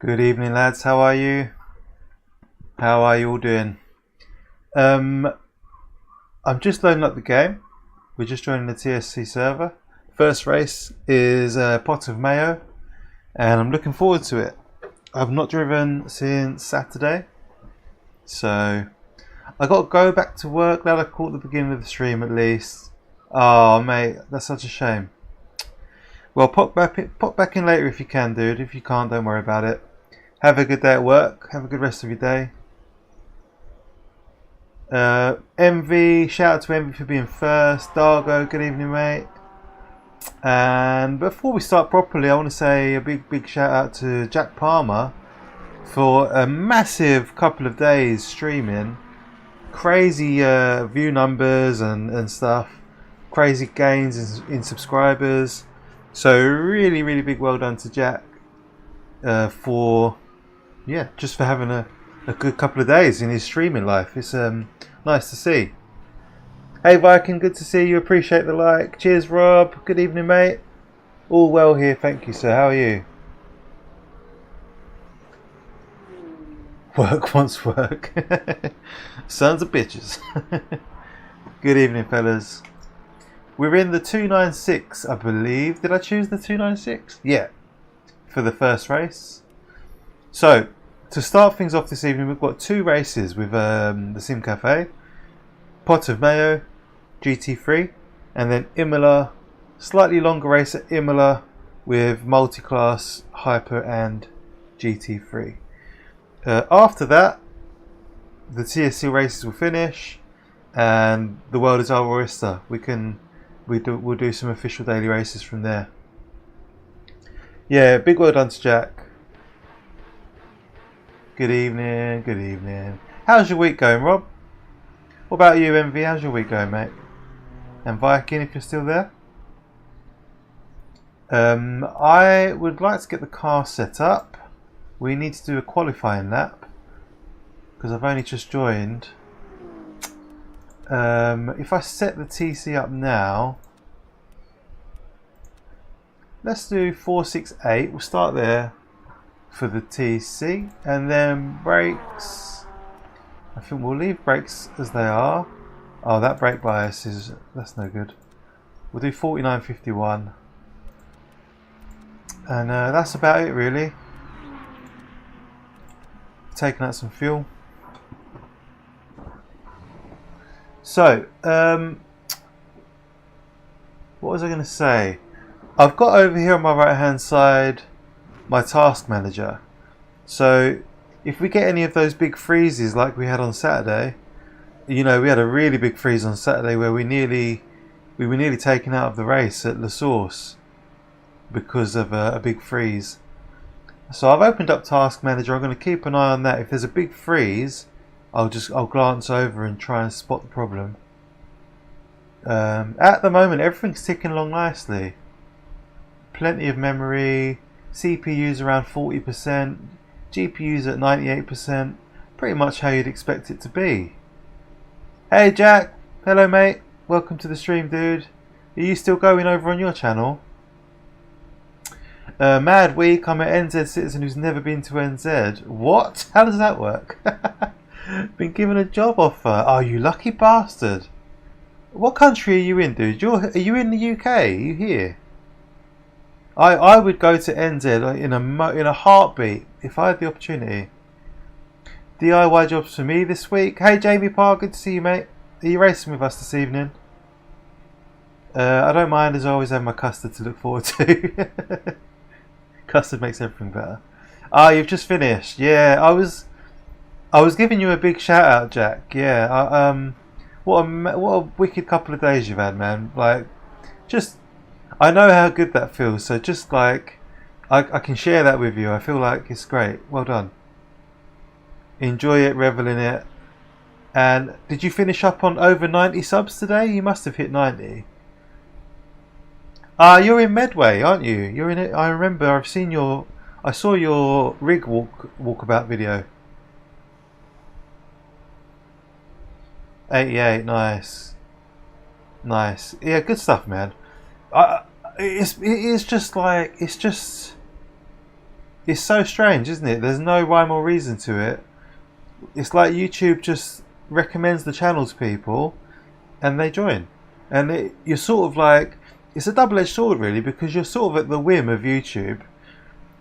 Good evening, lads. How are you? How are you all doing? I'm just loading up the game. We're just joining the TSC server. First race is a pot of mayo, and I'm looking forward to it. I've not driven since Saturday, so I got to go back to work. Glad I caught the beginning of the stream at least. Oh, mate, that's such a shame. Well, pop back in later if you can, dude. If you can't, don't worry about it. Have a good day at work. Have a good rest of your day. MV, shout out to MV for being first. Dargo, good evening, mate. And before we start properly, I want to say a big shout out to Jack Palmer for a massive couple of days streaming. Crazy view numbers and stuff. Crazy gains in subscribers. So really big well done to Jack for just for having a good couple of days in his streaming life. It's nice to see. Hey Viking, good to see you. Appreciate the like. Cheers Rob. Good evening, mate. All well here, thank you, sir. How are you? Work wants work. Sons of bitches. Good evening, fellas. We're in the 296, I believe. Did I choose the 296? Yeah, for the first race. So, to start things off this evening, we've got two races with the Sim Cafe, Pot of Mayo, GT3, and then Imola, slightly longer race at Imola with multi-class, Hyper and GT3. After that, the TSC races will finish, and the world is our oyster. We'll do some official daily races from there. Yeah, big well done to Jack. Good evening, good evening. How's your week going, Rob? What about you, MV? How's your week going, mate? And Viking, if you're still there. I would like to get the car set up. We need to do a qualifying lap because I've only just joined. If I set the TC up now, let's do 468. We'll start there for the TC, and then brakes. I think we'll leave brakes as they are. Oh, that brake bias that's no good. We'll do 4951, and that's about it really. Taking out some fuel. So, what was I going to say? I've got over here on my right hand side my task manager. So, if we get any of those big freezes like we had on Saturday, you know, we had a really big freeze on Saturday where we were nearly taken out of the race at La Source because of a big freeze. So I've opened up task manager. I'm going to keep an eye on that. If there's a big freeze, I'll glance over and try and spot the problem. At the moment, everything's ticking along nicely. Plenty of memory, CPU's around 40%, GPU's at 98%. Pretty much how you'd expect it to be. Hey Jack, hello mate. Welcome to the stream, dude. Are you still going over on your channel? Mad week. I'm an NZ citizen who's never been to NZ. What? How does that work? Been given a job offer. Oh, you lucky bastard. What country are you in, dude? Are you in the UK? Are you here? I would go to NZ in a heartbeat if I had the opportunity. DIY jobs for me this week. Hey Jamie Parr, good to see you, mate. Are you racing with us this evening? I don't mind, as I always have my custard to look forward to. Custard makes everything better. Ah, you've just finished. Yeah, I was giving you a big shout out, Jack. Yeah, what a wicked couple of days you've had, man. Like, just I know how good that feels. So just like I can share that with you. I feel like it's great. Well done. Enjoy it, revel in it. And did you finish up on over 90 subs today? You must have hit 90. You're in Medway, aren't you? You're in it. I remember. I saw your rig walkabout video. 88, nice. Yeah, good stuff, man. It's just it's so strange, isn't it? There's no rhyme or reason to it. It's like YouTube just recommends the channel to people and they join. And you're sort of like, it's a double-edged sword really, because you're sort of at the whim of YouTube.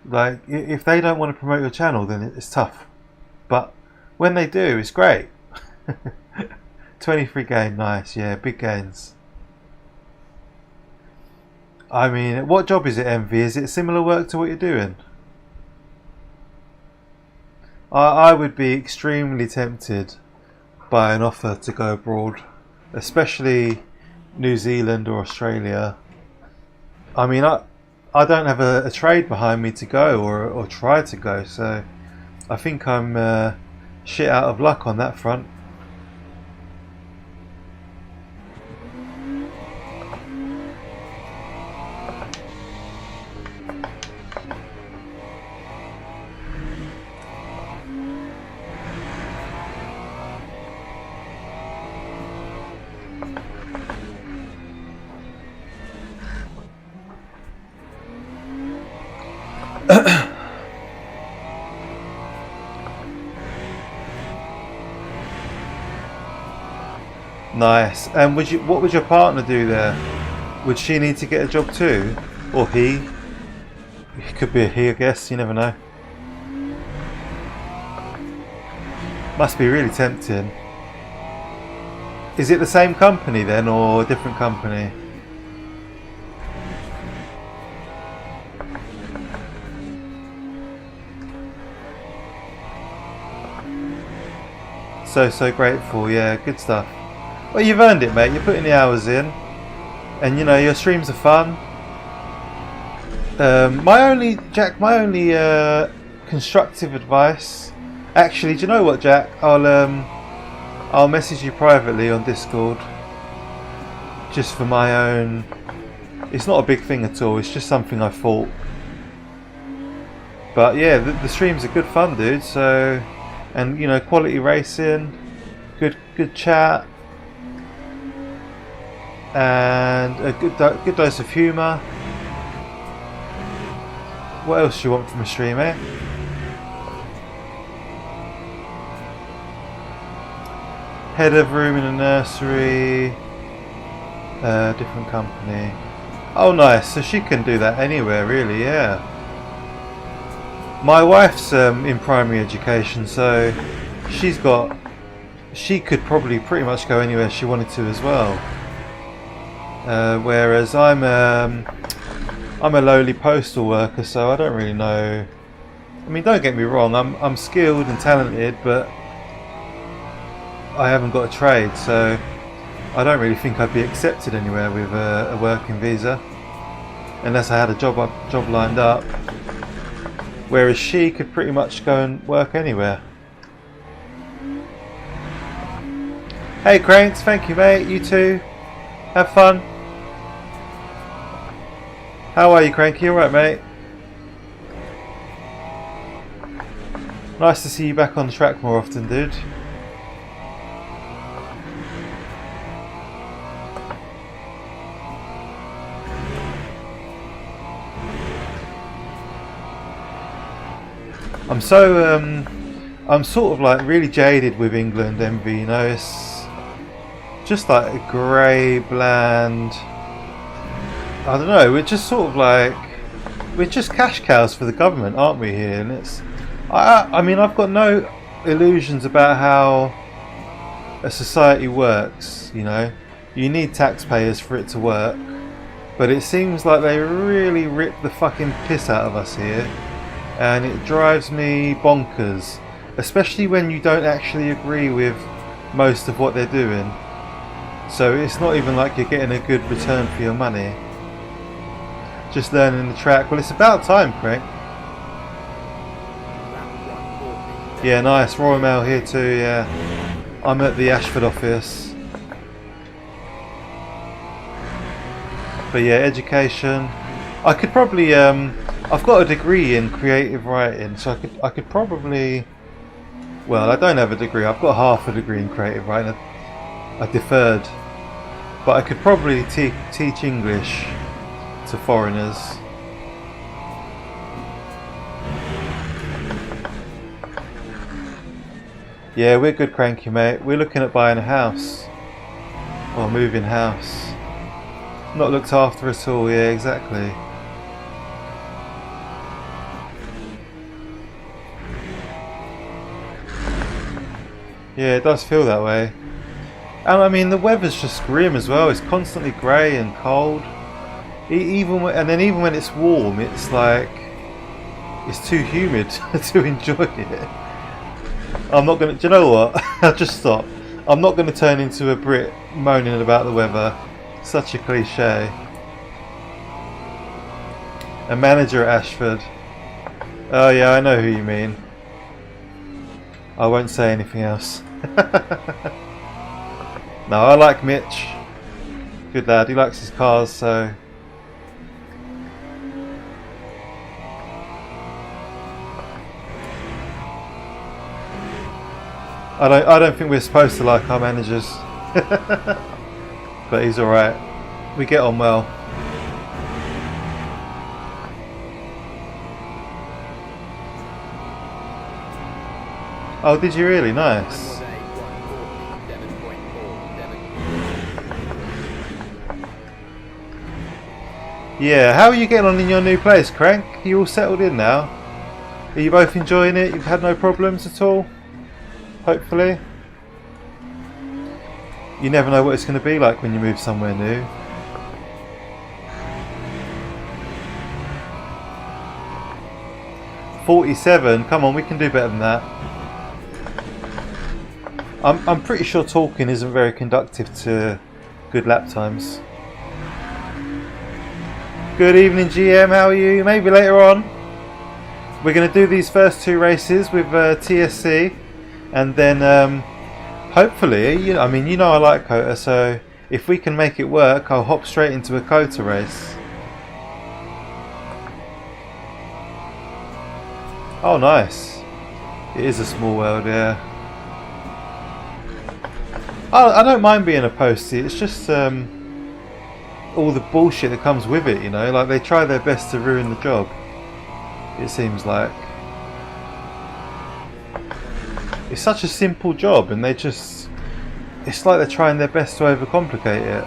Like, if they don't want to promote your channel, then it's tough. But when they do, it's great. 23 gain, nice, yeah, big gains. I mean, what job is it, Envy? Is it similar work to what you're doing? I would be extremely tempted by an offer to go abroad, especially New Zealand or Australia. I mean, I don't have a trade behind me to go or try to go, so I think I'm shit out of luck on that front. Nice. And what would your partner do there? Would she need to get a job too? Or he? It could be a he, I guess, you never know. Must be really tempting. Is it the same company then, or a different company? So grateful, yeah, good stuff. Well, you've earned it, mate. You're putting the hours in, and you know your streams are fun. My only constructive advice. Actually, do you know what, Jack? I'll message you privately on Discord, just for my own. It's not a big thing at all. It's just something I thought. But yeah, the streams are good fun, dude. So, and you know, quality racing, good chat. And a good dose of humour. What else do you want from a stream, eh? Head of room in a nursery. Different company. Oh, nice. So she can do that anywhere, really. Yeah. My wife's in primary education, so she could probably pretty much go anywhere she wanted to as well. Whereas I'm a lowly postal worker, so I don't really know. I mean, don't get me wrong, I'm skilled and talented, but I haven't got a trade, so I don't really think I'd be accepted anywhere with a working visa, unless I had a job lined up. Whereas she could pretty much go and work anywhere. Hey Cranks, thank you mate, you too. Have fun. How are you, Cranky? Alright, mate? Nice to see you back on the track more often, dude. I'm sort of like really jaded with England, Envy, you know, it's just like a grey, bland, I don't know, we're just sort of like, we're just cash cows for the government, aren't we here? And it's, I mean, I've got no illusions about how a society works, you know. You need taxpayers for it to work, but it seems like they really rip the fucking piss out of us here, and it drives me bonkers, especially when you don't actually agree with most of what they're doing. So it's not even like you're getting a good return for your money. Just learning the track. Well, it's about time, Craig. Yeah, nice. Royal Mail here too, yeah. I'm at the Ashford office. But yeah, education. I could probably, I've got a degree in creative writing, so I could probably, well, I don't have a degree. I've got half a degree in creative writing. I deferred. But I could probably teach English to foreigners. Yeah, we're good, Cranky, mate. We're looking at buying a house. Or moving house. Not looked after at all, yeah, exactly. Yeah, it does feel that way. And I mean, the weather's just grim as well. It's constantly grey and cold. And then even when it's warm, it's like it's too humid to enjoy it. I'm not gonna. Do you know what? I'll just stop. I'm not gonna turn into a Brit moaning about the weather. Such a cliche. A manager at Ashford. Oh yeah, I know who you mean. I won't say anything else. No, I like Mitch. Good lad. He likes his cars, so. I don't think we're supposed to like our managers. But he's alright. We get on well. Oh, did you really? Nice. Yeah, how are you getting on in your new place, Crank? Are you all settled in now? Are you both enjoying it? You've had no problems at all? Hopefully. You never know what it's going to be like when you move somewhere new. $47? Come on, we can do better than that. I'm pretty sure talking isn't very conductive to good lap times. Good evening, GM, how are you? Maybe later on. We're going to do these first two races with TSC. And then hopefully, I mean, you know I like Kota, so if we can make it work, I'll hop straight into a Kota race. Oh, nice. It is a small world, yeah. I don't mind being a postie, it's just all the bullshit that comes with it, you know, like they try their best to ruin the job, it seems like. It's such a simple job and they just, it's like they're trying their best to overcomplicate it.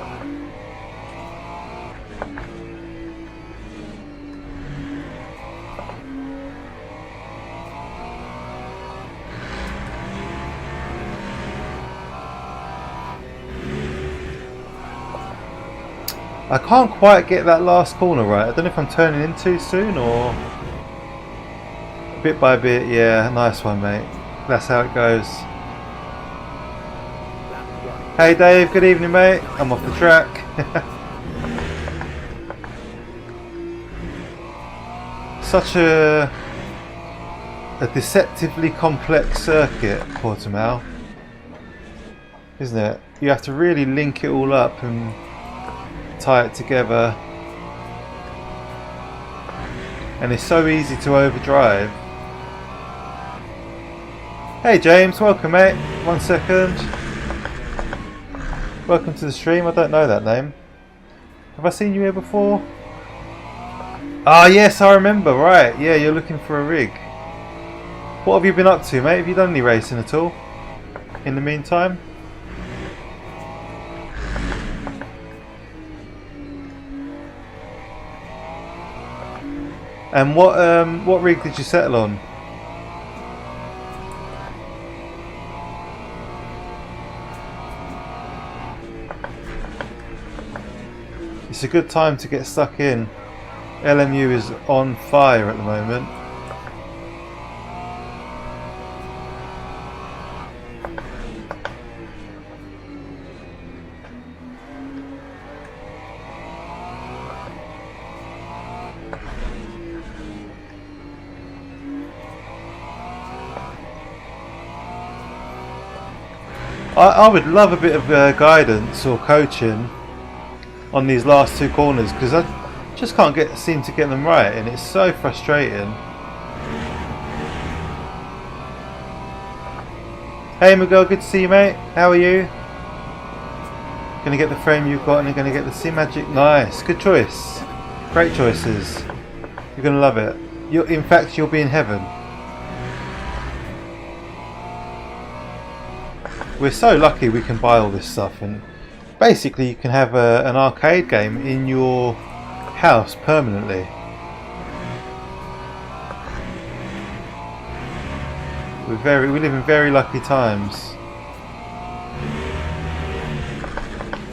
I can't quite get that last corner right. I don't know if I'm turning in too soon or bit by bit. Yeah, nice one, mate. That's how it goes. Hey Dave, good evening, mate. I'm off the track. Such a deceptively complex circuit, Portimao, isn't it? You have to really link it all up and tie it together, and it's so easy to overdrive. Hey James, welcome mate. 1 second. Welcome to the stream. I don't know that name. Have I seen you here before? Ah yes, I remember, right. Yeah, you're looking for a rig. What have you been up to, mate? Have you done any racing at all in the meantime? And what rig did you settle on? It's a good time to get stuck in. LMU is on fire at the moment. I would love a bit of guidance or coaching on these last two corners because I just can't seem to get them right and it's so frustrating. Hey Miguel, good to see you mate. How are you? Gonna get the frame you've got and you're gonna get the Simjack. Nice, good choice. Great choices. You're gonna love it. In fact, you'll be in heaven. We're so lucky we can buy all this stuff, and basically you can have an arcade game in your house permanently. We live in very lucky times.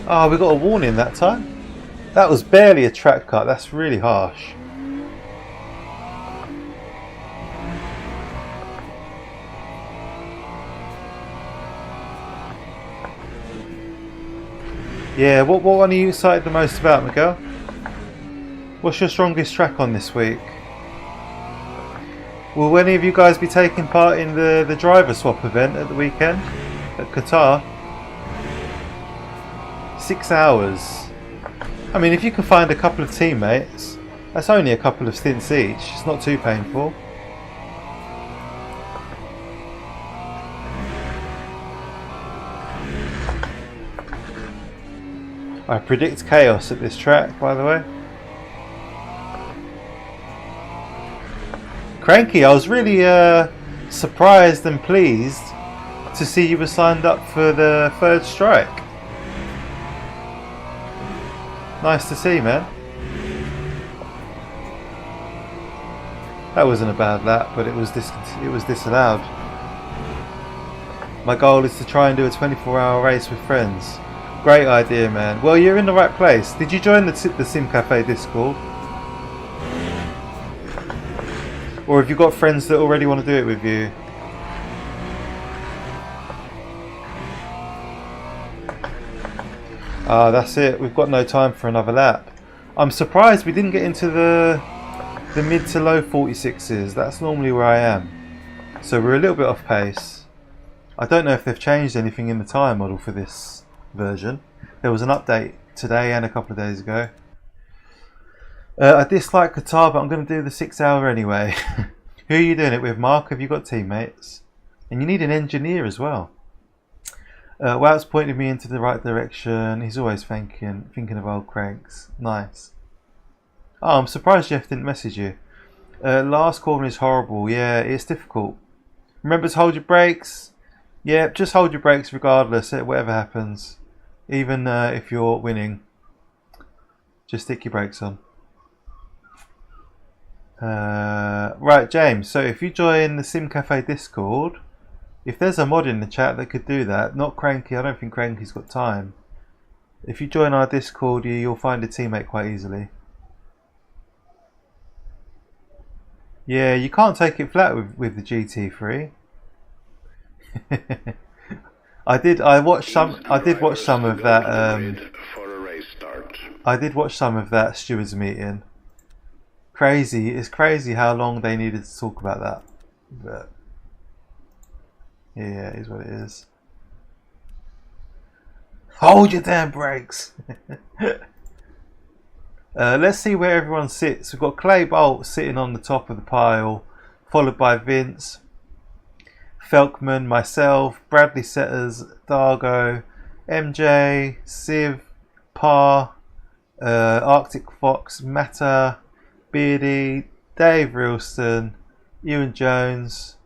Oh, we got a warning that time. That was barely a track cut. That's really harsh. Yeah, what one are you excited the most about, Miguel? What's your strongest track on this week? Will any of you guys be taking part in the driver swap event at the weekend at Qatar? 6 hours. I mean, if you can find a couple of teammates, that's only a couple of stints each. It's not too painful. I predict chaos at this track, by the way. Cranky, I was really surprised and pleased to see you were signed up for the third strike. Nice to see, man. That wasn't a bad lap, but it was disallowed. My goal is to try and do a 24-hour race with friends. Great idea, man. Well, you're in the right place. Did you join the Sim Cafe Discord? Or have you got friends that already want to do it with you? Ah, that's it. We've got no time for another lap. I'm surprised we didn't get into the mid to low 46s. That's normally where I am. So we're a little bit off pace. I don't know if they've changed anything in the tyre model for this version. There was an update today and a couple of days ago. I dislike Qatar, but I'm going to do the 6 hour anyway. Who are you doing it with, Mark? Have you got teammates? And you need an engineer as well. Wout's pointed me into the right direction. He's always thinking of old cranks. Nice. Oh, I'm surprised Jeff didn't message you. Last corner is horrible. Yeah, it's difficult. Remember to hold your brakes. Yeah, just hold your brakes regardless, whatever happens. Even if you're winning. Just stick your brakes on. Right, James, so if you join the Sim Cafe Discord, if there's a mod in the chat that could do that, not Cranky, I don't think Cranky's got time. If you join our Discord, you'll find a teammate quite easily. Yeah, you can't take it flat with the GT3. I did watch some of that I did watch some of that stewards meeting. Crazy, it's crazy how long they needed to talk about that. But yeah, it is what it is. Hold your damn brakes. Let's see where everyone sits. We've got Clay Bolt sitting on the top of the pile, followed by Vince, Felkman, myself, Bradley Setters, Dargo, MJ, Civ, Parr, Arctic Fox, Matta, Beardy, Dave Reelston, Ewan Jones,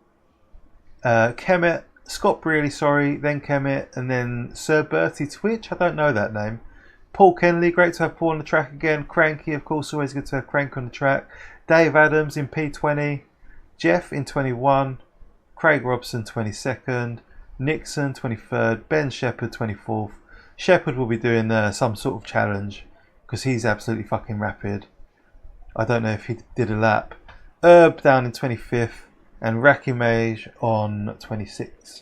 Kemet, Scott Brearley, sorry, then Kemet, and then Sir Bertie Twitch, I don't know that name. Paul Kenley, great to have Paul on the track again. Cranky, of course, always good to have Crank on the track. Dave Adams in P20, Jeff in 21, Craig Robson 22nd, Nixon 23rd, Ben Shepherd 24th. Shepherd will be doing some sort of challenge because he's absolutely fucking rapid. I don't know if he did a lap. Herb down in 25th and Raki Mage on 26th.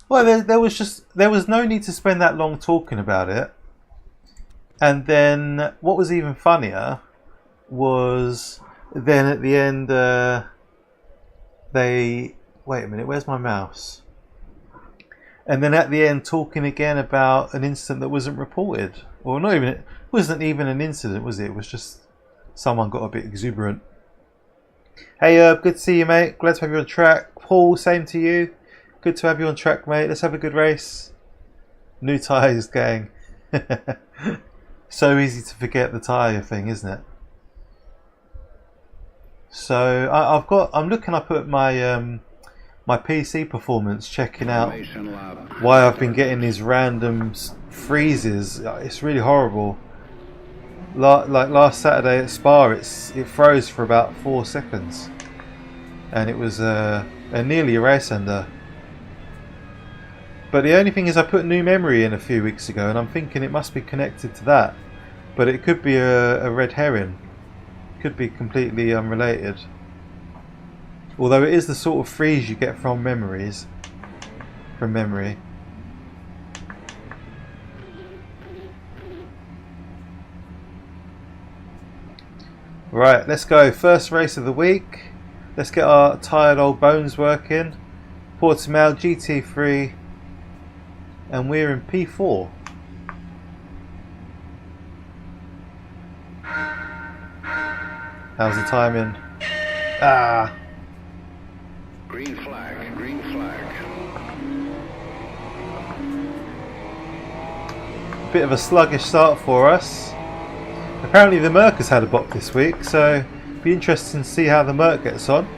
Well, there was no need to spend that long talking about it. And then what was even funnier was then at the end they wait a minute, where's my mouse? And then at the end talking again about an incident that wasn't reported. Or not even, it wasn't even an incident, was it? It was just someone got a bit exuberant. Hey Herb, good to see you, mate. Glad to have you on track. Paul, same to you. Good to have you on track, mate. Let's have a good race. New tyres, gang. So easy to forget the tyre thing, isn't it? So I'm looking up at my my PC performance, checking out why I've been getting these random freezes. It's really horrible. Like last Saturday at Spa, it froze for about 4 seconds, and it was nearly a race ender. But the only thing is, I put new memory in a few weeks ago, and I'm thinking it must be connected to that. But it could be a red herring. Could be completely unrelated. Although it is the sort of freeze you get from memory. Right, let's go. First race of the week. Let's get our tired old bones working. Portimao GT3, and we're in P4. How's the timing? Ah! Green flag, green flag. Bit of a sluggish start for us. Apparently the Merc has had a bop this week, so it'll be interesting to see how the Merc gets on.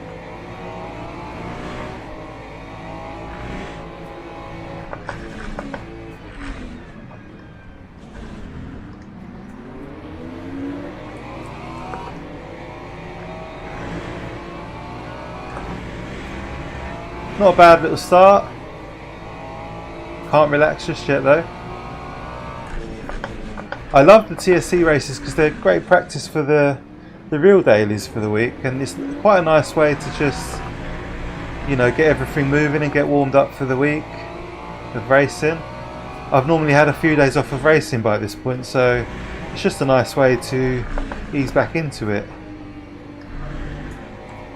Not a bad little start. Can't relax just yet though. I love the TSC races because they're great practice for the real dailies for the week, and it's quite a nice way to just, you know, get everything moving and get warmed up for the week of racing. I've normally had a few days off of racing by this point, so it's just a nice way to ease back into it.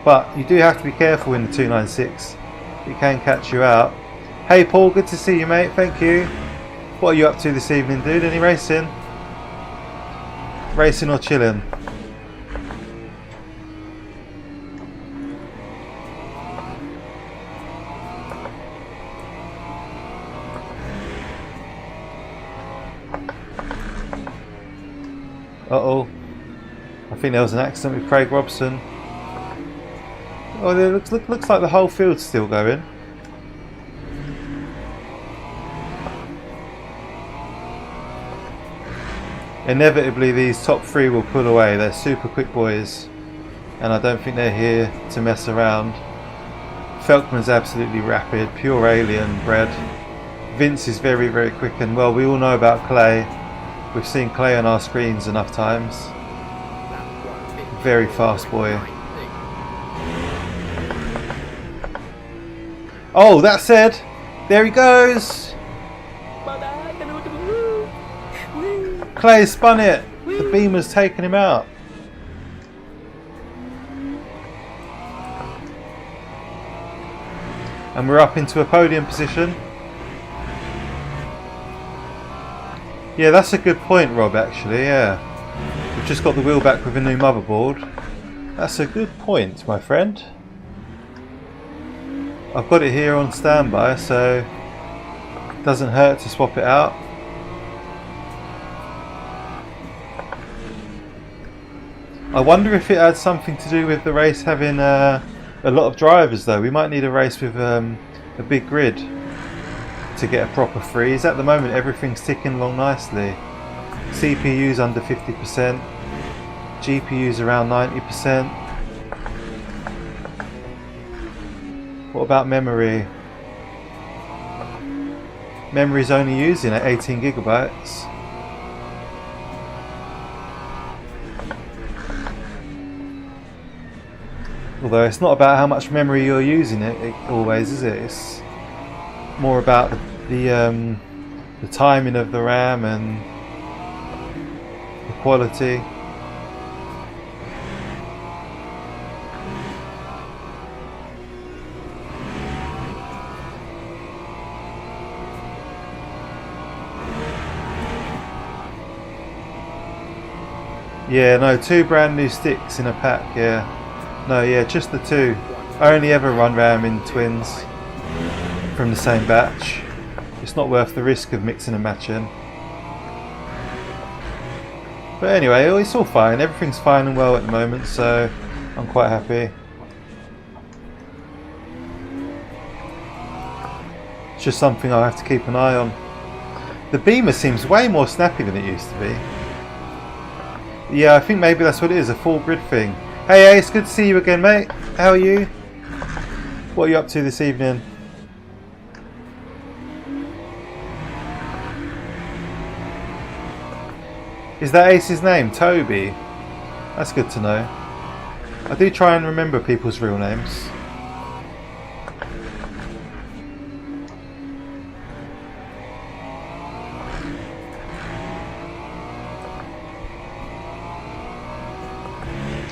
But you do have to be careful in the 296. It can catch you out. Hey Paul, good to see you mate, thank you. What are you up to this evening, dude? Any racing? Racing or chilling? Uh-oh. I think there was an accident with Craig Robson. Oh, it looks like the whole field's still going. Inevitably these top three will pull away. They're super quick boys, and I don't think they're here to mess around. Felkman's absolutely rapid, pure alien bred. Vince is very, very quick, and well, we all know about Clay. We've seen Clay on our screens enough times. Very fast boy. Oh, that said, there he goes. Clay spun it. The beamer's taken him out. And we're up into a podium position. Yeah, that's a good point, Rob, actually, yeah. We've just got the wheel back with a new motherboard. That's a good point, my friend. I've got it here on standby, so it doesn't hurt to swap it out. I wonder if it had something to do with the race having a lot of drivers though. We might need a race with a big grid to get a proper freeze. At the moment everything's ticking along nicely. CPU's under 50%, GPU's around 90%. What about memory? Memory's only using at 18 gigabytes. Although it's not about how much memory you're using it always, is it? It's more about the timing of the RAM and the quality. Yeah, no, 2 brand new sticks in a pack, yeah. No, yeah, just the 2. I only ever run RAM in twins from the same batch. It's not worth the risk of mixing and matching. But anyway, it's all fine. Everything's fine and well at the moment, so I'm quite happy. It's just something I have to keep an eye on. The Beamer seems way more snappy than it used to be. Yeah, I think maybe that's what it is, a full grid thing. Hey Ace, good to see you again, mate. How are you? What are you up to this evening? Is that Ace's name? Toby? That's good to know. I do try and remember people's real names.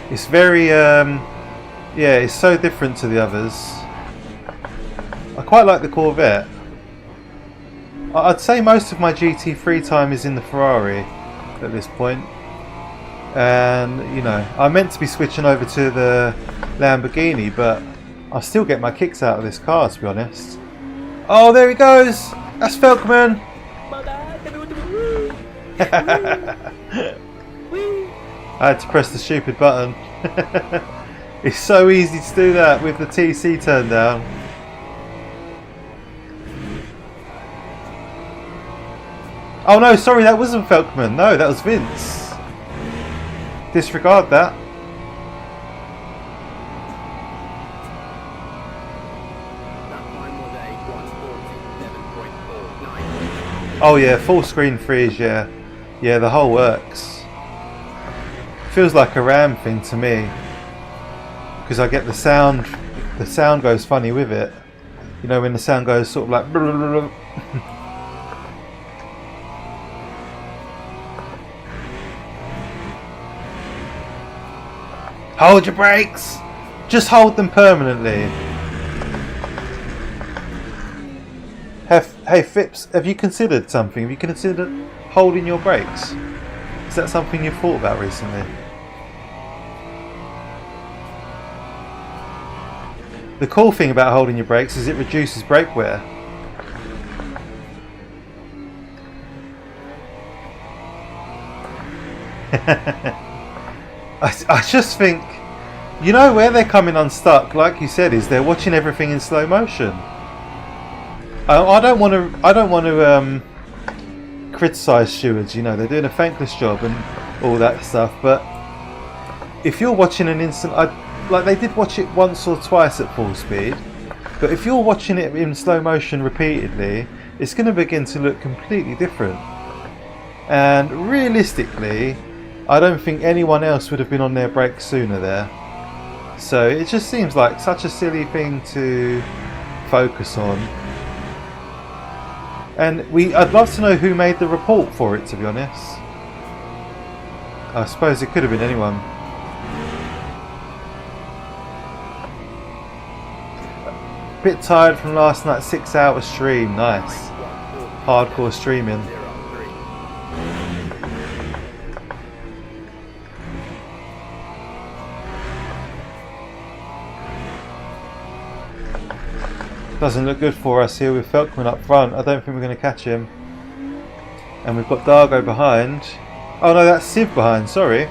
It's very, yeah, it's so different to the others. I quite like the Corvette. I'd say most of my GT3 time is in the Ferrari at this point. And, you know, I meant to be switching over to the Lamborghini, but I still get my kicks out of this car, to be honest. Oh, there he goes! That's Felkman! I had to press the stupid button. It's so easy to do that with the TC turned down. Oh no, sorry, that wasn't Felkman. No, that was Vince. Disregard that. Oh yeah, full screen freeze, yeah. Yeah, the whole works. Feels like a RAM thing to me. Because I get the sound goes funny with it. You know, when the sound goes sort of like... Hold your brakes! Just hold them permanently. Hey Phipps, have you considered something? Have you considered holding your brakes? Is that something you've thought about recently? The cool thing about holding your brakes is it reduces brake wear. I just think, you know, where they're coming unstuck, like you said, is they're watching everything in slow motion. I don't want to criticise stewards. You know, they're doing a thankless job and all that stuff. But if you're watching an instant, like they did watch it once or twice at full speed, but if you're watching it in slow motion repeatedly, it's going to begin to look completely different. And realistically, I don't think anyone else would have been on their brakes sooner there. So it just seems like such a silly thing to focus on. And I'd love to know who made the report for it, to be honest. I suppose it could have been anyone. Bit tired from last night's 6-hour stream. Nice. Hardcore streaming. Doesn't look good for us here with Felkman up front. I don't think we're going to catch him. And we've got Dargo behind. Oh no, that's Siv behind, sorry.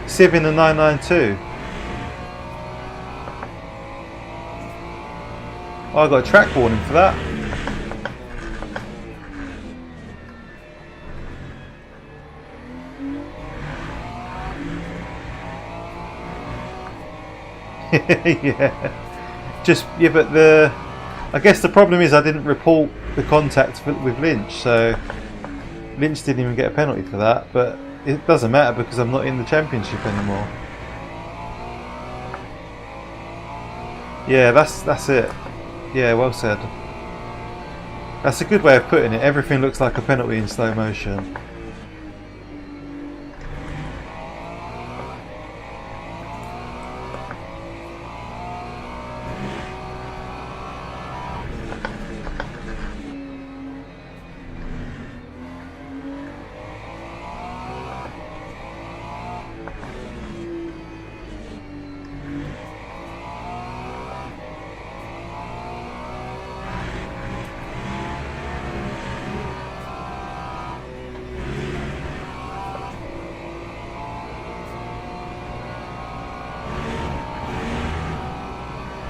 Siv in the 992. Oh, I got a track warning for that. Yeah. But I guess the problem is I didn't report the contact with Lynch, so Lynch didn't even get a penalty for that, but it doesn't matter because I'm not in the championship anymore. Yeah, that's it. Yeah, well said. That's a good way of putting it. Everything looks like a penalty in slow motion.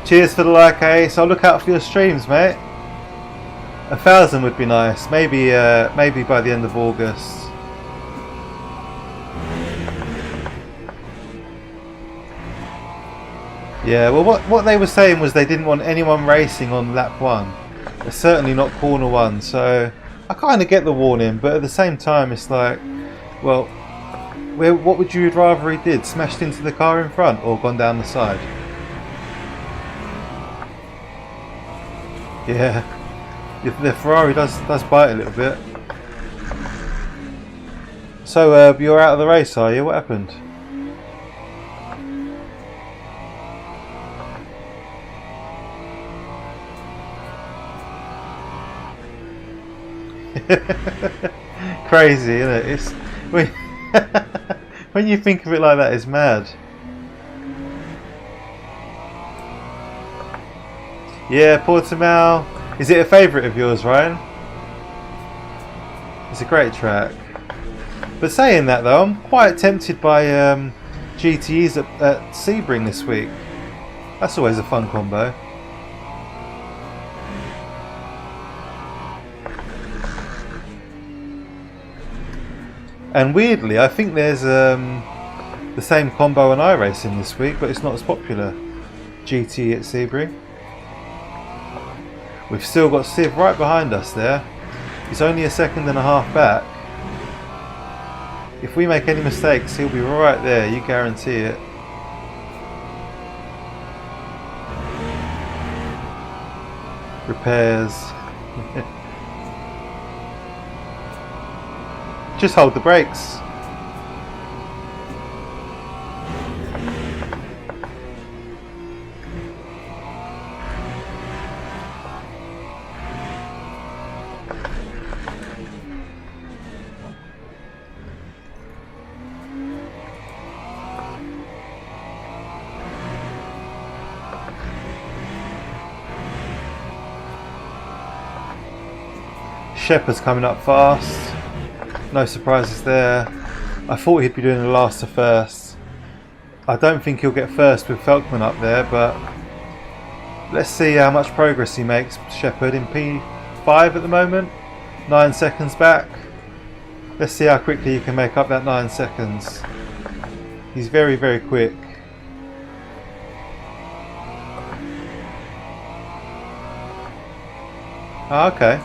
Cheers for the like, Ace. I'll look out for your streams, mate. 1,000 would be nice. Maybe by the end of August. Yeah, well, what they were saying was they didn't want anyone racing on lap 1. It's certainly not corner 1, so I kind of get the warning, but at the same time it's like, well, what would you rather he did? Smashed into the car in front or gone down the side? Yeah, the Ferrari does bite a little bit. So you're out of the race, are you? What happened? Crazy, isn't it? It's when you think of it like that, it's mad. Yeah, Portimao. Is it a favourite of yours, Ryan? It's a great track. But saying that though, I'm quite tempted by GTEs at Sebring this week. That's always a fun combo. And weirdly, I think there's the same combo on iRacing this week, but it's not as popular. GT at Sebring. We've still got Siv right behind us there. He's only a second and a half back. If we make any mistakes, he'll be right there, you guarantee it. Repairs. Just hold the brakes. Shepard's coming up fast. No surprises there. I thought he'd be doing the last to first. I don't think he'll get first with Felkman up there, but let's see how much progress he makes. Shepard in P5 at the moment. 9 seconds back. Let's see how quickly he can make up that 9 seconds. He's very, very quick. Oh, okay.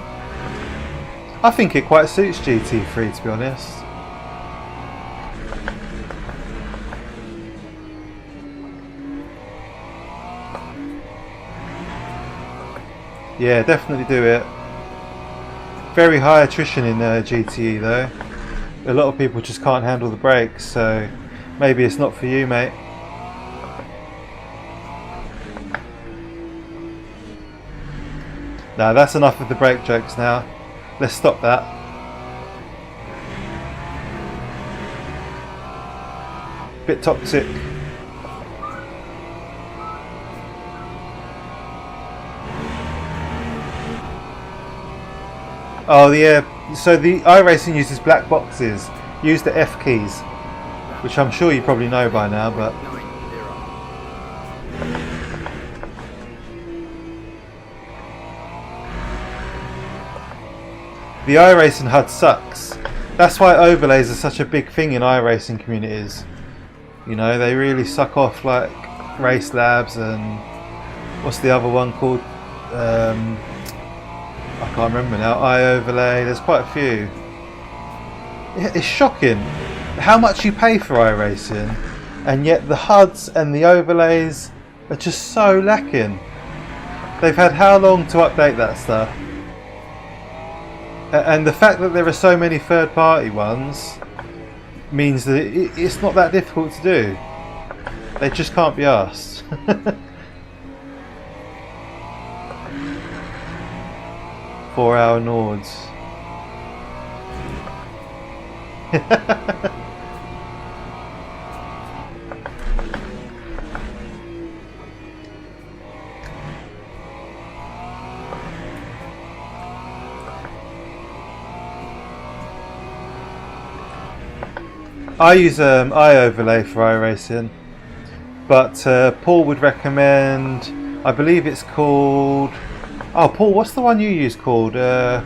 I think it quite suits GT3, to be honest. Yeah, definitely do it. Very high attrition in GTE though. A lot of people just can't handle the brakes, so maybe it's not for you, mate. Now that's enough of the brake jokes now. Let's stop that. Bit toxic. Oh yeah, so the iRacing uses black boxes. Use the F keys, which I'm sure you probably know by now, but the iRacing HUD sucks. That's why overlays are such a big thing in iRacing communities. You know, they really suck off like Race Labs and what's the other one called? I can't remember now. iOverlay. There's quite a few. It's shocking how much you pay for iRacing, and yet the HUDs and the overlays are just so lacking. They've had how long to update that stuff? And the fact that there are so many third-party ones means that it's not that difficult to do. They just can't be asked. 4-hour Nords. I use iOverlay for iRacing, but Paul would recommend I believe it's called... Oh, Paul, what's the one you use called? I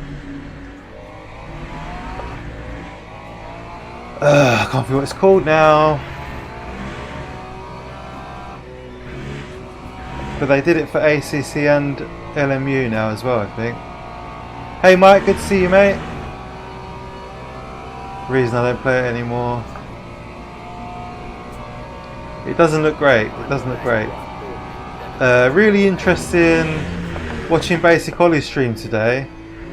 can't feel what it's called now. But they did it for ACC and LMU now as well, I think. Hey Mike, good to see you, mate. Reason I don't play it anymore. It doesn't look great. It doesn't look great. Really interesting watching Basic Ollie's stream today,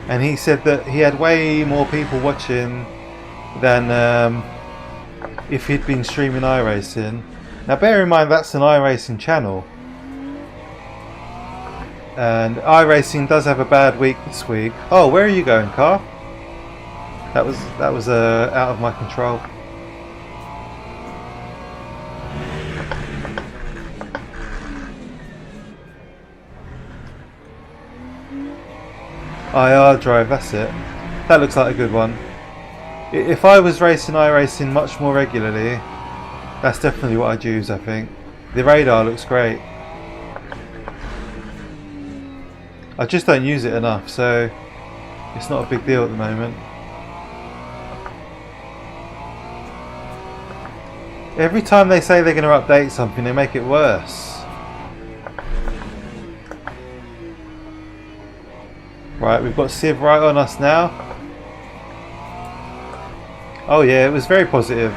and he said that he had way more people watching than if he'd been streaming iRacing. Now bear in mind that's an iRacing channel, and iRacing does have a bad week this week. Oh, where are you going, car? That was out of my control. IR drive, that's it. That looks like a good one. If I was racing iRacing much more regularly, that's definitely what I'd use, I think. The radar looks great. I just don't use it enough, so it's not a big deal at the moment. Every time they say they're going to update something, they make it worse. Right, we've got Civ right on us now. Oh yeah, it was very positive.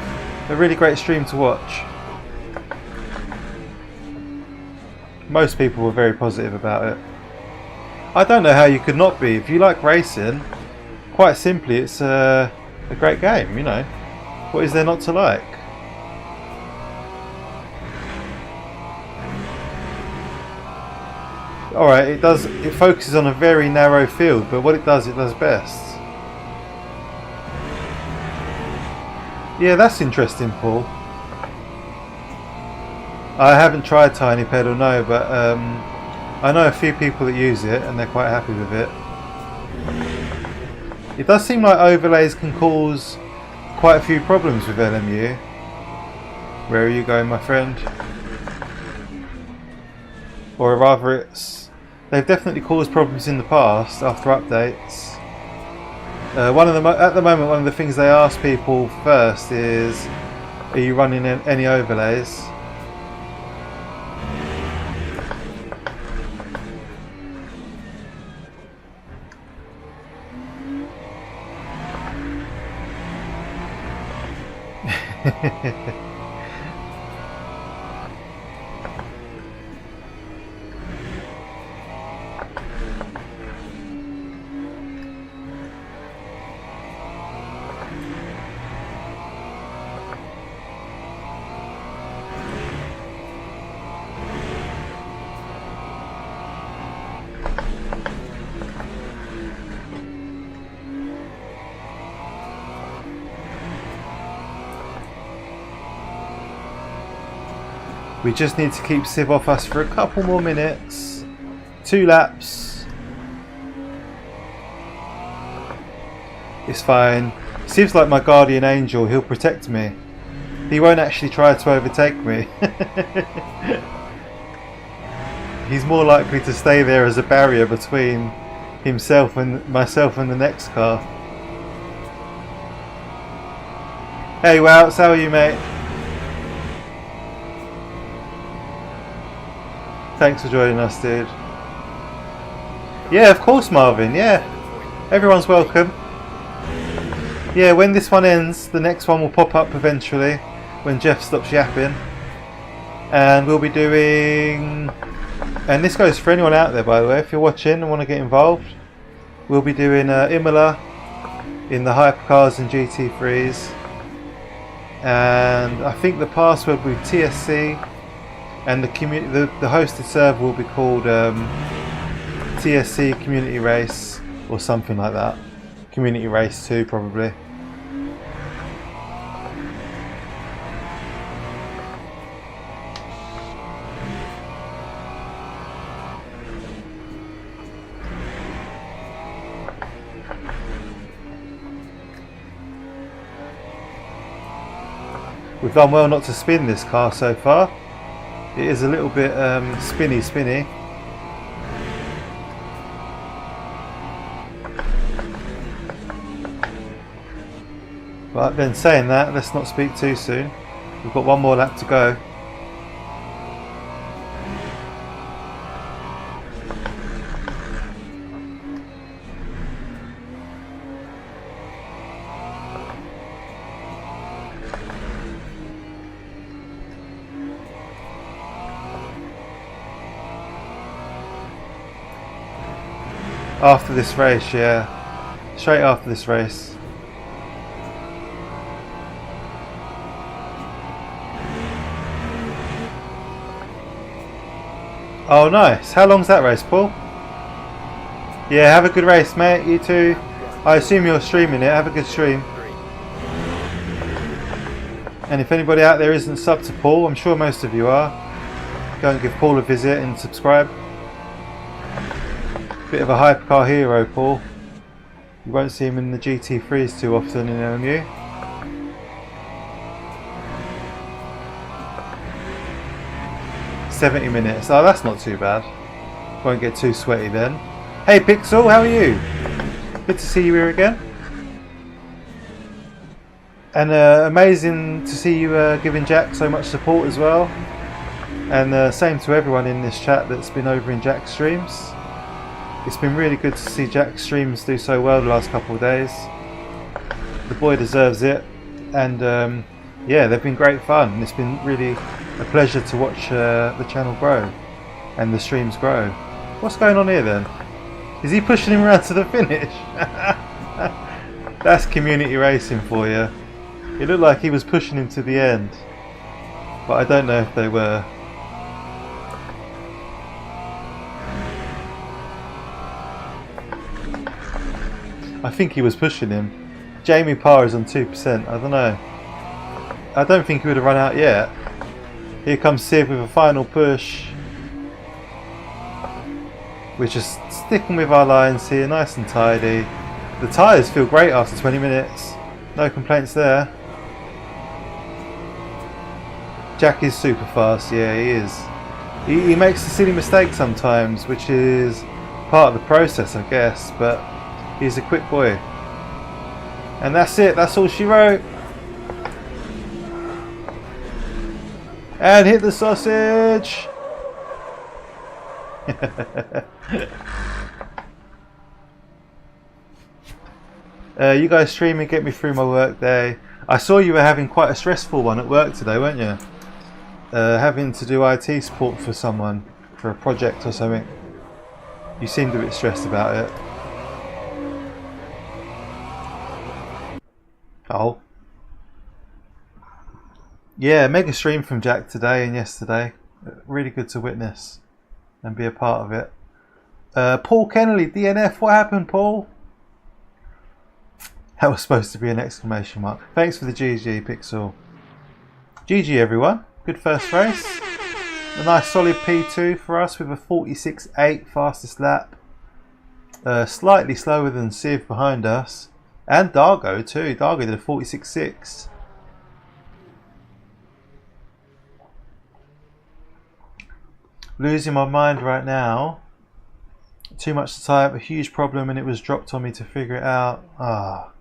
A really great stream to watch. Most people were very positive about it. I don't know how you could not be. If you like racing, quite simply, it's a great game, you know. What is there not to like? Alright, it focuses on a very narrow field, but what it does best. Yeah, that's interesting, Paul. I haven't tried Tiny Pedal, no, but I know a few people that use it and they're quite happy with it. It does seem like overlays can cause quite a few problems with LMU. Where are you going, my friend? Or rather, they've definitely caused problems in the past after updates. At the moment, one of the things they ask people first is, are you running any overlays? We just need to keep Civ off us for a couple more minutes. 2 laps. It's fine. Civ's like my guardian angel, he'll protect me. He won't actually try to overtake me. He's more likely to stay there as a barrier between myself and the next car. Hey Wout, how are you, mate? Thanks for joining us, dude. Yeah, of course, Marvin, yeah. Everyone's welcome. Yeah, when this one ends, the next one will pop up eventually, when Jeff stops yapping. And we'll be doing... And this goes for anyone out there, by the way, if you're watching and want to get involved. We'll be doing Imola in the hypercars and GT3s. And I think the password will be TSC. And the hosted server will be called TSC Community Race or something like that. Community Race 2 probably. We've done well not to spin this car so far. It is a little bit spinny. But then saying that, let's not speak too soon. We've got one more lap to go. After this race, yeah. Straight after this race. Oh nice. How long's that race, Paul? Yeah, have a good race, mate. You too. I assume you're streaming it. Have a good stream. And if anybody out there isn't subbed to Paul, I'm sure most of you are, go and give Paul a visit and subscribe. Bit of a hypercar hero, Paul. You won't see him in the GT3s too often in LMU. $70 minutes. Oh, that's not too bad. Won't get too sweaty then. Hey Pixel, how are you? Good to see you here again. And amazing to see you giving Jack so much support as well. And same to everyone in this chat that's been over in Jack's streams. It's been really good to see Jack's streams do so well the last couple of days. The boy deserves it, and yeah, they've been great fun. And it's been really a pleasure to watch the channel grow and the streams grow. What's going on here then? Is he pushing him around to the finish? That's community racing for you. It looked like he was pushing him to the end, but I don't know if they were. I think he was pushing him. Jamie Parr is on 2%. I don't know. I don't think he would have run out yet. Here comes Siv with a final push. We're just sticking with our lines here, nice and tidy. The tyres feel great after 20 minutes. No complaints there. Jack is super fast, yeah, he is. He makes a silly mistake sometimes, which is part of the process, I guess, but he's a quick boy. And that's it, that's all she wrote. And hit the sausage! You guys streaming, get me through my work day. I saw you were having quite a stressful one at work today, weren't you? Having to do IT support for someone, for a project or something. You seemed a bit stressed about it. Oh. Yeah, mega stream from Jack today and yesterday. Really good to witness and be a part of it. Paul Kennelly, DNF, what happened, Paul? That was supposed to be an exclamation mark. Thanks for the GG, Pixel. GG, everyone. Good first race. A nice solid P2 for us with a 46.8 fastest lap. Slightly slower than Siv behind us. And Dargo too. Dargo did a 46.6. Losing my mind right now. Too much to type, a huge problem, and it was dropped on me to figure it out. Ah.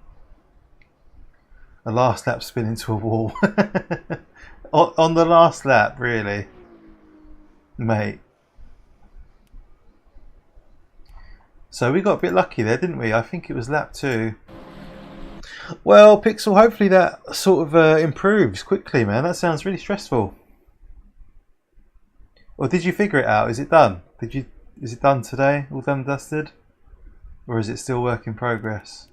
The last lap spin into a wall. On the last lap, really. Mate. So we got a bit lucky there, didn't we? I think it was lap 2. Well, Pixel, hopefully that sort of improves quickly, man. That sounds really stressful. Or did you figure it out? Is it done? Is it done today? All done and dusted? Or is it still work in progress?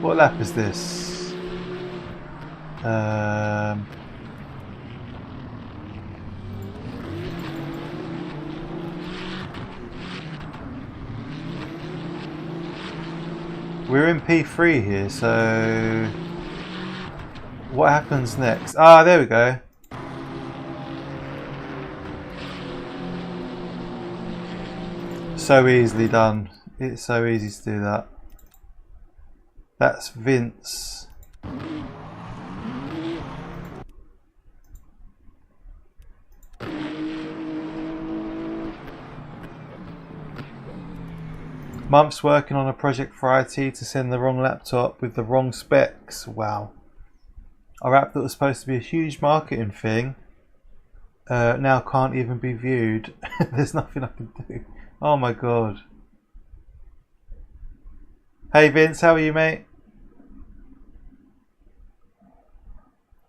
What lap is this? We're in P3 here, so what happens next? Ah, there we go. So easily done. It's so easy to do that. That's Vince. Months working on a project for IT to send the wrong laptop with the wrong specs. Wow. Our app that was supposed to be a huge marketing thing now can't even be viewed. There's nothing I can do. Oh my god. Hey Vince, how are you, mate?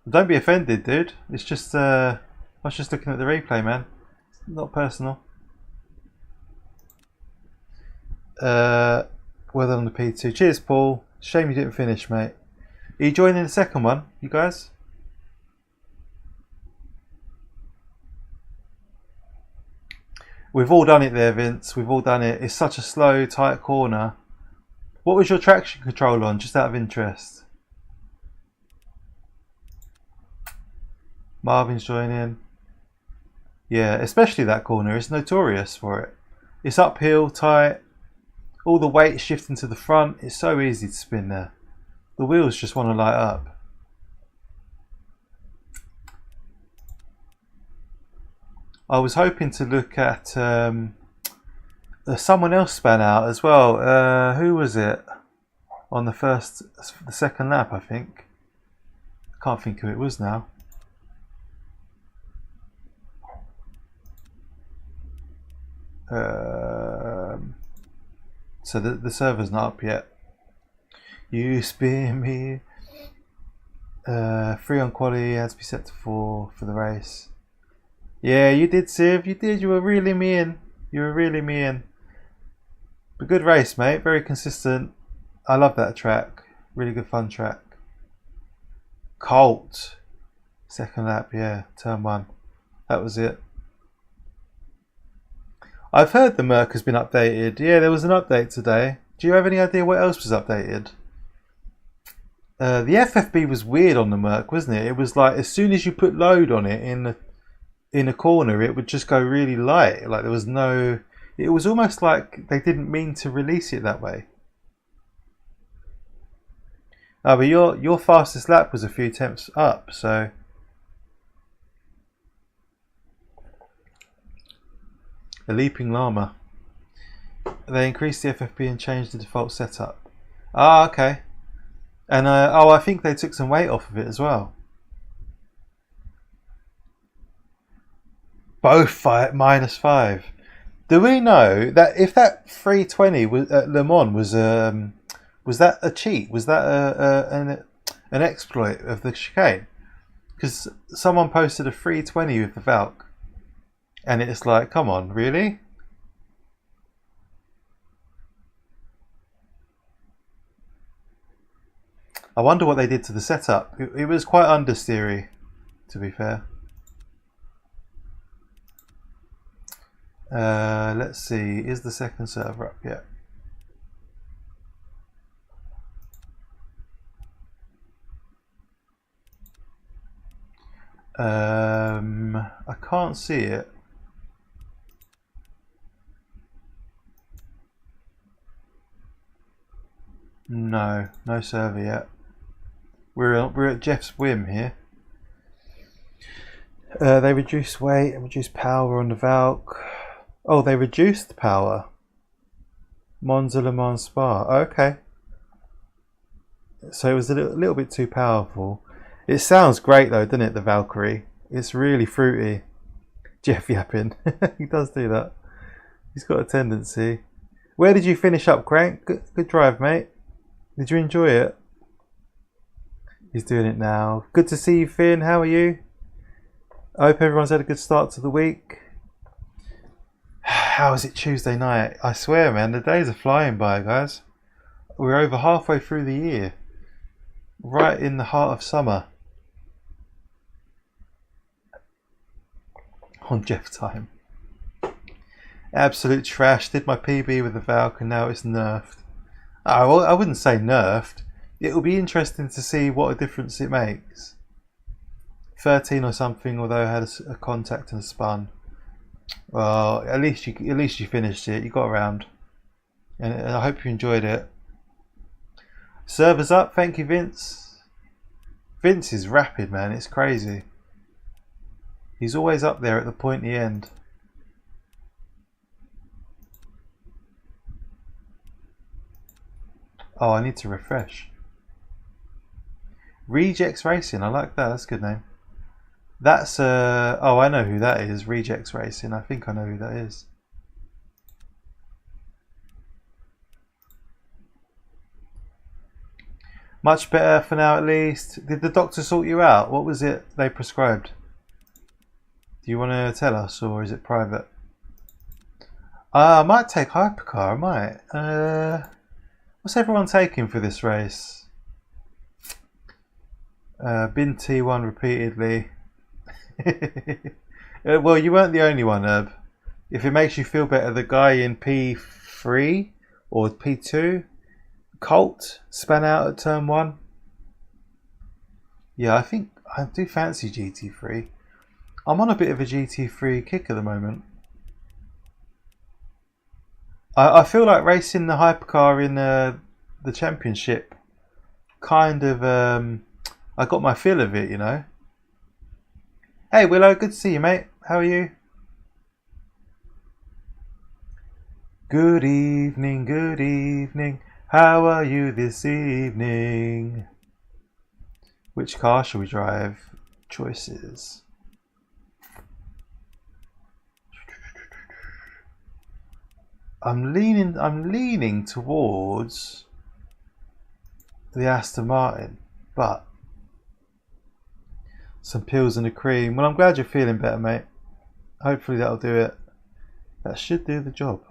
Don't be offended, dude. It's just I was just looking at the replay, man. It's not personal. Well done on the P2. Cheers, Paul. Shame you didn't finish, mate. Are you joining the second one, you guys? We've all done it there, Vince. We've all done it. It's such a slow, tight corner. What was your traction control on, just out of interest? Marvin's joining. Yeah, especially that corner. It's notorious for it. It's uphill, tight. All the weight shifting to the front. It's so easy to spin there. The wheels just want to light up. I was hoping to look at someone else span out as well. Who was it on the second lap? I think. Can't think who it was now. So the server's not up yet. You spin me. 3 on quality has to be set to 4 for the race. Yeah, you did, Civ. You did. You were reeling me in. You were reeling me in. But good race, mate. Very consistent. I love that track. Really good fun track. Colt. Second lap, yeah. Turn 1. That was it. I've heard the Merc has been updated. Yeah, there was an update today. Do you have any idea what else was updated? The FFB was weird on the Merc, wasn't it? It was like as soon as you put load on it in a corner, it would just go really light. Like there was no... It was almost like they didn't mean to release it that way. Oh, but your fastest lap was a few tenths up, so... A leaping llama. They increased the FFP and changed the default setup. Ah, okay. And I think they took some weight off of it as well. Both -5. Do we know that if that 320 was at Le Mans was that a cheat? Was that an exploit of the chicane? Because someone posted a 320 with the Valk. And it's like, come on, really? I wonder what they did to the setup. It was quite understeery, to be fair. Let's see, is the second server up yet? I can't see it. No server yet. We're at Jeff's whim here. They reduced weight and reduced power on the Valk. Oh, they reduced power. Monza Le Mans Spa. Okay. So it was a little bit too powerful. It sounds great though, doesn't it, the Valkyrie? It's really fruity. Jeff yapping. He does do that. He's got a tendency. Where did you finish up, Crank? Good drive, mate. Did you enjoy it? He's doing it now. Good to see you, Finn. How are you? I hope everyone's had a good start to the week. How is it Tuesday night? I swear, man, the days are flying by, guys. We're over halfway through the year. Right in the heart of summer. On Jeff time. Absolute trash. Did my PB with the Valk and now it's nerfed. I wouldn't say nerfed. It will be interesting to see what a difference it makes. 13 or something, although I had a contact and a spun. Well, at least you finished it. You got around, and I hope you enjoyed it. Servers up. Thank you, Vince. Vince is rapid, man. It's crazy. He's always up there at the pointy end. Oh, I need to refresh. Rejects Racing, I like that. That's a good name. That's oh, I know who that is. Rejects Racing. I think I know who that is. Much better for now, at least. Did the doctor sort you out? What was it they prescribed? Do you want to tell us, or is it private? I might take hypercar. I might. What's everyone taking for this race? Been T1 repeatedly. Well, you weren't the only one, Herb. If it makes you feel better, the guy in P3 or P2, Colt, span out at turn 1. Yeah, I think I do fancy GT3. I'm on a bit of a GT3 kick at the moment. I feel like racing the hypercar in the championship. Kind of, I got my feel of it, you know. Hey Willow, good to see you, mate. How are you? Good evening, good evening. How are you this evening? Which car shall we drive? Choices. I'm leaning towards the Aston Martin, but some pills and a cream. Well, I'm glad you're feeling better, mate. Hopefully that'll do it. That should do the job.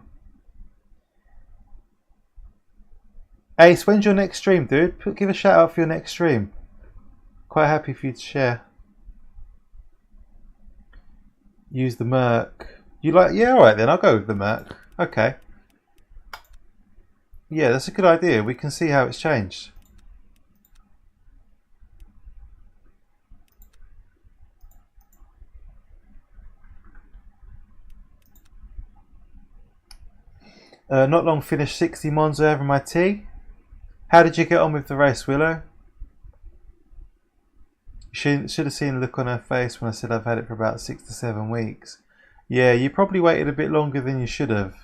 Ace, when's your next stream, dude? Give a shout out for your next stream. Quite happy for you to share. Use the Merc. You like? Yeah, alright then. I'll go with the Merc. Okay. Yeah, that's a good idea. We can see how it's changed. Not long finished 60 Monza over my T. How did you get on with the race, Willow? You should have seen the look on her face when I said I've had it for about 6 to 7 weeks. Yeah, you probably waited a bit longer than you should have.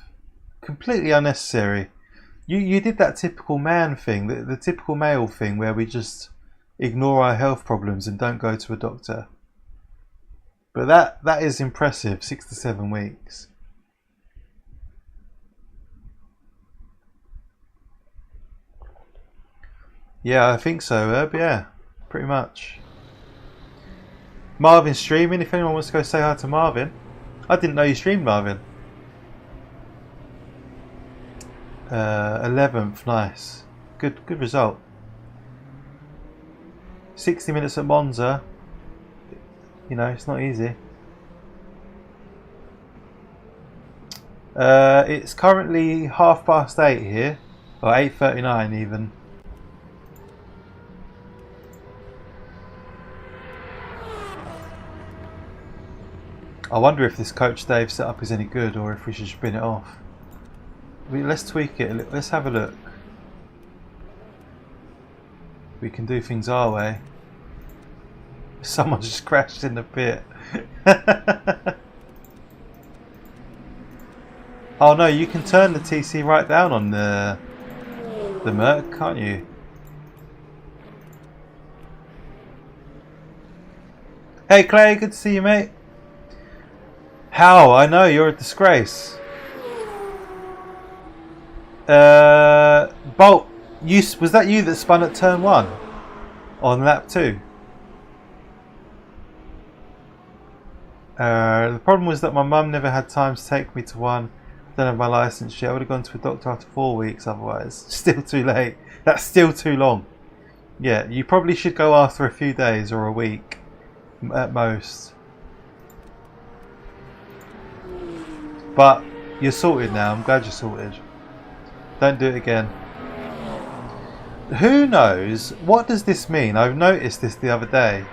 Completely unnecessary. You did that typical man thing, the typical male thing where we just ignore our health problems and don't go to a doctor. But that is impressive, 6 to 7 weeks. Yeah, I think so, Herb. Yeah, pretty much. Marvin's streaming. If anyone wants to go say hi to Marvin. I didn't know you streamed, Marvin. 11th, nice. Good result. 60 minutes at Monza. You know, it's not easy. It's currently 8:30 here, or 8:39 even. I wonder if this Coach Dave setup is any good, or if we should spin it off. Let's tweak it. Let's have a look. We can do things our way. Someone just crashed in the pit. Oh no, you can turn the TC right down on the Merc, can't you? Hey Clay, good to see you, mate. How? I know, you're a disgrace. Bolt, was that you that spun at turn 1? On lap 2? The problem was that my mum never had time to take me to one. Don't have my licence yet. I would have gone to a doctor after 4 weeks otherwise. Still too late. That's still too long. Yeah, you probably should go after a few days or a week at most. But you're sorted now. I'm glad you're sorted. Don't do it again. Who knows? What does this mean? I've noticed this the other day.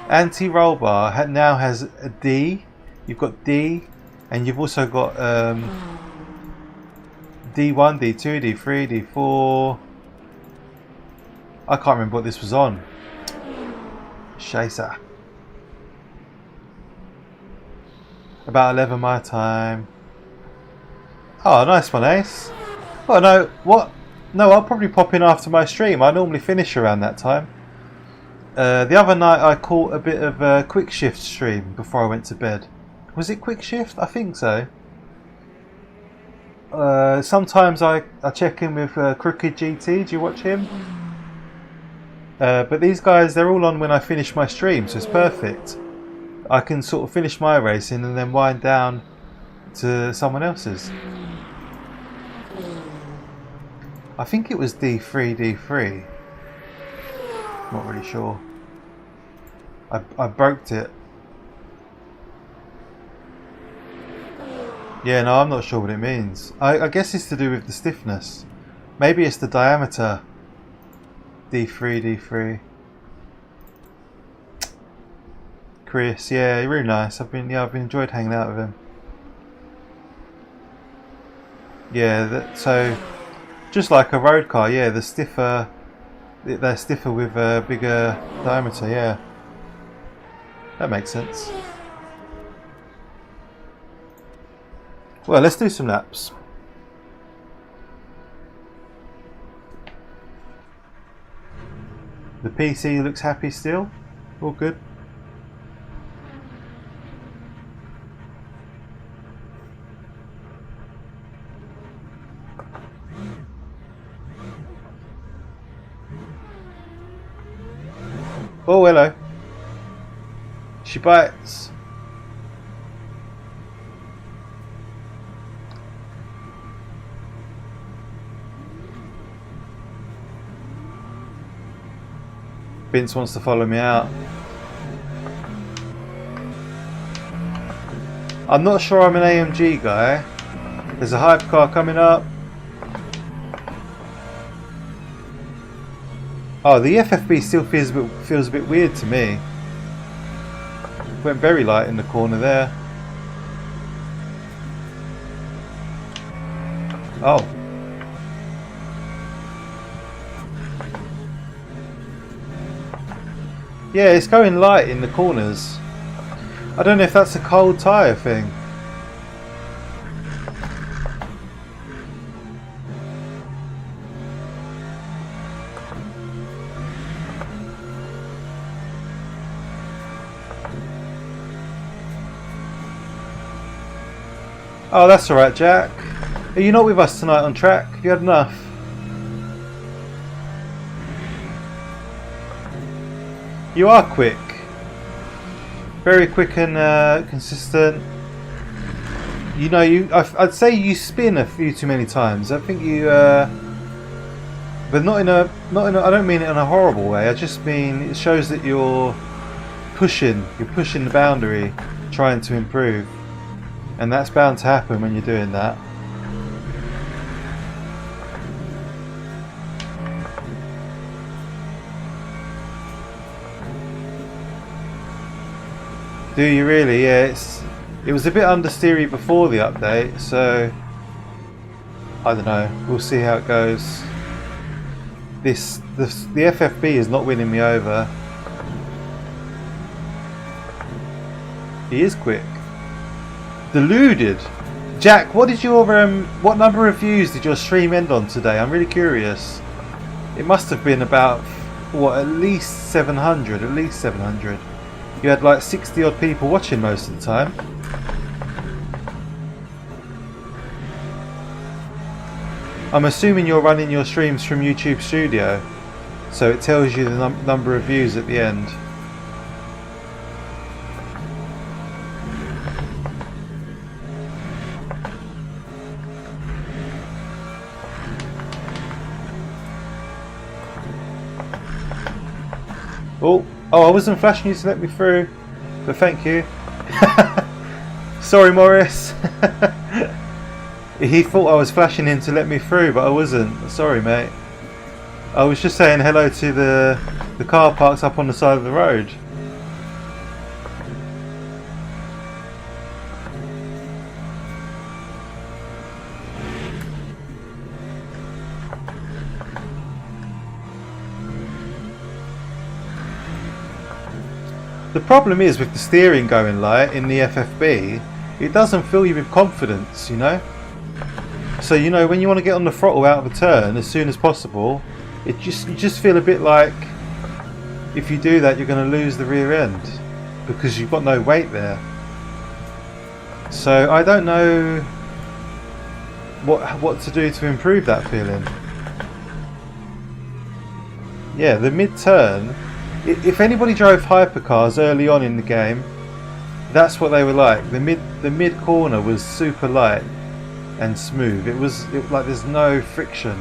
Anti-roll bar now has a D. You've got D, and you've also got D1, D2, D3, D4. I can't remember what this was on. Chaser. About 11 my time. Oh, nice one, Ace. Oh no, what? No, I'll probably pop in after my stream. I normally finish around that time. The other night I caught a bit of a quick shift stream before I went to bed. Was it quick shift? I think so. Sometimes I check in with Crooked GT. Do you watch him? But these guys, they're all on when I finish my stream, so it's perfect. I can sort of finish my racing and then wind down to someone else's. I think it was D3. Not really sure. I broke it. Yeah, no, I'm not sure what it means. I guess it's to do with the stiffness. Maybe it's the diameter. D3. Chris, yeah, really nice. I've enjoyed hanging out with him. Yeah, so just like a road car, yeah, they're stiffer with a bigger diameter, yeah. That makes sense. Well, let's do some laps. The PC looks happy still. All good. Oh, hello. She bites. Vince wants to follow me out. I'm not sure I'm an AMG guy. There's a hype car coming up. Oh, the FFB still feels a bit weird to me. Went very light in the corner there. Oh. Yeah, it's going light in the corners. I don't know if that's a cold tyre thing. Oh, that's alright, Jack. Are you not with us tonight on track? Have you had enough? You are quick. Very quick and consistent. You know, I'd say you spin a few too many times. I think you, but not in a. I don't mean it in a horrible way. I just mean it shows that you're pushing the boundary, trying to improve, and that's bound to happen when you're doing that. Do you really? Yeah, it was a bit understeery before the update, so I don't know. We'll see how it goes. The FFB is not winning me over. He is quick. Deluded. Jack, what number of views did your stream end on today? I'm really curious. It must have been about what, at least 700. At least 700. You had like 60 odd people watching most of the time. I'm assuming you're running your streams from YouTube Studio, so it tells you the number of views at the end. Oh, I wasn't flashing you to let me through, but thank you. Sorry, Morris. He thought I was flashing him to let me through, but I wasn't. Sorry, mate. I was just saying hello to the car parks up on the side of the road. The problem is with the steering going light in the FFB, it doesn't fill you with confidence, you know? So you know when you want to get on the throttle out of a turn as soon as possible, you just feel a bit like if you do that you're going to lose the rear end because you've got no weight there. So I don't know what to do to improve that feeling. Yeah, the mid-turn, if anybody drove hypercars early on in the game, that's what they were like. The mid corner was super light and smooth. It was like there's no friction.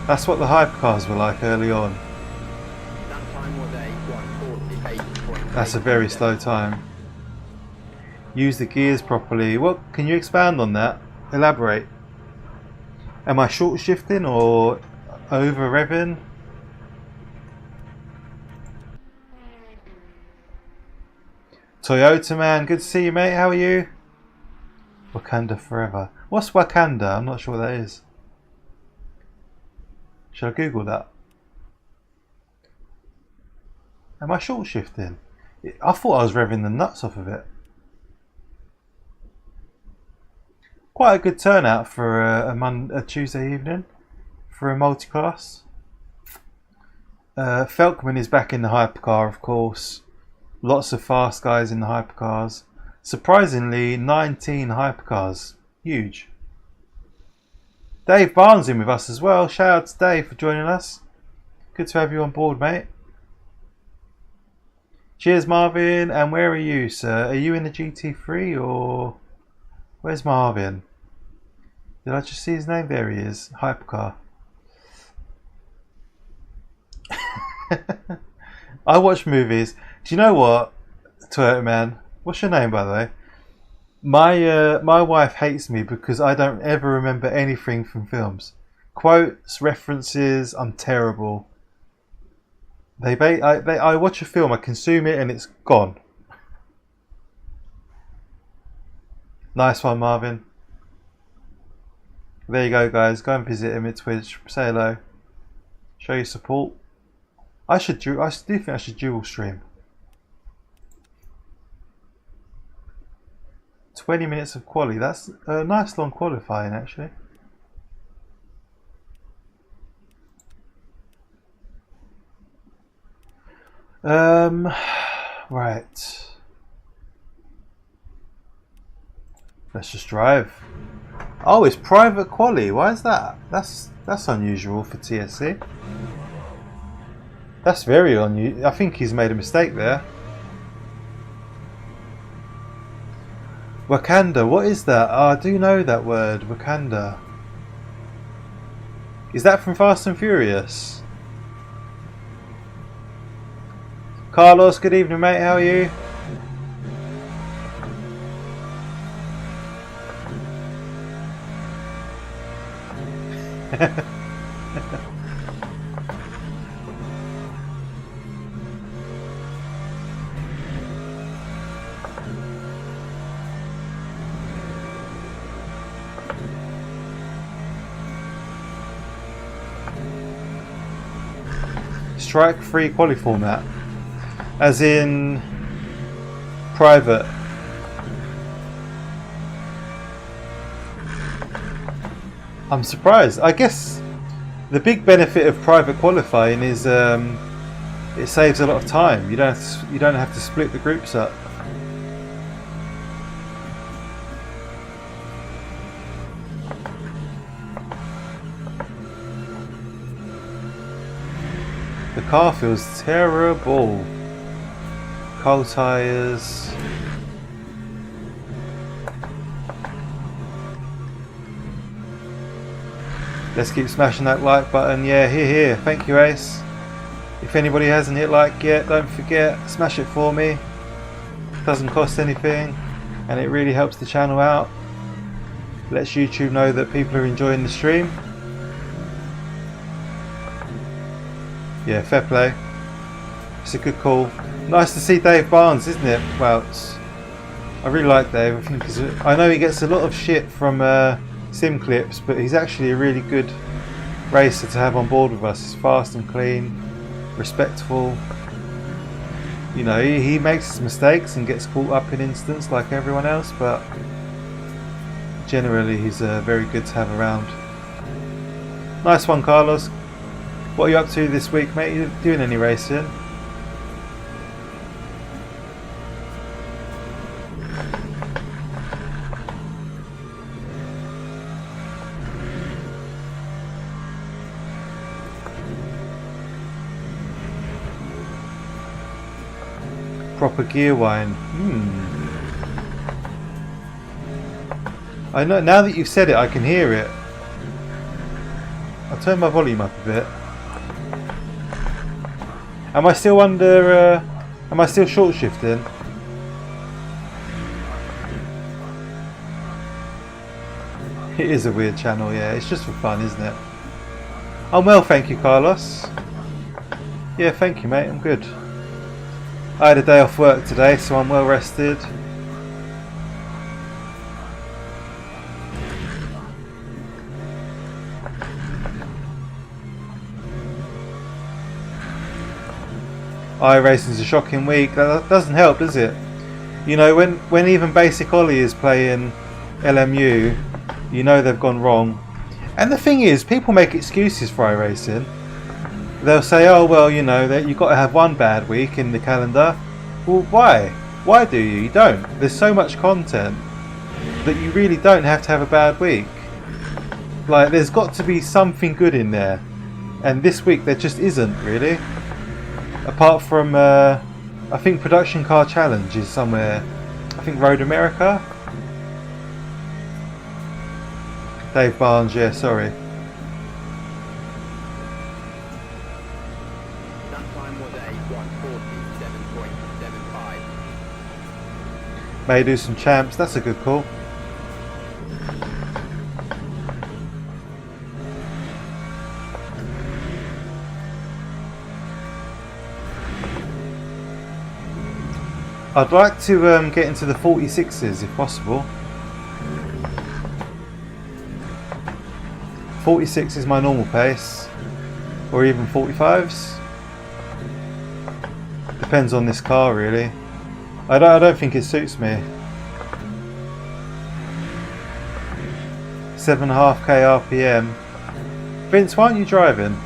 That's what the hypercars were like early on. That's a very slow time. Use the gears properly. What can you expand on that? Elaborate. Am I short shifting or over revving? Toyota man, good to see you mate, how are you? Wakanda forever. What's Wakanda? I'm not sure what that is. Should I Google that? Am I short shifting? I thought I was revving the nuts off of it. Quite a good turnout for a Tuesday evening for a multi-class. Felkman is back in the hypercar, of course. Lots of fast guys in the hypercars. Surprisingly, 19 hypercars. Huge. Dave Barnes in with us as well. Shout out to Dave for joining us. Good to have you on board, mate. Cheers, Marvin. And where are you, sir? Are you in the GT3 or... Where's Marvin? Did I just see his name? There he is. Hypercar. I watch movies. Do you know what, Toyota man? What's your name, by the way? My wife hates me because I don't ever remember anything from films. Quotes, references. I'm terrible. I watch a film, I consume it, and it's gone. Nice one, Marvin. There you go, guys. Go and visit him at Twitch. Say hello. Show your support. I do think I should dual stream. 20 minutes of quali. That's a nice long qualifying, actually. Right. Let's just drive. Oh, it's private quali. Why is that? That's unusual for TSC. That's very unusual. I think he's made a mistake there. Wakanda, what is that? Oh, I do know that word, Wakanda. Is that from Fast and Furious? Carlos, good evening mate, how are you? Strike free quali format, as in private. I'm surprised. I guess the big benefit of private qualifying is it saves a lot of time. You don't have to split the groups up. The car feels terrible. Cold tyres. Let's keep smashing that like button. Yeah, here. Thank you, Ace. If anybody hasn't hit like yet, don't forget, smash it for me. Doesn't cost anything, and it really helps the channel out. Lets YouTube know that people are enjoying the stream. Yeah, fair play. It's a good call. Nice to see Dave Barnes, isn't it? Well, I really like Dave. I know he gets a lot of shit from sim clips, but he's actually a really good racer to have on board with us. He's fast and clean, respectful. You know, he makes his mistakes and gets caught up in incidents like everyone else, but generally he's very good to have around. Nice one, Carlos. What are you up to this week, mate? You doing any racing? Proper gear whine. I know, now that you've said it, I can hear it. I'll turn my volume up a bit. Am I still under, am I still short shifting? It is a weird channel, yeah, it's just for fun, isn't it? I'm well, thank you, Carlos. Yeah, thank you, mate, I'm good. I had a day off work today, so I'm well rested. iRacing's a shocking week. That doesn't help, does it? You know, when even Basic Ollie is playing LMU, you know they've gone wrong. And the thing is, people make excuses for iRacing. They'll say, oh well, you know, that you've got to have one bad week in the calendar. Well, why? Why do you? You don't. There's so much content that you really don't have to have a bad week. Like, there's got to be something good in there. And this week there just isn't, really. Apart from, I think Production Car Challenge is somewhere, I think Road America? Dave Barnes, yeah, sorry. That time was a 1:47.75. May do some champs, that's a good call. I'd like to get into the 46s if possible. 46 is my normal pace, or even 45s. Depends on this car, really. I don't think it suits me. 7.5k RPM. Vince, why aren't you driving?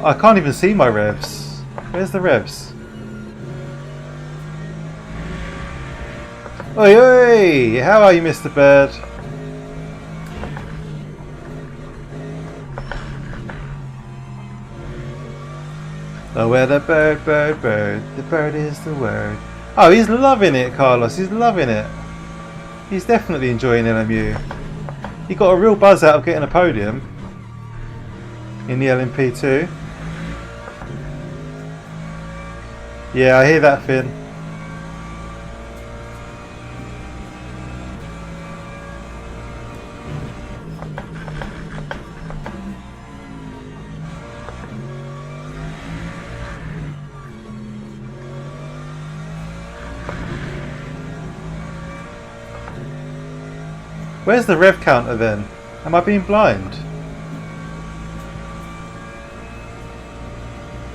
I can't even see my revs. Where's the revs? Oi, oi! How are you, Mr. Bird? Oh, where the bird, the bird is the word. Oh, he's loving it, Carlos, he's loving it. He's definitely enjoying LMU. He got a real buzz out of getting a podium in the LMP2. Yeah, I hear that, Finn. Where's the rev counter then? Am I being blind?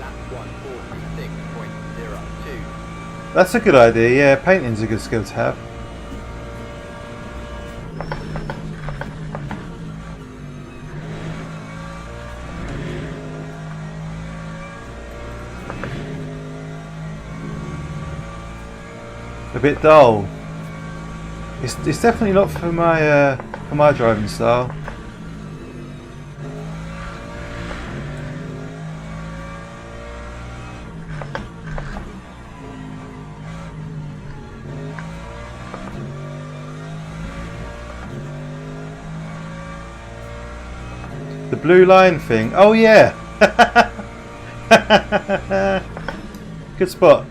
Lap 1:46.02. That's a good idea, yeah, painting's a good skill to have. A bit dull. It's definitely not for my driving style. The blue line thing. Oh yeah. Good spot.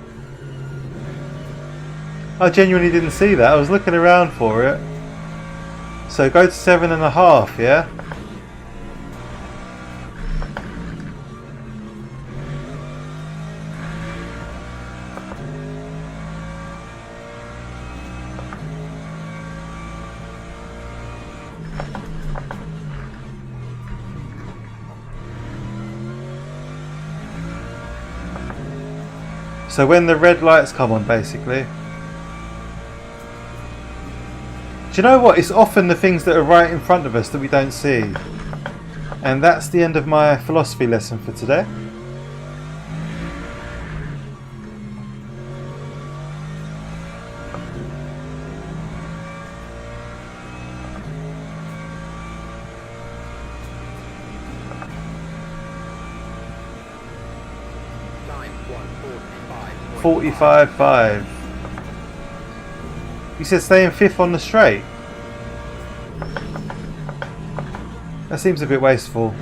I genuinely didn't see that. I was looking around for it. So go to 7.5, yeah? So when the red lights come on, basically. you know what? It's often the things that are right in front of us that we don't see. And that's the end of my philosophy lesson for today. Time 1:45. 45.5. You said stay in 5th on the straight. That seems a bit wasteful.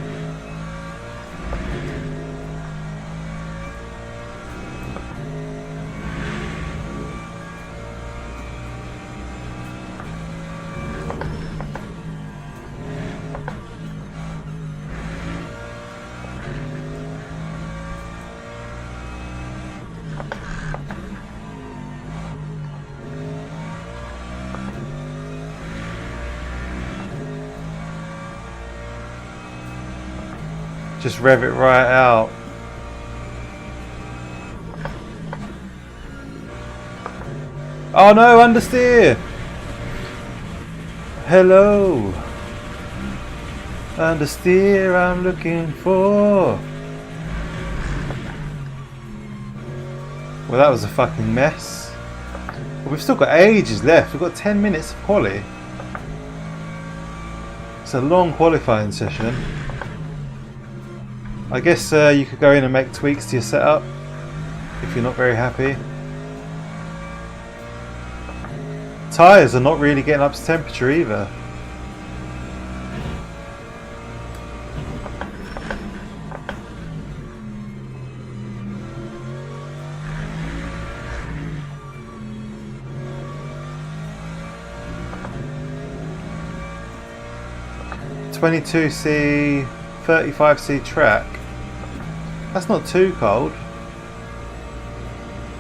Just rev it right out. Oh no, understeer! Hello! Understeer I'm looking for. Well, that was a fucking mess. But we've still got ages left. We've got 10 minutes of quali. It's a long qualifying session. I guess you could go in and make tweaks to your setup if you're not very happy. Tyres are not really getting up to temperature either. (22C) 35C track. That's not too cold.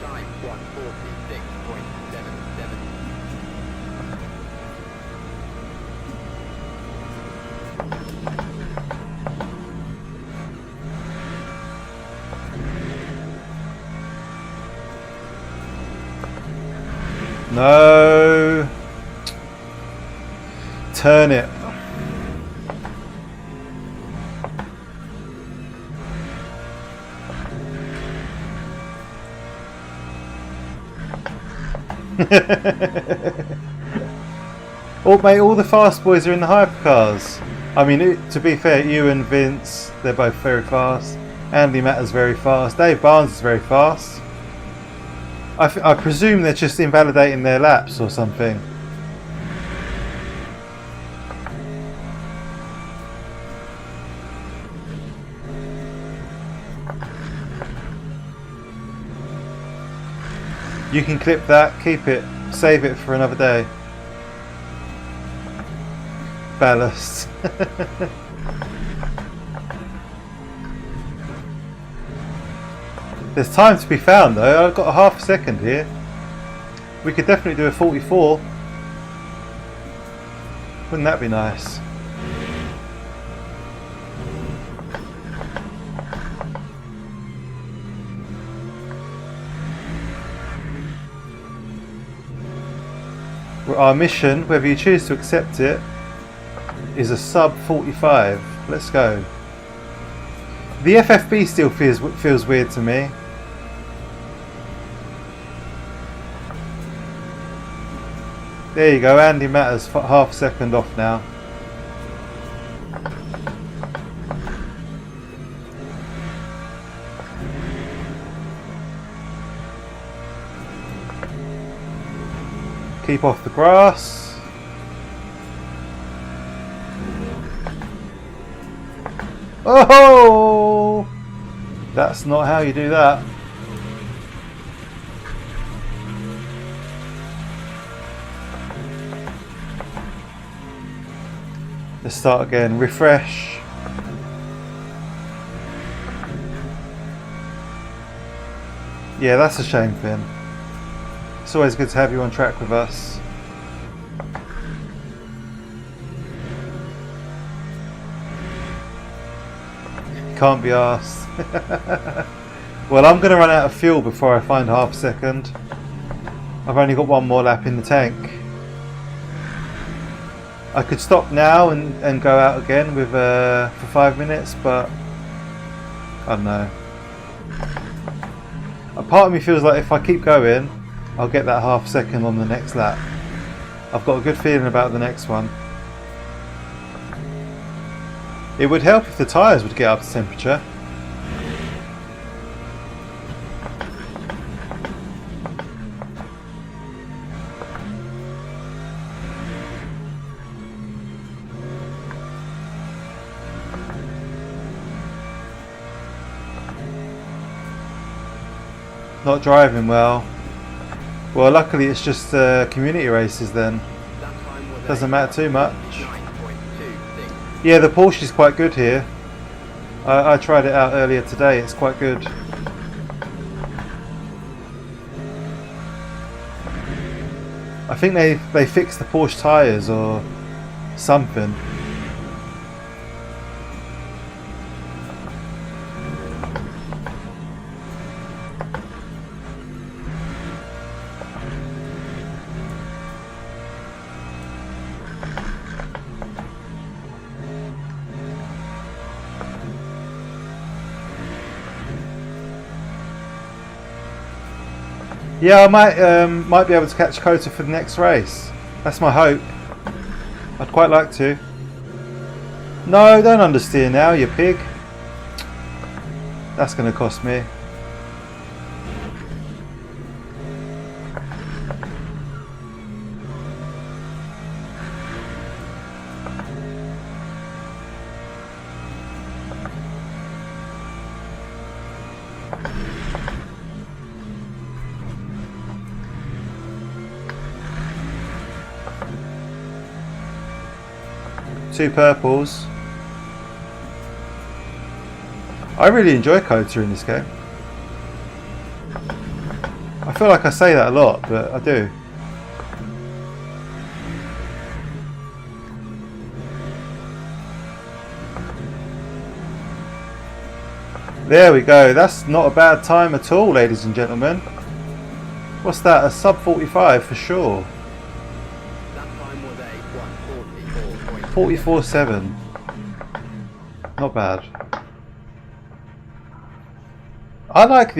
Time 1:46.77. No. Turn it. Oh mate, all the fast boys are in the hypercars. I mean, to be fair, you and Vince, they're both very fast. Andy Matter's very fast. Dave Barnes is very fast. I presume they're just invalidating their laps or something. You can clip that, keep it, save it for another day. Ballast. There's time to be found though. I've got a half a second here. We could definitely do a 44. Wouldn't that be nice? Our mission, whether you choose to accept it, is a sub 45. Let's go. The FFB still feels weird to me. There you go, Andy Matters half a second off now. Keep off the grass. Oh! That's not how you do that. Let's start again. Refresh. Yeah, that's a shame, Finn. It's always good to have you on track with us. Can't be arsed. Well, I'm going to run out of fuel before I find half a second. I've only got one more lap in the tank. I could stop now and go out again with for 5 minutes, but I don't know. A part of me feels like if I keep going, I'll get that half second on the next lap. I've got a good feeling about the next one. It would help if the tyres would get up to temperature. Not driving well. Well, luckily it's just community races then. Doesn't matter too much. Yeah, the Porsche is quite good here. I tried it out earlier today. It's quite good. I think they fixed the Porsche tyres or something. Yeah, I might be able to catch Kota for the next race. That's my hope. I'd quite like to. No, don't understeer now, you pig. That's going to cost me. Two purples. I really enjoy Kota in this game. I feel like I say that a lot, but I do. There we go. That's not a bad time at all, ladies and gentlemen. What's that? A sub 45 for sure. 44.7. Not bad. I like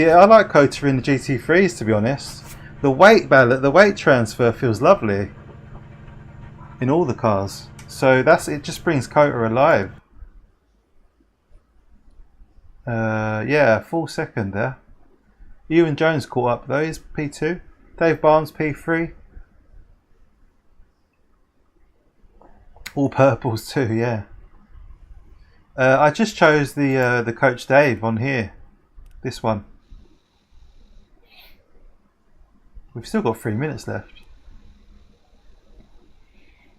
Kota in the GT3s, to be honest. The weight transfer feels lovely in all the cars. So it just brings Kota alive. Yeah, full second there. Ewan Jones caught up though. He's P2. Dave Barnes P3. All purples too, yeah. I just chose the Coach Dave on here. This one. We've still got 3 minutes left.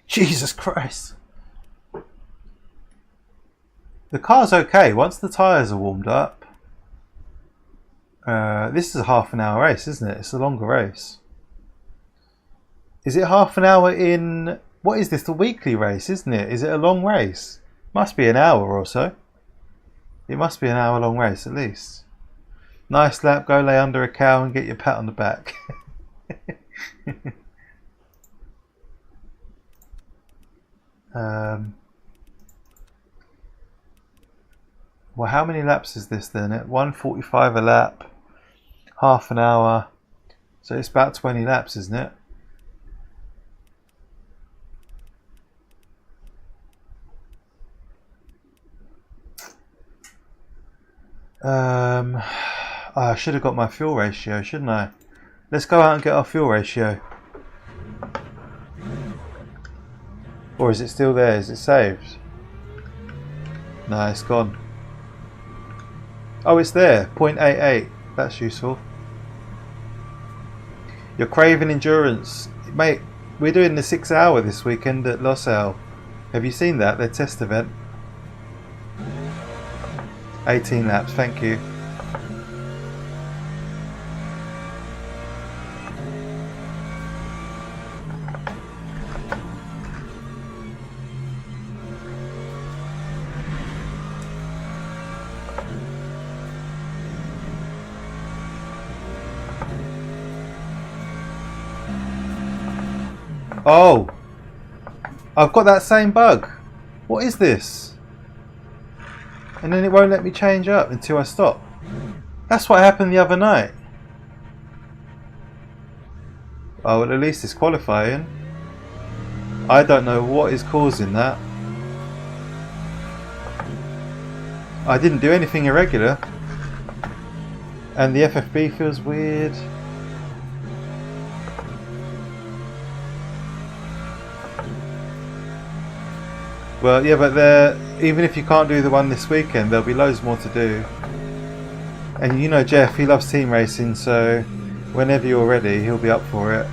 Jesus Christ. The car's okay once the tyres are warmed up. This is a half an hour race, isn't it? It's a longer race. Is it half an hour in... What is this? The weekly race, isn't it? Is it a long race? Must be an hour or so. It must be an hour long race at least. Nice lap, go lay under a cow and get your pat on the back. Well, how many laps is this then? At 1:45 a lap, half an hour. So it's about 20 laps, isn't it? I should have got my fuel ratio, shouldn't I? Let's go out and get our fuel ratio. Or is it still there? Is it saved? No, it's gone. Oh, it's there. 0.88. That's useful. You're craving endurance. Mate, we're doing the 6 hour this weekend at Losail. Have you seen that? Their test event. 18 laps, thank you. I've got that same bug. What is this? And then it won't let me change up until I stop. That's what happened the other night. Oh, well, at least it's qualifying. I don't know what is causing that. I didn't do anything irregular. And the FFB feels weird. Well, yeah, but even if you can't do the one this weekend, there'll be loads more to do. And you know Jeff, he loves team racing, so whenever you're ready, he'll be up for it.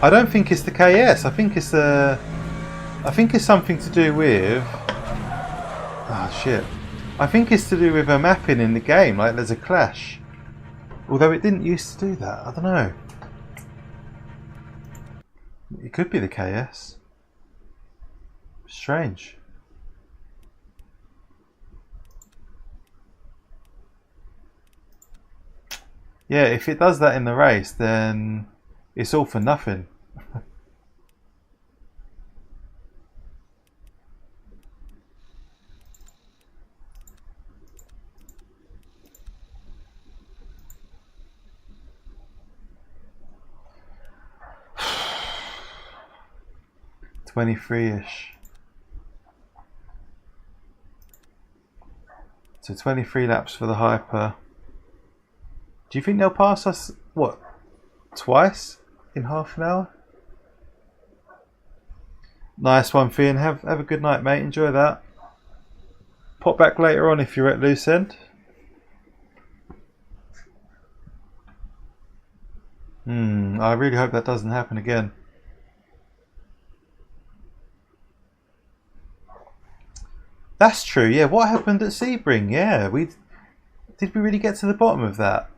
I don't think it's the KS. I think it's something to do with. Oh shit! I think it's to do with a mapping in the game. Like there's a clash. Although it didn't used to do that. I don't know. It could be the KS. Strange. Yeah, if it does that in the race, then it's all for nothing. $23-ish. So 23 laps for the Hyper. Do you think they'll pass us, what, twice in half an hour? Nice one, Finn. Have a good night, mate. Enjoy that. Pop back later on if you're at loose end. I really hope that doesn't happen again. That's true, yeah. What happened at Sebring? Yeah, did we really get to the bottom of that?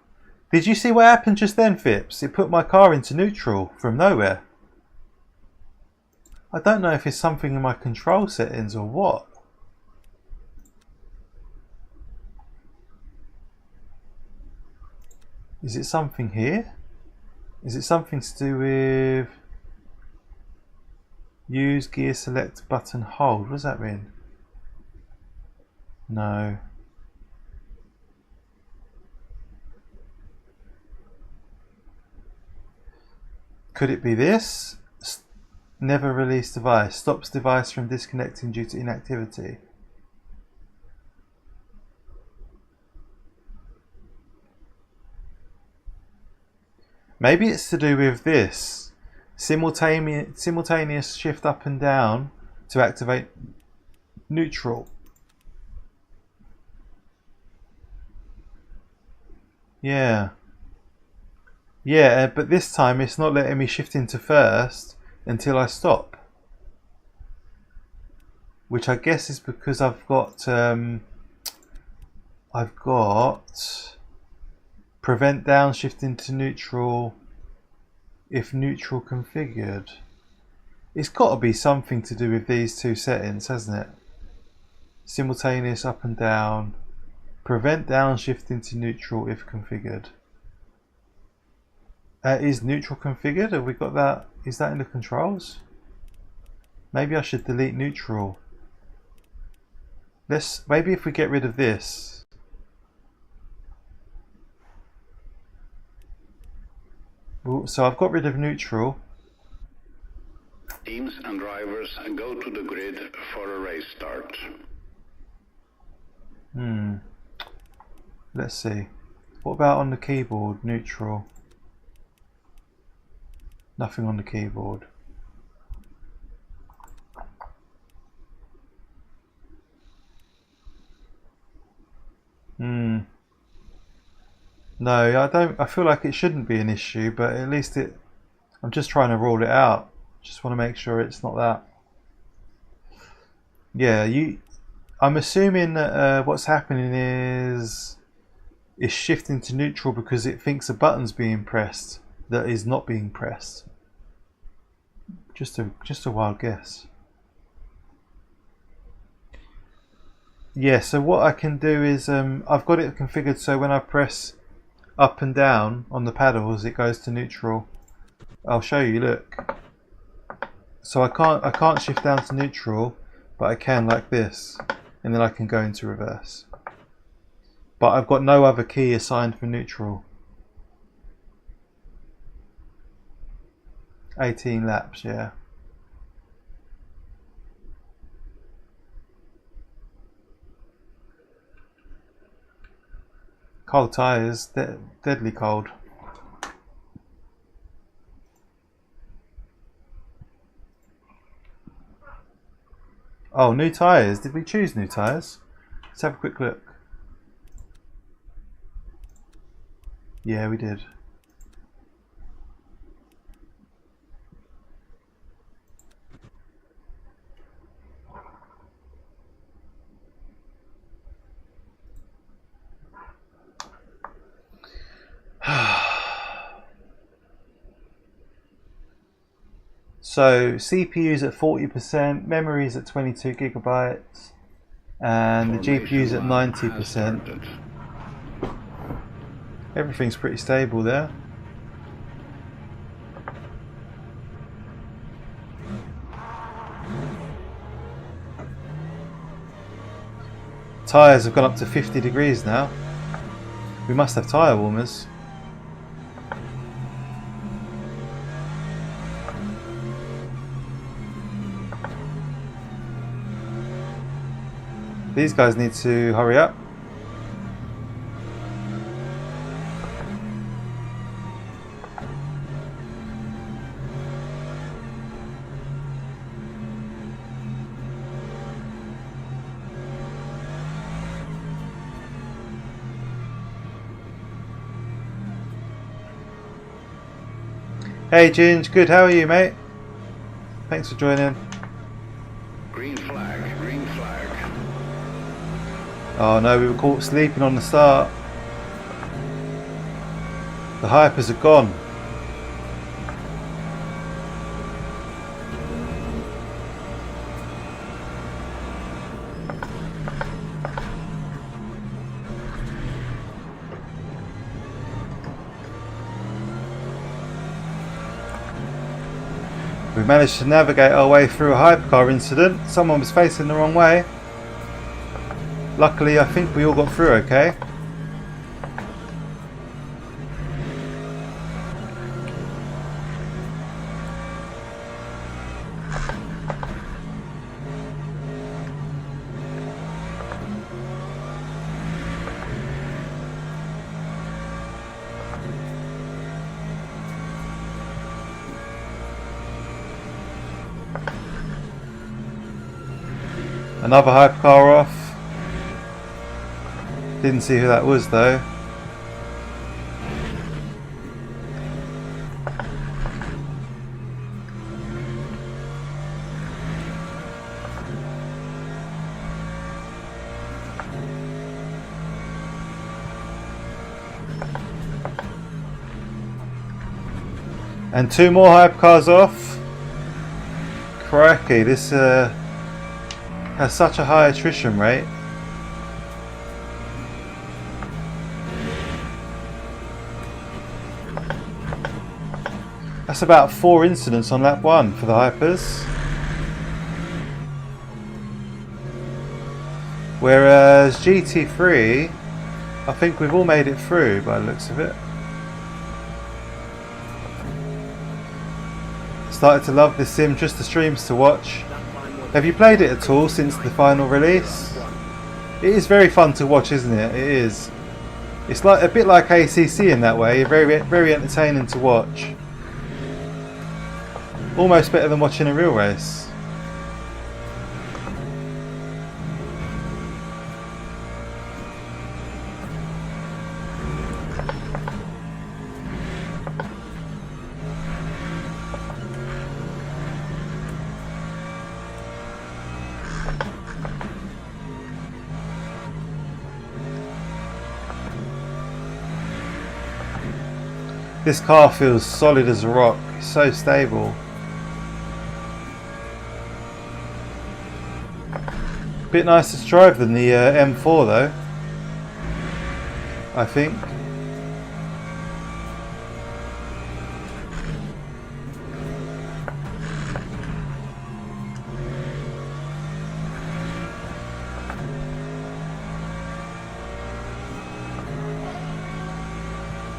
Did you see what happened just then, Phipps? It put my car into neutral from nowhere. I don't know if it's something in my control settings or what. Is it something here? Is it something to do with use gear select button hold? What does that mean? No. Could it be this? Never release device. Stops device from disconnecting due to inactivity. Maybe it's to do with this. Simultaneous shift up and down to activate neutral. Yeah. Yeah, but this time it's not letting me shift into first until I stop. Which I guess is because I've got prevent downshift to neutral if neutral configured. It's got to be something to do with these two settings, hasn't it? Simultaneous up and down. Prevent downshift to neutral if configured. Is neutral configured? Have we got that? Is that in the controls? Maybe I should delete neutral. Maybe if we get rid of this. Ooh, so I've got rid of neutral. Teams and drivers go to the grid for a race start. Let's see. What about on the keyboard? Neutral. Nothing on the keyboard. No, I don't. I feel like it shouldn't be an issue, but at least I'm just trying to rule it out. Just want to make sure it's not that. Yeah, I'm assuming that what's happening is shifting to neutral because it thinks a button's being pressed that is not being pressed. Just a wild guess. Yeah, so what I can do is I've got it configured so when I press up and down on the paddles it goes to neutral, I'll show you, look. So I can't shift down to neutral, but I can like this, and then I can go into reverse. But I've got no other key assigned for neutral. 18 laps, yeah. Cold tyres, deadly cold. Oh, new tyres. Did we choose new tyres? Let's have a quick look. Yeah, we did. So CPU's at 40%, memory's at 22 gigabytes, and the GPU's at 90%. Everything's pretty stable there. Tyres have gone up to 50 degrees now. We must have tyre warmers. These guys need to hurry up. Hey Ginge, good, how are you mate? Thanks for joining. Green flag, green flag. Oh no, we were caught sleeping on the start. The hypers are gone. We managed to navigate our way through a hypercar incident. Someone was facing the wrong way. Luckily, I think we all got through okay. Another hypercar off. Didn't see who that was though. And two more hypercars off. Crikey, this has such a high attrition rate. That's about 4 incidents on lap 1 for the hypers. Whereas GT3, I think we've all made it through by the looks of it. Started to love this sim, just the streams to watch. Have you played it at all since the final release? It is very fun to watch, isn't it? It is. It's like a bit like ACC in that way, very entertaining to watch. Almost better than watching a real race. This car feels solid as a rock, it's so stable. Bit nicer to drive than the M4 though, I think.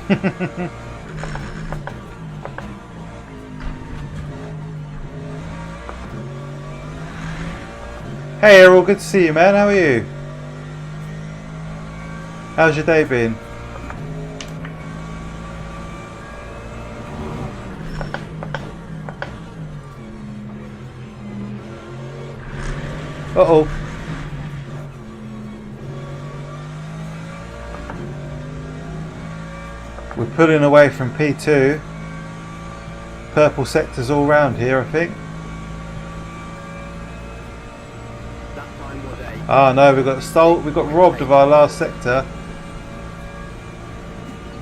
Hey Errol, good to see you, man. How are you? How's your day been? Uh-oh. We're pulling away from P2. Purple sectors all round here, I think. That time was a Ah no, we got robbed of our last sector.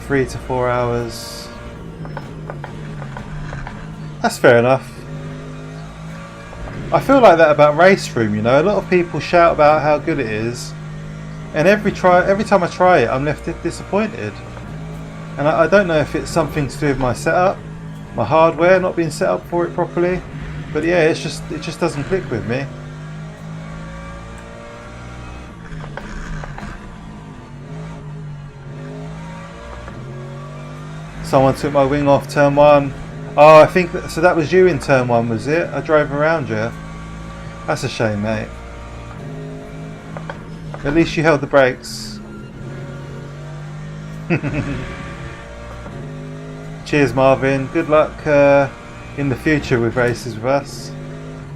3 to 4 hours. That's fair enough. I feel like that about Race Room, you know. A lot of people shout about how good it is, and every time I try it, I'm left disappointed. And I don't know if it's something to do with my setup, my hardware not being set up for it properly. But yeah, it just doesn't click with me. Someone took my wing off turn 1. Oh, I think so. That was you in turn 1, was it? I drove around you. That's a shame, mate. At least you held the brakes. Cheers, Marvin. Good luck in the future with races with us.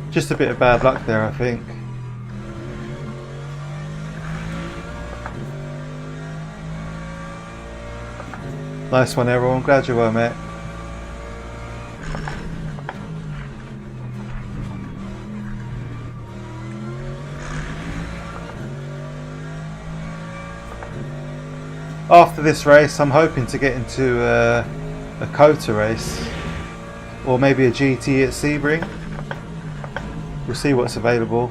Just a bit of bad luck there, I think. Nice one, everyone. Glad you were, mate. After this race, I'm hoping to get into a Kota race, or maybe a GT at Sebring. We'll see what's available.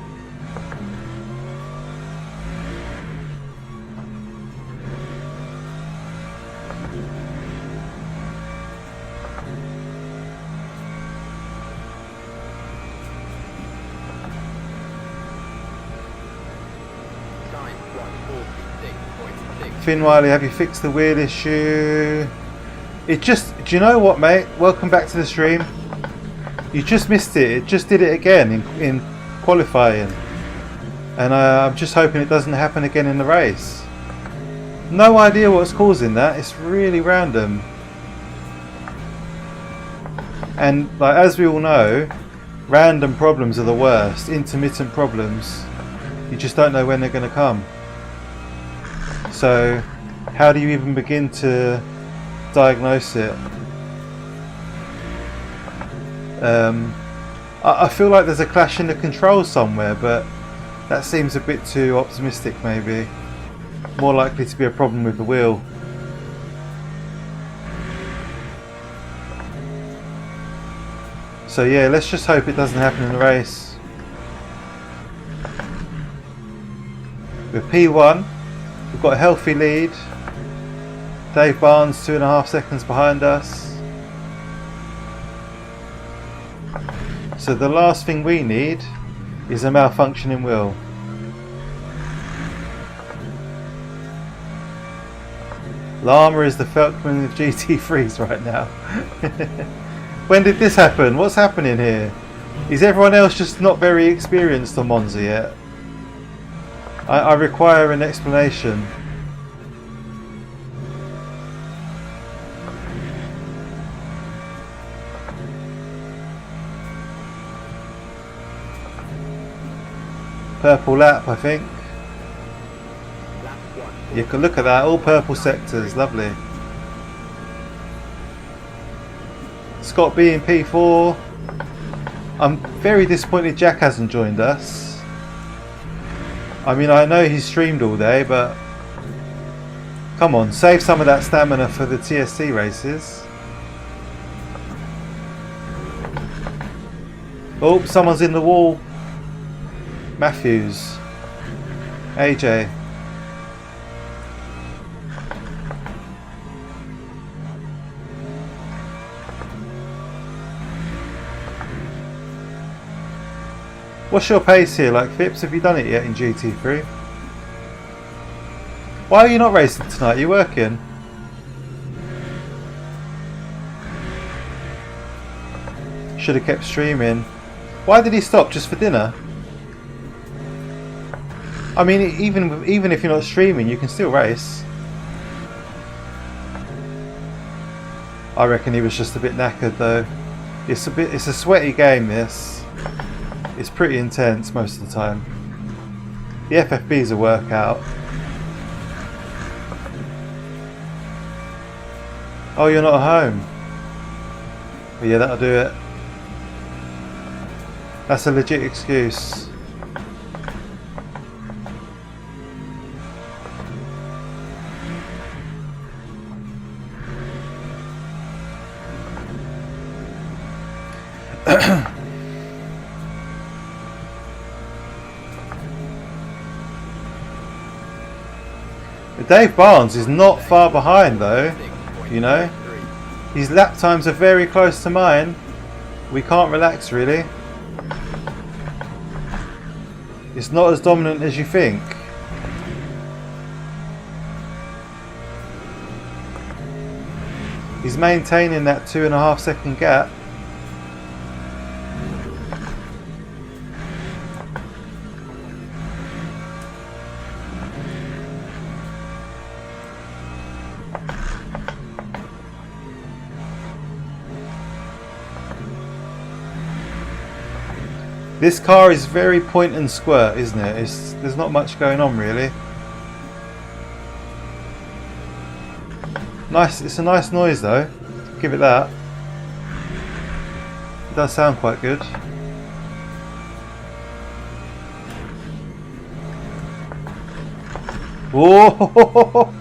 time 146.6. Finn Wiley, have you fixed the wheel issue? Do you know what, mate? Welcome back to the stream. You just missed it. It just did it again in qualifying. And I'm just hoping it doesn't happen again in the race. No idea what's causing that. It's really random. And like, as we all know, random problems are the worst. Intermittent problems. You just don't know when they're going to come. So how do you even begin to diagnose it? I feel like there's a clash in the controls somewhere, but that seems a bit too optimistic maybe. More likely to be a problem with the wheel. So yeah, let's just hope it doesn't happen in the race. With P1, we've got a healthy lead. Dave Barnes 2.5 seconds behind us. So the last thing we need is a malfunctioning wheel. Llama is the Felkman of GT3s right now. When did this happen? What's happening here? Is everyone else just not very experienced on Monza yet? I require an explanation. Purple lap, I think. Lap 1. You can look at that, all purple sectors, lovely. Scott B in P4. I'm very disappointed Jack hasn't joined us. I mean, I know he's streamed all day, but come on, save some of that stamina for the TSC races. Oh, someone's in the wall. Matthews. AJ. What's your pace here, like Phipps? Have you done it yet in GT3? Why are you not racing tonight? Are you working? Should have kept streaming. Why did he stop? Just for dinner? I mean, even if you're not streaming, you can still race. I reckon he was just a bit knackered though. It's a sweaty game, this. It's pretty intense most of the time. The FFB's a workout. Oh, you're not at home? Well, yeah, that'll do it. That's a legit excuse. Dave Barnes is not far behind though, you know. His lap times are very close to mine. We can't relax really. It's not as dominant as you think. He's maintaining that 2.5 second gap. This car is very point and squirt, isn't it? There's not much going on really. Nice, it's a nice noise though. Give it that. It does sound quite good. Whoa!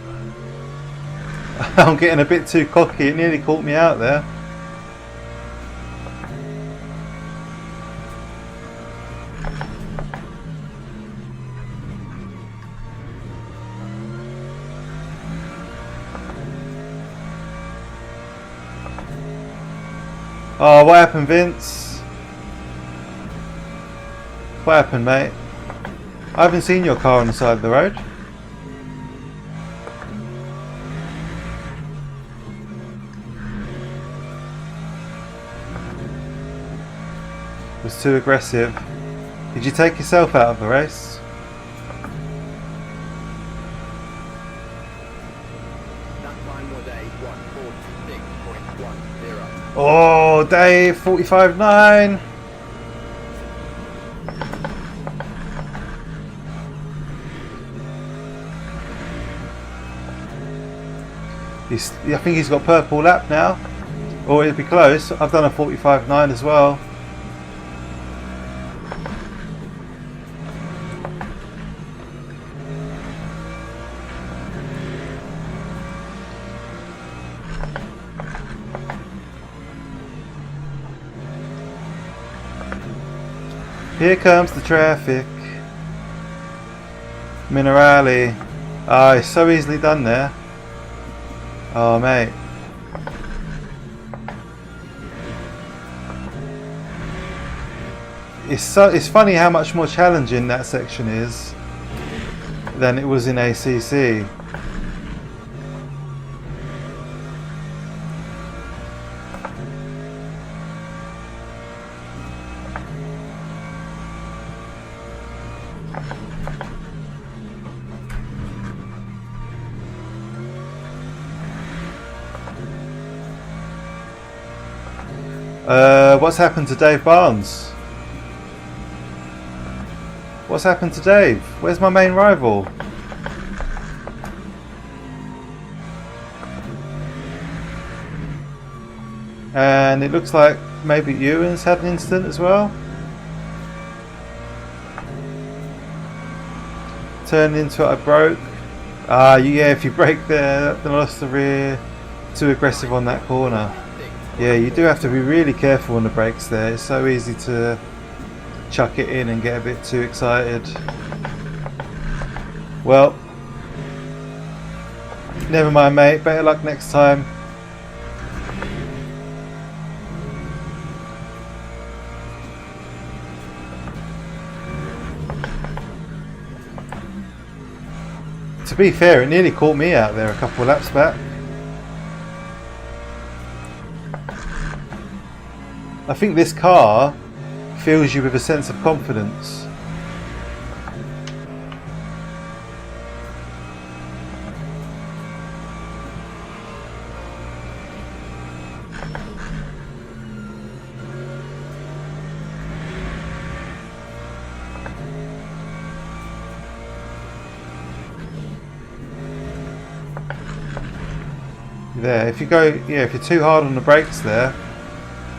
I'm getting a bit too cocky. It nearly caught me out there. Oh, what happened, Vince? What happened, mate? I haven't seen your car on the side of the road. It was too aggressive. Did you take yourself out of the race? Oh, Dave, 45.9. I think he's got purple lap now, or it'd be close. I've done a 45.9 as well. Here comes the traffic. Minerali. Ah, it's so easily done there. Oh, mate. It's funny how much more challenging that section is than it was in ACC. What's happened to Dave Barnes? What's happened to Dave? Where's my main rival? And it looks like maybe Ewan's had an incident as well. Turned into it, I broke. Ah, yeah, if you brake there, then I lost the rear. Too aggressive on that corner. Yeah, you do have to be really careful on the brakes there. It's so easy to chuck it in and get a bit too excited. Well, never mind, mate. Better luck next time. To be fair, it nearly caught me out there a couple of laps back. I think this car fills you with a sense of confidence. There, if you go, yeah, if you're too hard on the brakes there,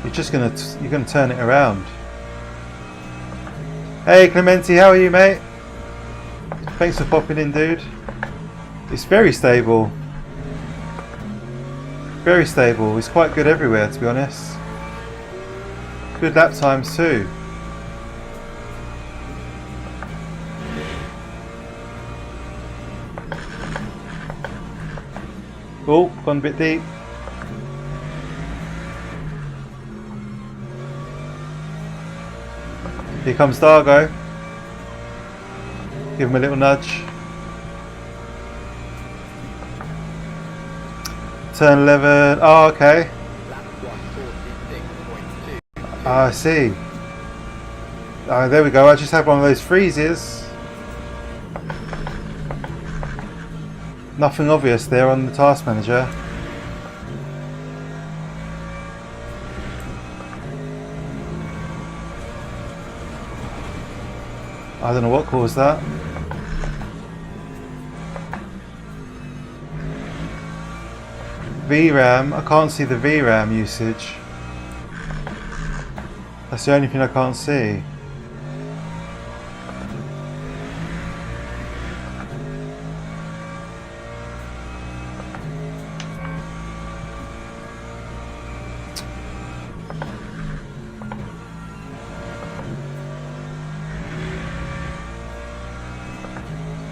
you're gonna turn it around. Hey Clementi, how are you, mate? Thanks for popping in, dude. It's very stable. Very stable. It's quite good everywhere, to be honest. Good lap times too. Oh, gone a bit deep. Here comes Dargo. Give him a little nudge. Turn 11. Oh, okay. I see. Oh, there we go. I just had one of those freezes. Nothing obvious there on the task manager. I don't know what caused that. VRAM, I can't see the VRAM usage. That's the only thing I can't see.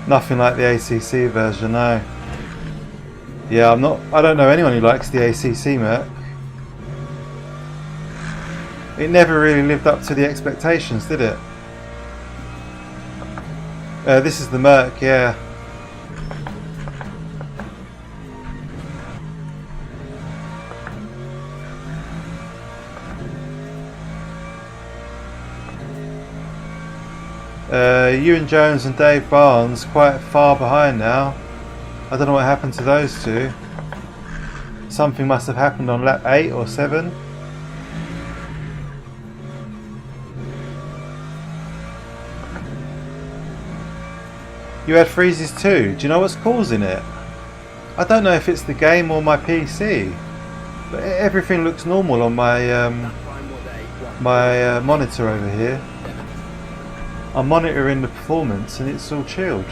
Nothing like the ACC version, no. Yeah, I don't know anyone who likes the ACC Merc. It never really lived up to the expectations, did it? This is the Merc, yeah. Ewan Jones and Dave Barnes quite far behind now. I don't know what happened to those two. Something must have happened on lap 8 or 7. You had freezes too. Do you know what's causing it? I don't know if it's the game or my PC, but everything looks normal on my monitor over here. I'm monitoring the performance and it's all chilled.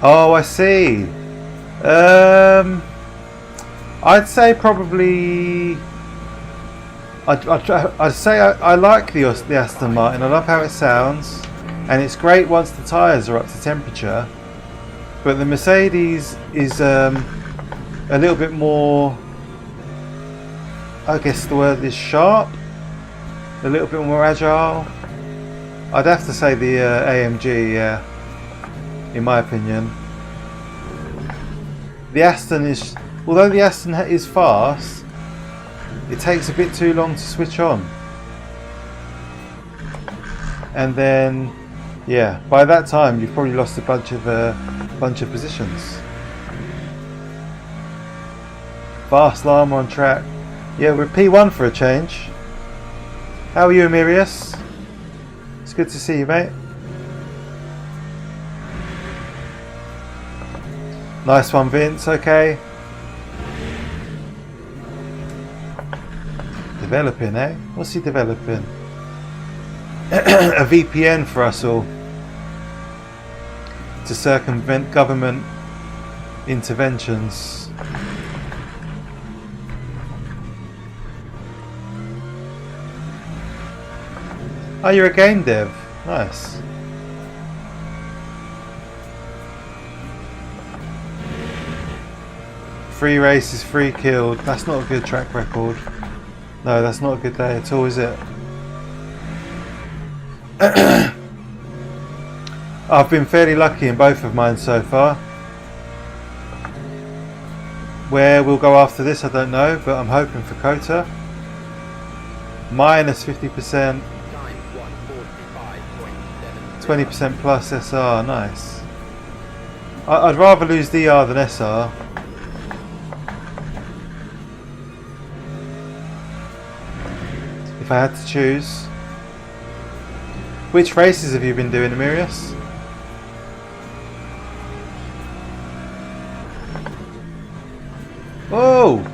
Oh, I see. I'd say probably. I'd say I like the Aston Martin. I love how it sounds, and it's great once the tyres are up to temperature. But the Mercedes is a little bit more. I guess the word is sharp. A little bit more agile. I'd have to say the AMG, yeah, in my opinion. The Aston is, although the Aston is fast, it takes a bit too long to switch on. And then, yeah, by that time you've probably lost a bunch of positions. Fast llama on track. Yeah, we're P1 for a change. How are you, Emirius? It's good to see you, mate. Nice one, Vince. Okay. Developing, eh? What's he developing? A VPN for us all to circumvent government interventions. Oh, you're a game dev. Nice. Free races, free killed. That's not a good track record. No, that's not a good day at all, is it? I've been fairly lucky in both of mine so far. Where we'll go after this, I don't know, but I'm hoping for Kota. Minus 50%. 20% plus SR, nice. I'd rather lose DR than SR. If I had to choose. Which races have you been doing, Emirius? Oh!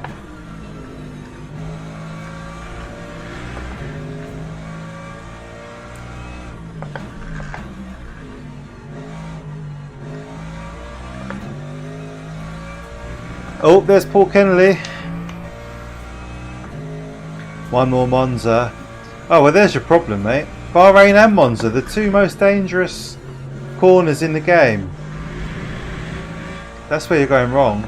Oh, there's Paul Kennelly. One more Monza. Oh, well, there's your problem, mate. Bahrain and Monza, the two most dangerous corners in the game. That's where you're going wrong.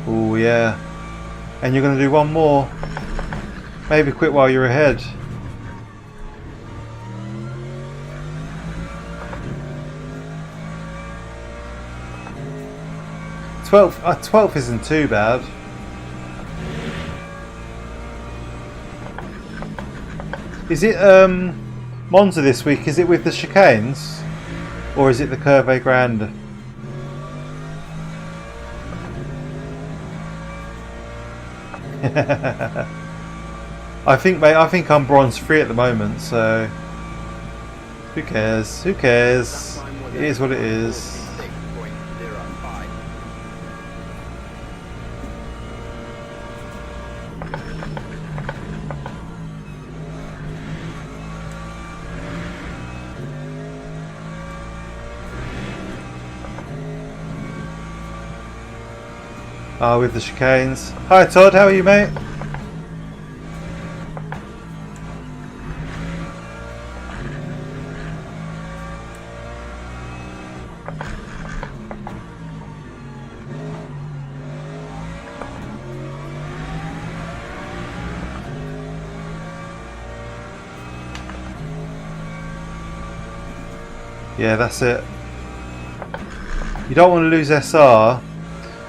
Oh, yeah. And you're going to do one more. Maybe quit while you're ahead. 12th isn't too bad. Is it Monza this week? Is it with the chicanes? Or is it the Curve Grande? I think I'm bronze free at the moment, so who cares? Who cares? It is what it is. With the chicanes. Hi Todd, how are you, mate? Yeah, that's it. You don't want to lose SR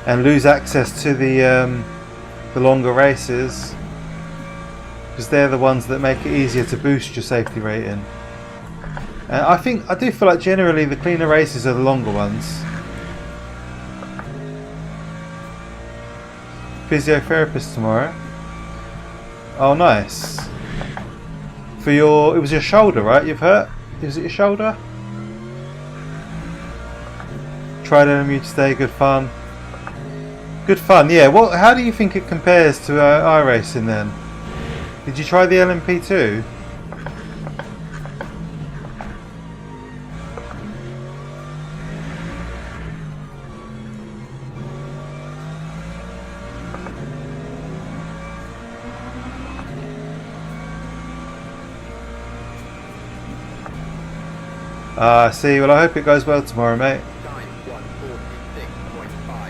and lose access to the longer races, because they're the ones that make it easier to boost your safety rating. And I do feel like generally the cleaner races are the longer ones. Physiotherapist tomorrow. Oh, nice. For your, it was your shoulder, right? You've hurt? Is it your shoulder? Tried LMU today. Good fun. Good fun, yeah. What? How do you think it compares to iRacing then? Did you try the LMP too? See, well I hope it goes well tomorrow, mate. Time 146.59.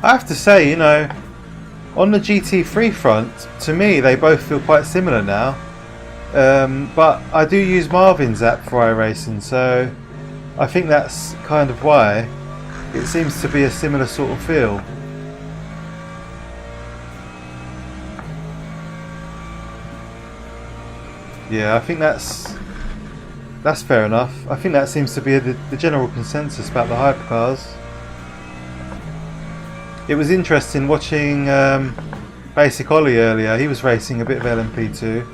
I have to say, you know, on the GT3 front, to me they both feel quite similar now. But I do use Marvin's app for iRacing, so I think that's kind of why it seems to be a similar sort of feel. Yeah, I think that's fair enough. I think that seems to be the general consensus about the hypercars. It was interesting watching Basic Ollie earlier. He was racing a bit of LMP2,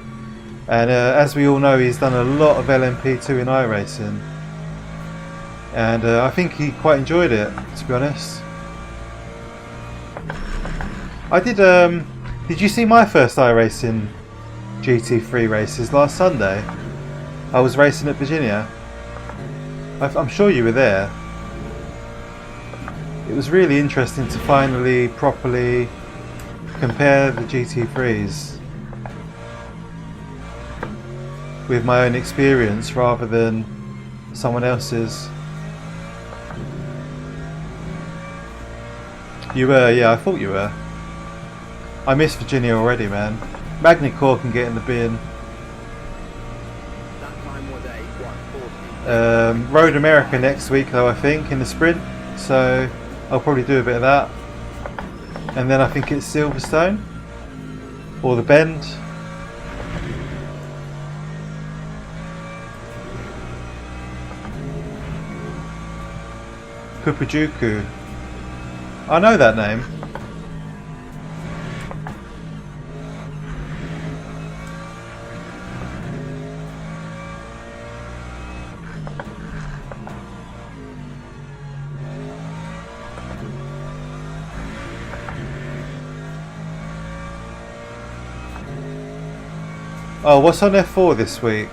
and as we all know, he's done a lot of LMP2 in iRacing, and I think he quite enjoyed it, to be honest. I did. Did you see my first iRacing GT3 races last Sunday? I was racing at Virginia. I'm sure you were there. It was really interesting to finally properly compare the GT3s with my own experience rather than someone else's. You were, yeah, I thought you were. I miss Virginia already, man. Magnicor can get in the bin. That time was a 140. Road America next week though, I think, in the sprint, so I'll probably do a bit of that, and then I think it's Silverstone or the Bend. Pupujuku. I know that name. Oh, what's on F4 this week?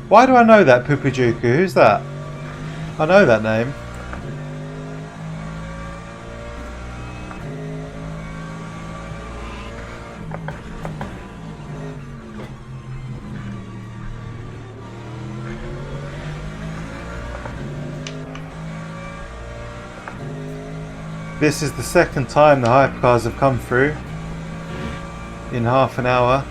Why do I know that Pupujuku? Who's that? I know that name. This is the second time the hypercars have come through in half an hour.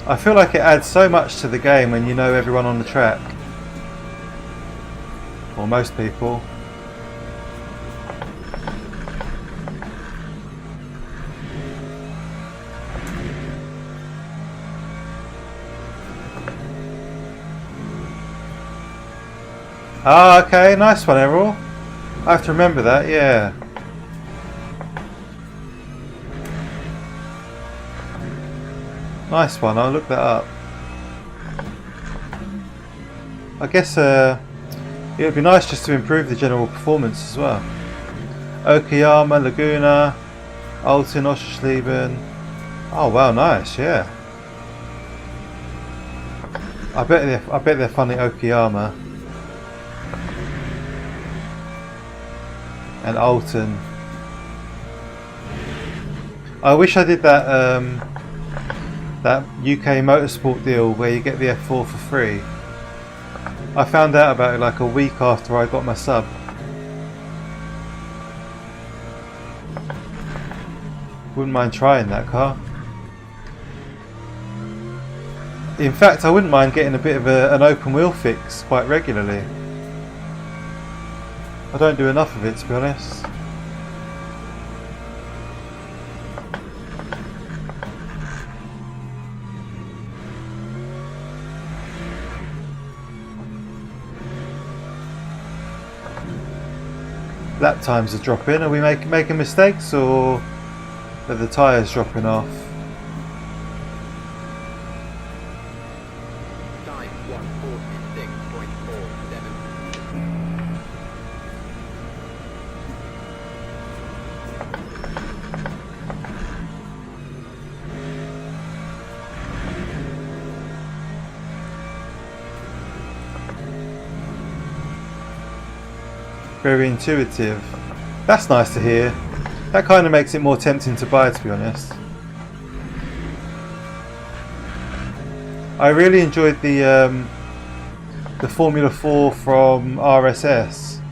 I feel like it adds so much to the game when you know everyone on the track. Or most people. Ah, okay, nice one, Errol. I have to remember that, yeah. Nice one, I'll look that up. I guess it would be nice just to improve the general performance as well. Okayama, Laguna, Alton, Oschersleben. Oh wow, nice, yeah. I bet they're fun at Okayama and Alton. I wish I did that that UK motorsport deal where you get the F4 for free. I found out about it like a week after I got my sub. Wouldn't mind trying that car. In fact, I wouldn't mind getting a bit of an open wheel fix quite regularly. I don't do enough of it, to be honest. lap times are dropping. Are we making mistakes, or are the tyres dropping off? Time 146.47. Very intuitive. That's nice to hear. That kind of makes it more tempting to buy, to be honest. I really enjoyed the Formula 4 from RSS.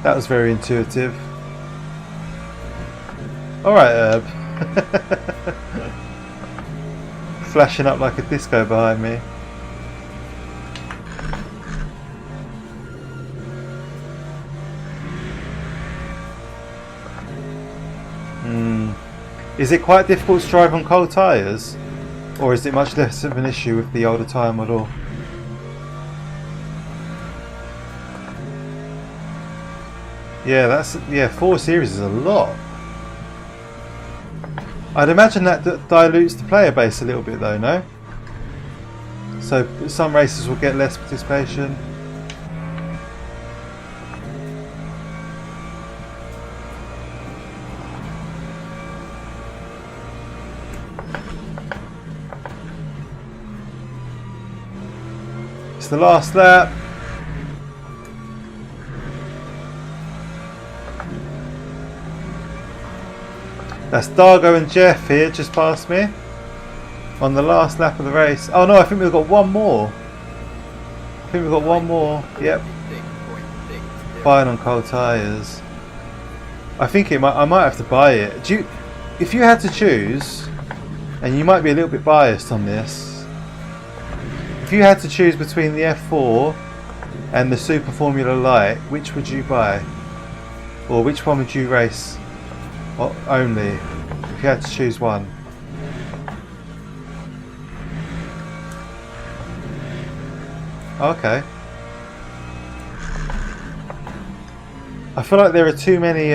That was very intuitive. Alright, Herb. Flashing up like a disco behind me. Is it quite difficult to drive on cold tyres? Or is it much less of an issue with the older tyre model? Yeah, 4 series is a lot. I'd imagine that dilutes the player base a little bit though, no? So some races will get less participation. The last lap. That's Dargo and Jeff here just past me on the last lap of the race. Oh no, I think we've got one more. Yep. Buying on cold tyres. I think I might have to buy it. If you had to choose, and you might be a little bit biased on this, if you had to choose between the F4 and the Super Formula Light, which would you buy? Or which one would you race only? If you had to choose one. Okay. I feel like there are too many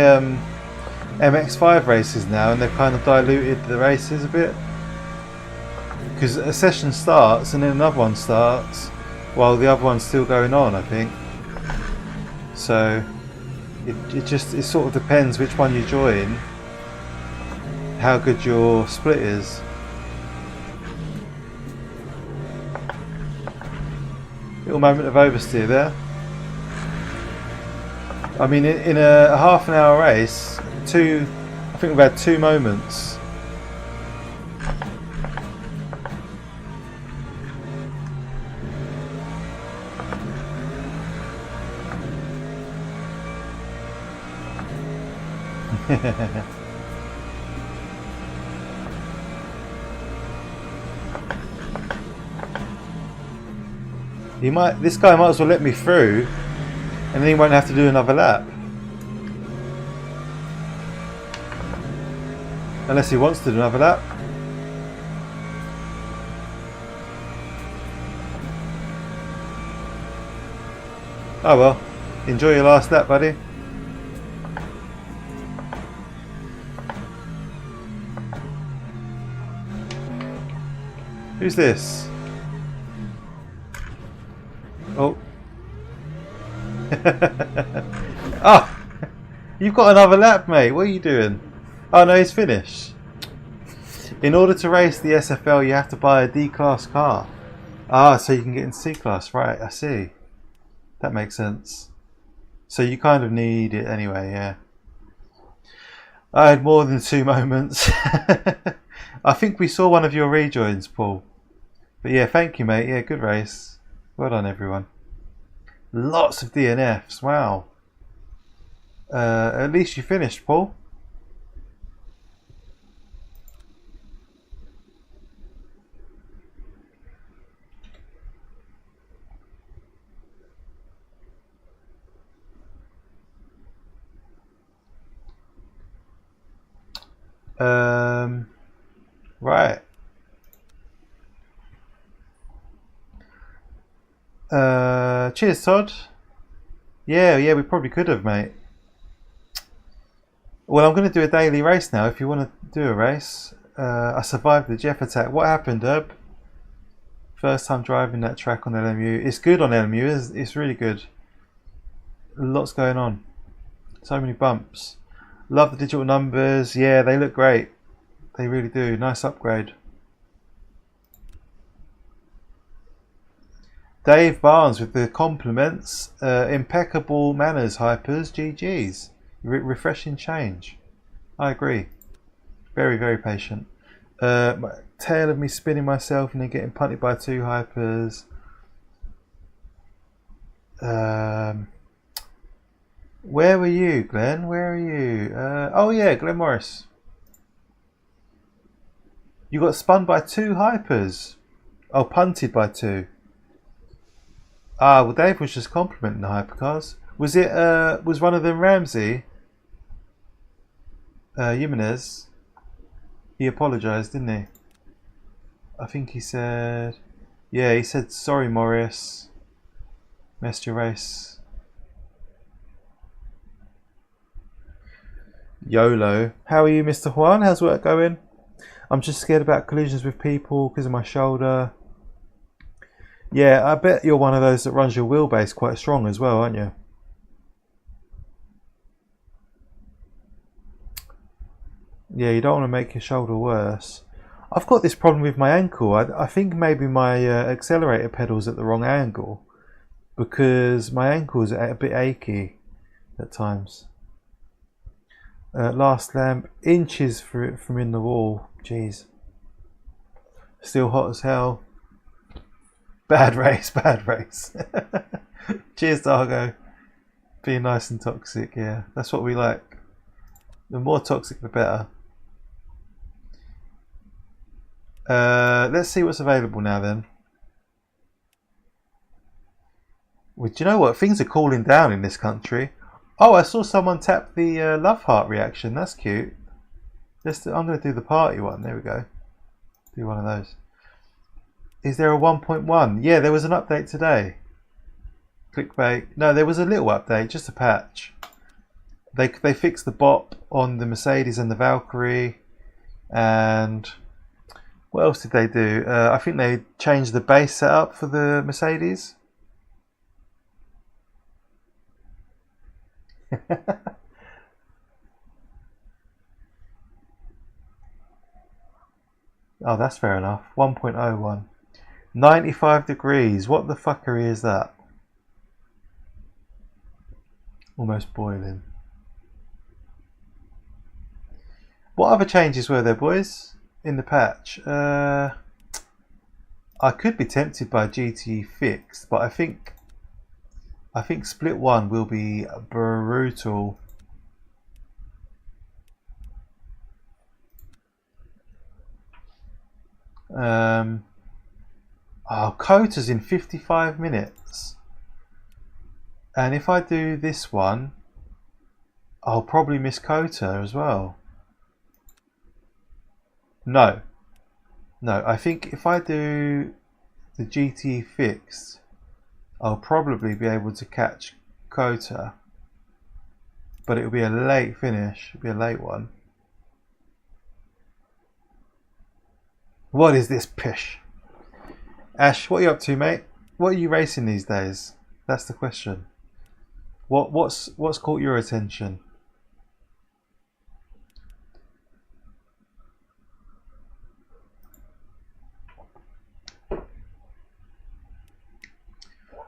MX5 races now, and they've kind of diluted the races a bit. Because a session starts and then another one starts while the other one's still going on, I think. So it sort of depends which one you join, how good your split is. Little moment of oversteer there. I mean, in a half an hour race, I think we've had 2 moments. This guy might as well let me through, and then he won't have to do another lap. Unless he wants to do another lap. Oh well, enjoy your last lap, buddy. Who's this? Oh. Ah! You've got another lap, mate. What are you doing? Oh no, he's finished. In order to race the SFL, you have to buy a D-class car. Ah, so you can get in C-class. Right, I see. That makes sense. So you kind of need it anyway, yeah. I had more than 2 moments. I think we saw one of your rejoins, Paul. But yeah, thank you, mate. Yeah, good race. Well done, everyone. Lots of DNFs. Wow. At least you finished, Paul. Right. Cheers, Todd. Yeah, we probably could have, mate. Well, I'm going to do a daily race now. If you want to do a race, I survived the Jeff attack. What happened, Herb? First time driving that track on LMU. It's good on LMU. It's really good. Lots going on. So many bumps. Love the digital numbers. Yeah, they look great. They really do. Nice upgrade. Dave Barnes with the compliments. Impeccable manners, hypers. GG's. Refreshing change. I agree. Very, very patient. Tale of me spinning myself and then getting punted by 2 hypers. Where were you, Glenn? Where are you? Oh yeah, Glenn Morris. You got spun by 2 hypers. Oh, punted by 2. Ah, well, Dave was just complimenting the hypercars. Was it? Was one of them Ramsey? Jimenez? He apologised, didn't he? I think he said... Yeah, he said, sorry, Morris. Messed your race. YOLO. How are you, Mr. Juan? How's work going? I'm just scared about collisions with people because of my shoulder. Yeah, I bet you're one of those that runs your wheelbase quite strong as well, aren't you? Yeah, you don't want to make your shoulder worse. I've got this problem with my ankle. I think maybe my accelerator pedal's at the wrong angle because my ankle's a bit achy at times. Last lamp, inches from in the wall. Jeez. Still hot as hell. Bad race, bad race. Cheers, Dargo. Being nice and toxic, yeah. That's what we like. The more toxic, the better. Let's see what's available now then. Well, do you know what? Things are cooling down in this country. Oh, I saw someone tap the love heart reaction. That's cute. I'm going to do the party one. There we go. Do one of those. Is there a 1.1? Yeah, there was an update today. Clickbait. No, there was a little update, just a patch. They fixed the bop on the Mercedes and the Valkyrie. And what else did they do? I think they changed the base setup for the Mercedes. Oh, that's fair enough. 1.01. 95 degrees. What the fuckery is that? Almost boiling. What other changes were there, boys, in the patch? I could be tempted by GT fixed, but I think split 1 will be brutal. Oh, Cota's in 55 minutes. And if I do this one, I'll probably miss Cota as well. No, I think if I do the GT fixed, I'll probably be able to catch Cota. But it'll be a late finish, it'll be a late one. What is this pish? Ash, what are you up to, mate? What are you racing these days? That's the question. What's caught your attention?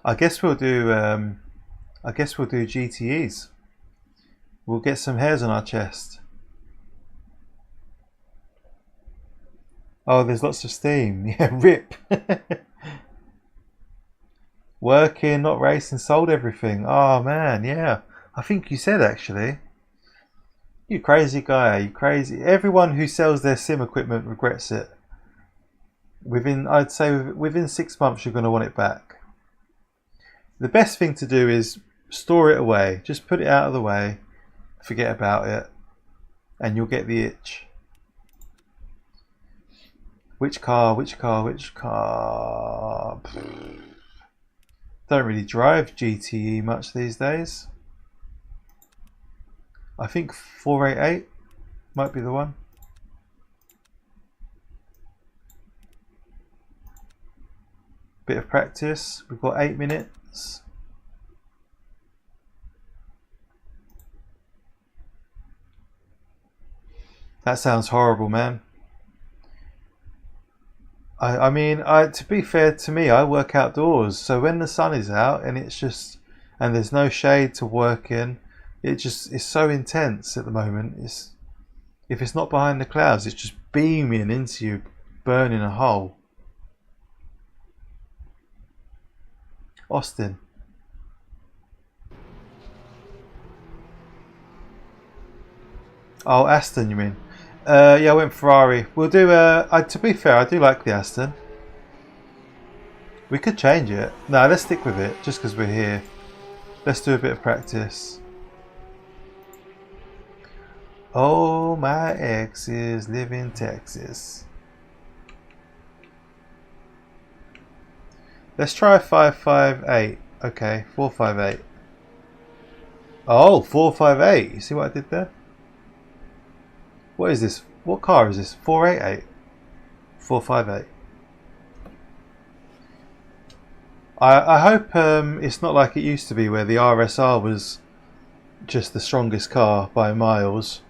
I guess we'll do GTEs. We'll get some hairs on our chest. Oh, there's lots of steam. Yeah, rip. Working, not racing, sold everything. Oh man, yeah. I think you said actually. You crazy guy, you crazy. Everyone who sells their sim equipment regrets it. I'd say within 6 months you're going to want it back. The best thing to do is store it away. Just put it out of the way. Forget about it. And you'll get the itch. Which car? Don't really drive GTE much these days. I think 488 might be the one. Bit of practice. We've got 8 minutes. That sounds horrible, man. I mean, to be fair to me, I work outdoors, so when the sun is out and it's just, and there's no shade to work in, it just is so intense at the moment. If it's not behind the clouds, it's just beaming into you, burning a hole. Austin. Oh, Aston, you mean? Yeah, I went Ferrari. We'll do. To be fair, I do like the Aston. We could change it. No, let's stick with it, just because we're here. Let's do a bit of practice. Oh, my exes live in Texas. Let's try 558. Okay, 458. Oh, 458. You see what I did there? What is this? What car is this? 488? 458. I hope it's not like it used to be where the RSR was just the strongest car by miles.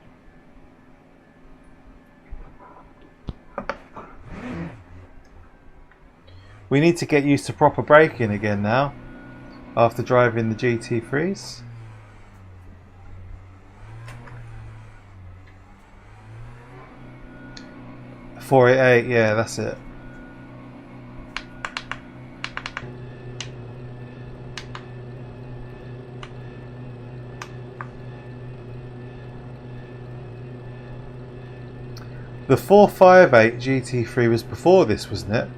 We need to get used to proper braking again now after driving the GT3s. .488, yeah, that's it. The 458 GT3 was before this, wasn't it?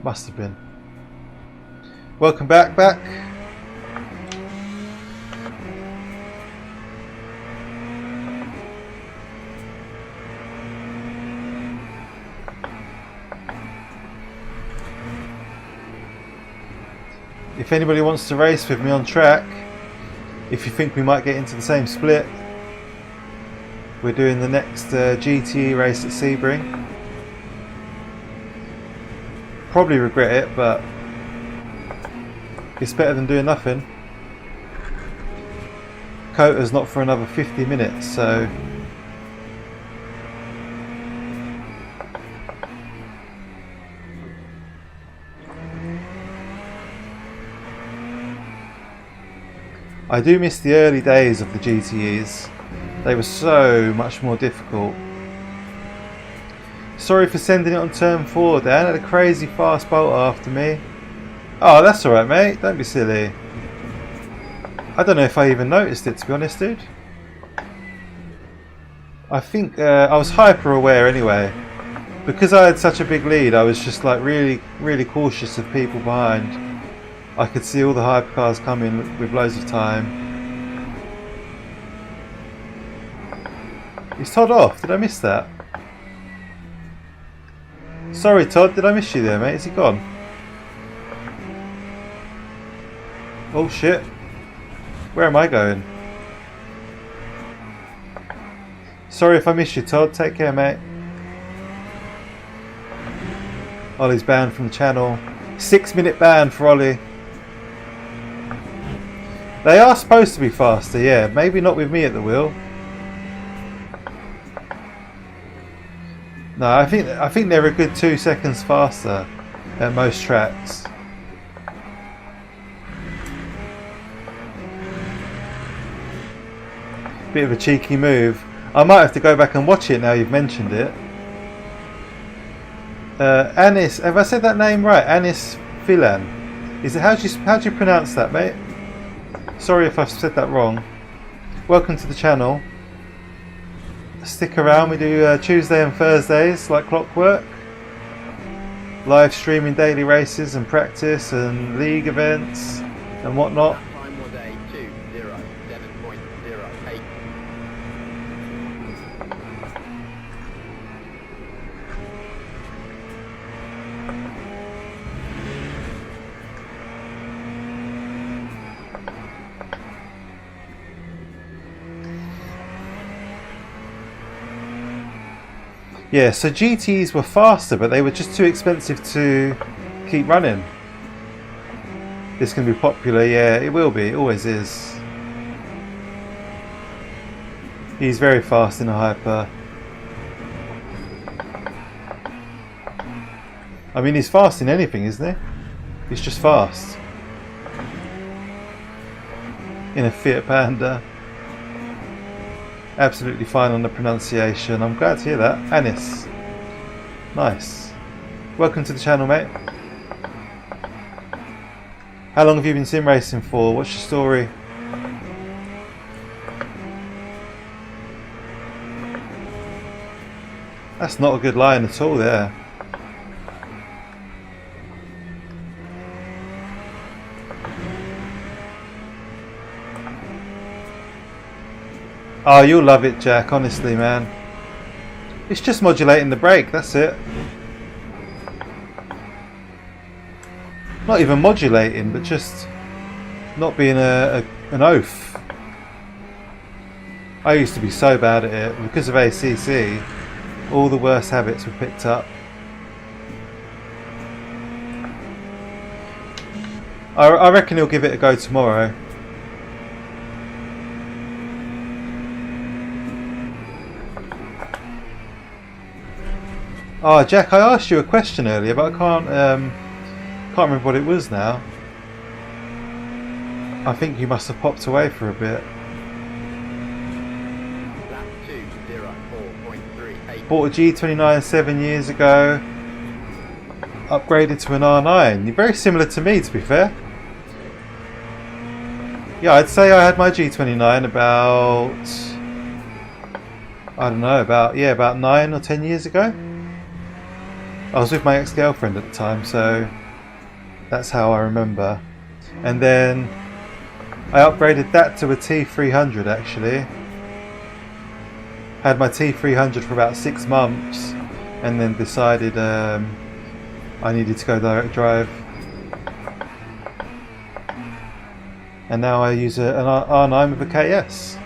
Must have been. Welcome back. If anybody wants to race with me on track, if you think we might get into the same split, we're doing the next GTE race at Sebring. Probably regret it, but it's better than doing nothing. Cota's not for another 50 minutes, so I do miss the early days of the GTEs. They were so much more difficult. Sorry for sending it on turn 4, Dan. Had a crazy fast bolt after me. Oh, that's alright, mate. Don't be silly. I don't know if I even noticed it, to be honest, dude. I think I was hyper aware anyway. Because I had such a big lead, I was just like really cautious of people behind. I could see all the hypercars coming with loads of time. Is Todd off? Did I miss that? Sorry, Todd. Did I miss you there, mate? Is he gone? Oh, shit. Where am I going? Sorry if I missed you, Todd. Take care, mate. Ollie's banned from the channel. 6-minute ban for Ollie. They are supposed to be faster, yeah. Maybe not with me at the wheel. No, I think they're a good 2 seconds faster at most tracks. Bit of a cheeky move. I might have to go back and watch it now you've mentioned it. Anis, have I said that name right? Anis Filan. Is it how do you pronounce that, mate? Sorry if I've said that wrong. Welcome to the channel. Stick around, we do Tuesday and Thursdays like clockwork. Live streaming daily races and practice and league events and whatnot. Time was a 2:07.08. Yeah, so GTs were faster, but they were just too expensive to keep running. This can be popular, yeah, it will be, it always is. He's very fast in a hyper. I mean, he's fast in anything, isn't he? He's just fast. In a Fiat Panda. Absolutely fine on the pronunciation. I'm glad to hear that. Anis. Nice. Welcome to the channel, mate. How long have you been sim racing for? What's your story? That's not a good line at all there. Oh, you'll love it, Jack, honestly, man. It's just modulating the brake, that's it. Not even modulating, but just not being an oaf. I used to be so bad at it. Because of ACC, all the worst habits were picked up. I reckon he'll give it a go tomorrow. Oh, Jack, I asked you a question earlier, but I can't remember what it was now. I think you must have popped away for a bit. Bought a G29 7 years ago. Upgraded to an R9. You're very similar to me, to be fair. Yeah, I'd say I had my G29 about, I don't know, about 9 or 10 years ago. I was with my ex-girlfriend at the time, so that's how I remember. And then I upgraded that to a T300 actually. Had my T300 for about 6 months and then decided I needed to go direct drive. And now I use an R9 with a KS.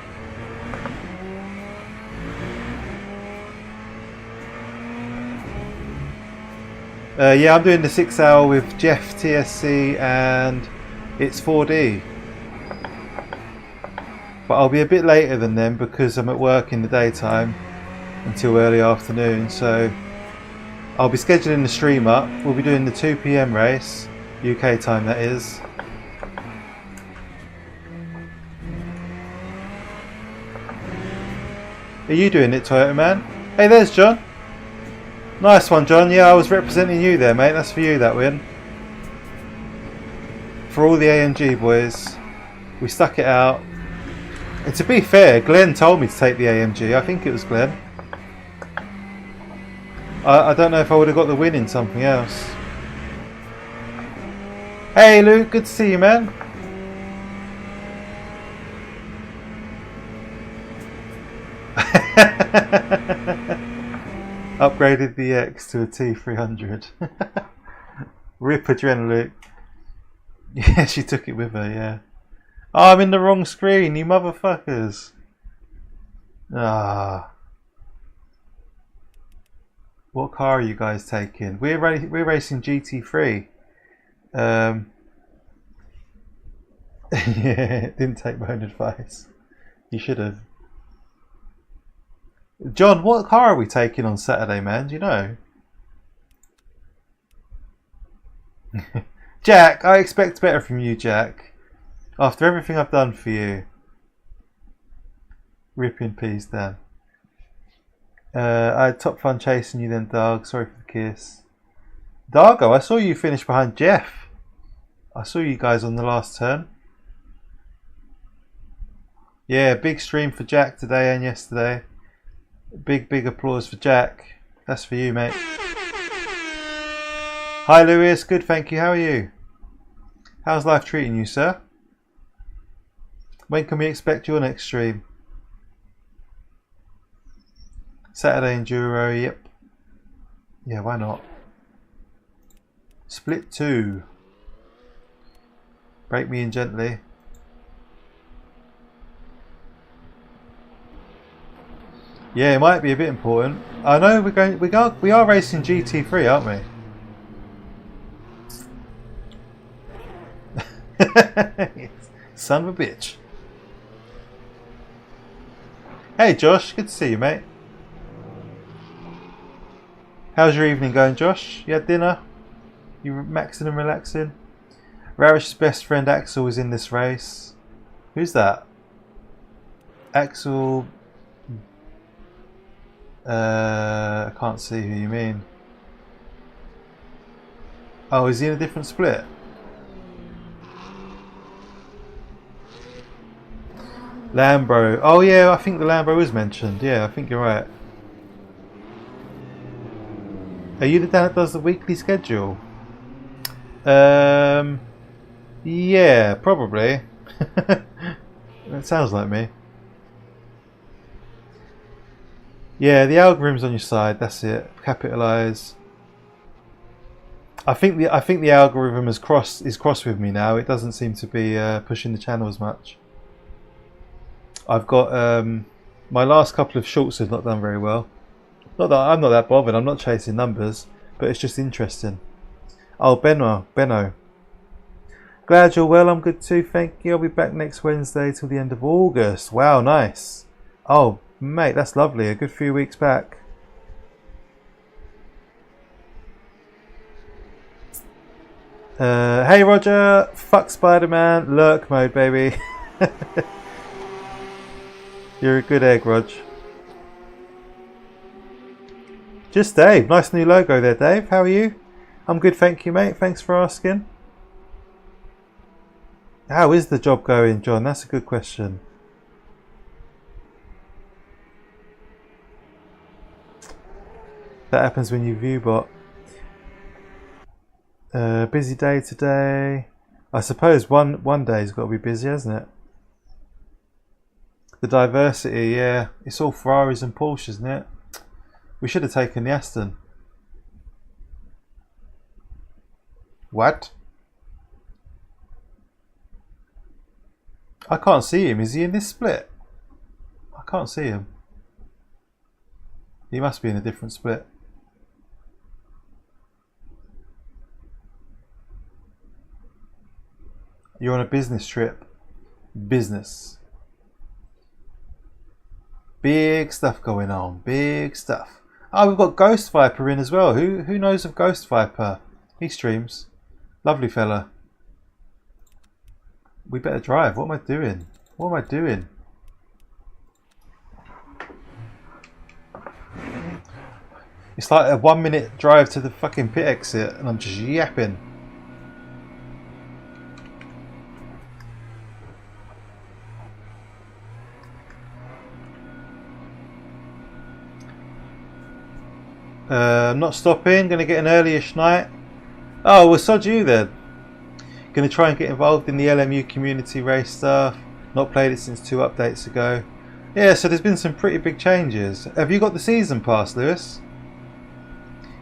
Yeah, I'm doing the 6 hour with Jeff TSC and it's 4D. But I'll be a bit later than them because I'm at work in the daytime until early afternoon. So I'll be scheduling the stream up. We'll be doing the 2 PM race, UK time that is. Are you doing it, Toyota Man? Hey, there's John. Nice one, John. Yeah, I was representing you there, mate. That's for you, that win. For all the AMG boys. We stuck it out. And to be fair, Glenn told me to take the AMG. I think it was Glenn. I don't know if I would have got the win in something else. Hey, Luke. Good to see you, man. Upgraded the X to a T300. Rip Adrenaline. Yeah, she took it with her, yeah. Oh, I'm in the wrong screen, you motherfuckers. Ah. What car are you guys taking? We're racing GT3. Yeah, didn't take my own advice. You should have. John, what car are we taking on Saturday, man? Do you know? Jack, I expect better from you, Jack. After everything I've done for you. Rip in peace, Dan. I had top fun chasing you then, Doug. Sorry for the kiss. Dargo, I saw you finish behind Jeff. I saw you guys on the last turn. Yeah, big stream for Jack today and yesterday. Big applause for Jack. That's for you, mate. Hi Lewis, good, thank you. How are you? How's life treating you, sir? When can we expect your next stream? Saturday Enduro, yep. Yeah, why not? Split 2. Break me in gently. Yeah, it might be a bit important. I know we are racing GT3, aren't we? Son of a bitch. Hey Josh, good to see you, mate. How's your evening going, Josh? You had dinner? You maxing and relaxing? Ravish's best friend Axel is in this race. Who's that? Axel. I can't see who you mean. Oh, is he in a different split? Lambro. Oh yeah, I think the Lambro was mentioned. Yeah, I think you're right. Are you the dad that does the weekly schedule? Yeah, probably. That sounds like me. Yeah, the algorithm's on your side. That's it. Capitalize. I think the algorithm is cross with me now. It doesn't seem to be pushing the channel as much. I've got my last couple of shorts have not done very well. Not that I'm not that bothered. I'm not chasing numbers, but it's just interesting. Oh, Benno. Glad you're well. I'm good too. Thank you. I'll be back next Wednesday till the end of August. Wow, nice. Oh, mate, that's lovely. A good few weeks back. Hey Roger, fuck Spider-Man, lurk mode, baby. You're a good egg, Rog. Just Dave. Nice new logo there, Dave. How are you? I'm good, thank you, mate. Thanks for asking. How is the job going, John? That's a good question. That happens when you view bot. Busy day today. I suppose one day's got to be busy, hasn't it? The diversity, yeah. It's all Ferraris and Porsches, isn't it? We should have taken the Aston. What? I can't see him. Is he in this split? I can't see him. He must be in a different split. You're on a business trip. Business. Big stuff going on. Big stuff. Oh, we've got Ghost Viper in as well. Who knows of Ghost Viper? He streams. Lovely fella. We better drive. What am I doing? What am I doing? It's like a 1 minute drive to the fucking pit exit and I'm just yapping. I'm not stopping, gonna get an early-ish night. Oh, well, sod you then. Gonna try and get involved in the LMU community race stuff. Not played it since 2 updates ago. Yeah, so there's been some pretty big changes. Have you got the season pass, Lewis?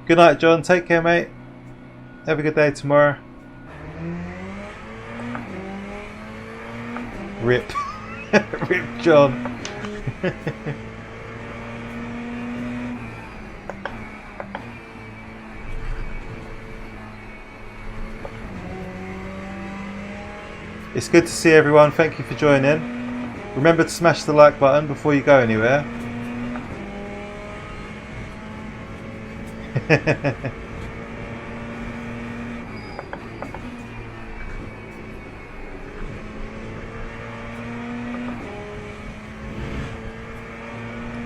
Good night, John. Take care, mate. Have a good day tomorrow. Rip. Rip, John. It's good to see everyone. Thank you for joining. Remember to smash the like button before you go anywhere.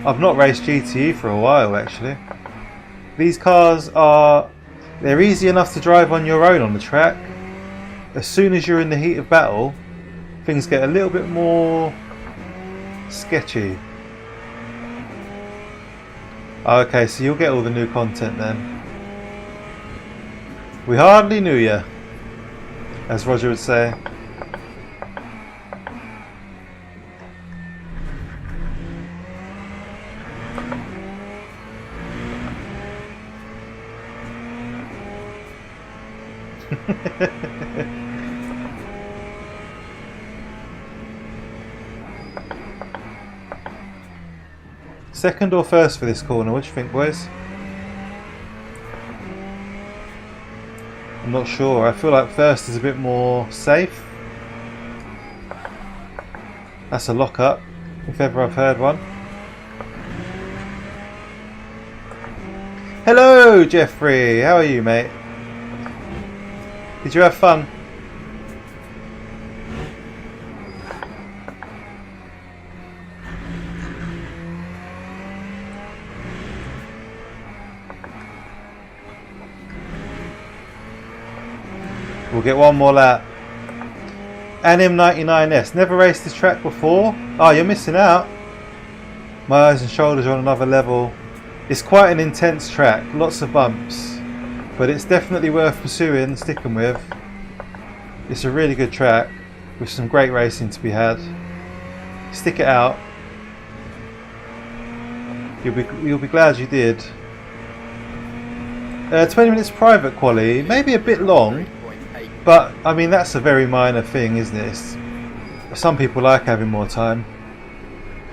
I've not raced GTE for a while actually. These cars they're easy enough to drive on your own on the track. As soon as you're in the heat of battle, things get a little bit more sketchy. Okay, so you'll get all the new content then. We hardly knew ya, as Roger would say. Second or first for this corner? What do you think, boys? I'm not sure. I feel like first is a bit more safe. That's a lock-up, if ever I've heard one. Hello, Jeffrey. How are you, mate? Did you have fun? We'll get one more lap. M99S. Never raced this track before. Oh, you're missing out. My eyes and shoulders are on another level. It's quite an intense track. Lots of bumps. But it's definitely worth pursuing, sticking with. It's a really good track with some great racing to be had. Stick it out. You'll be glad you did. 20 minutes private quali. Maybe a bit long. But, I mean, that's a very minor thing, isn't it? Some people like having more time.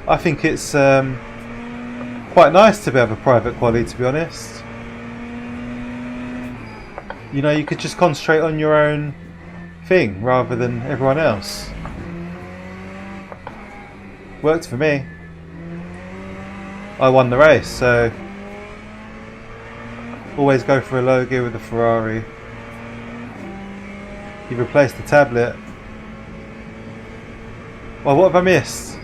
I think it's quite nice to have a private quali, to be honest. You know, you could just concentrate on your own thing rather than everyone else. Worked for me. I won the race, so always go for a low gear with a Ferrari. You replaced the tablet. Well, what have I missed?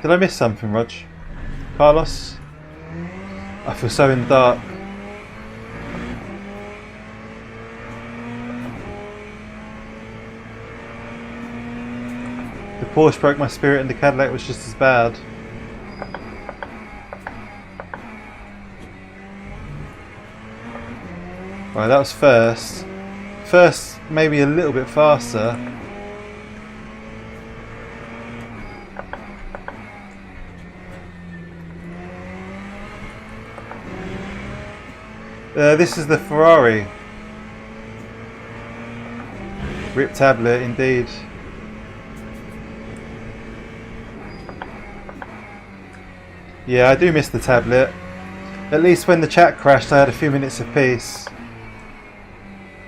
Did I miss something, Rog? Carlos? I feel so in the dark. The Porsche broke my spirit and the Cadillac was just as bad. Right, that was first. First, maybe a little bit faster. This is the Ferrari. Rip tablet, indeed. Yeah, I do miss the tablet. At least when the chat crashed, I had a few minutes of peace.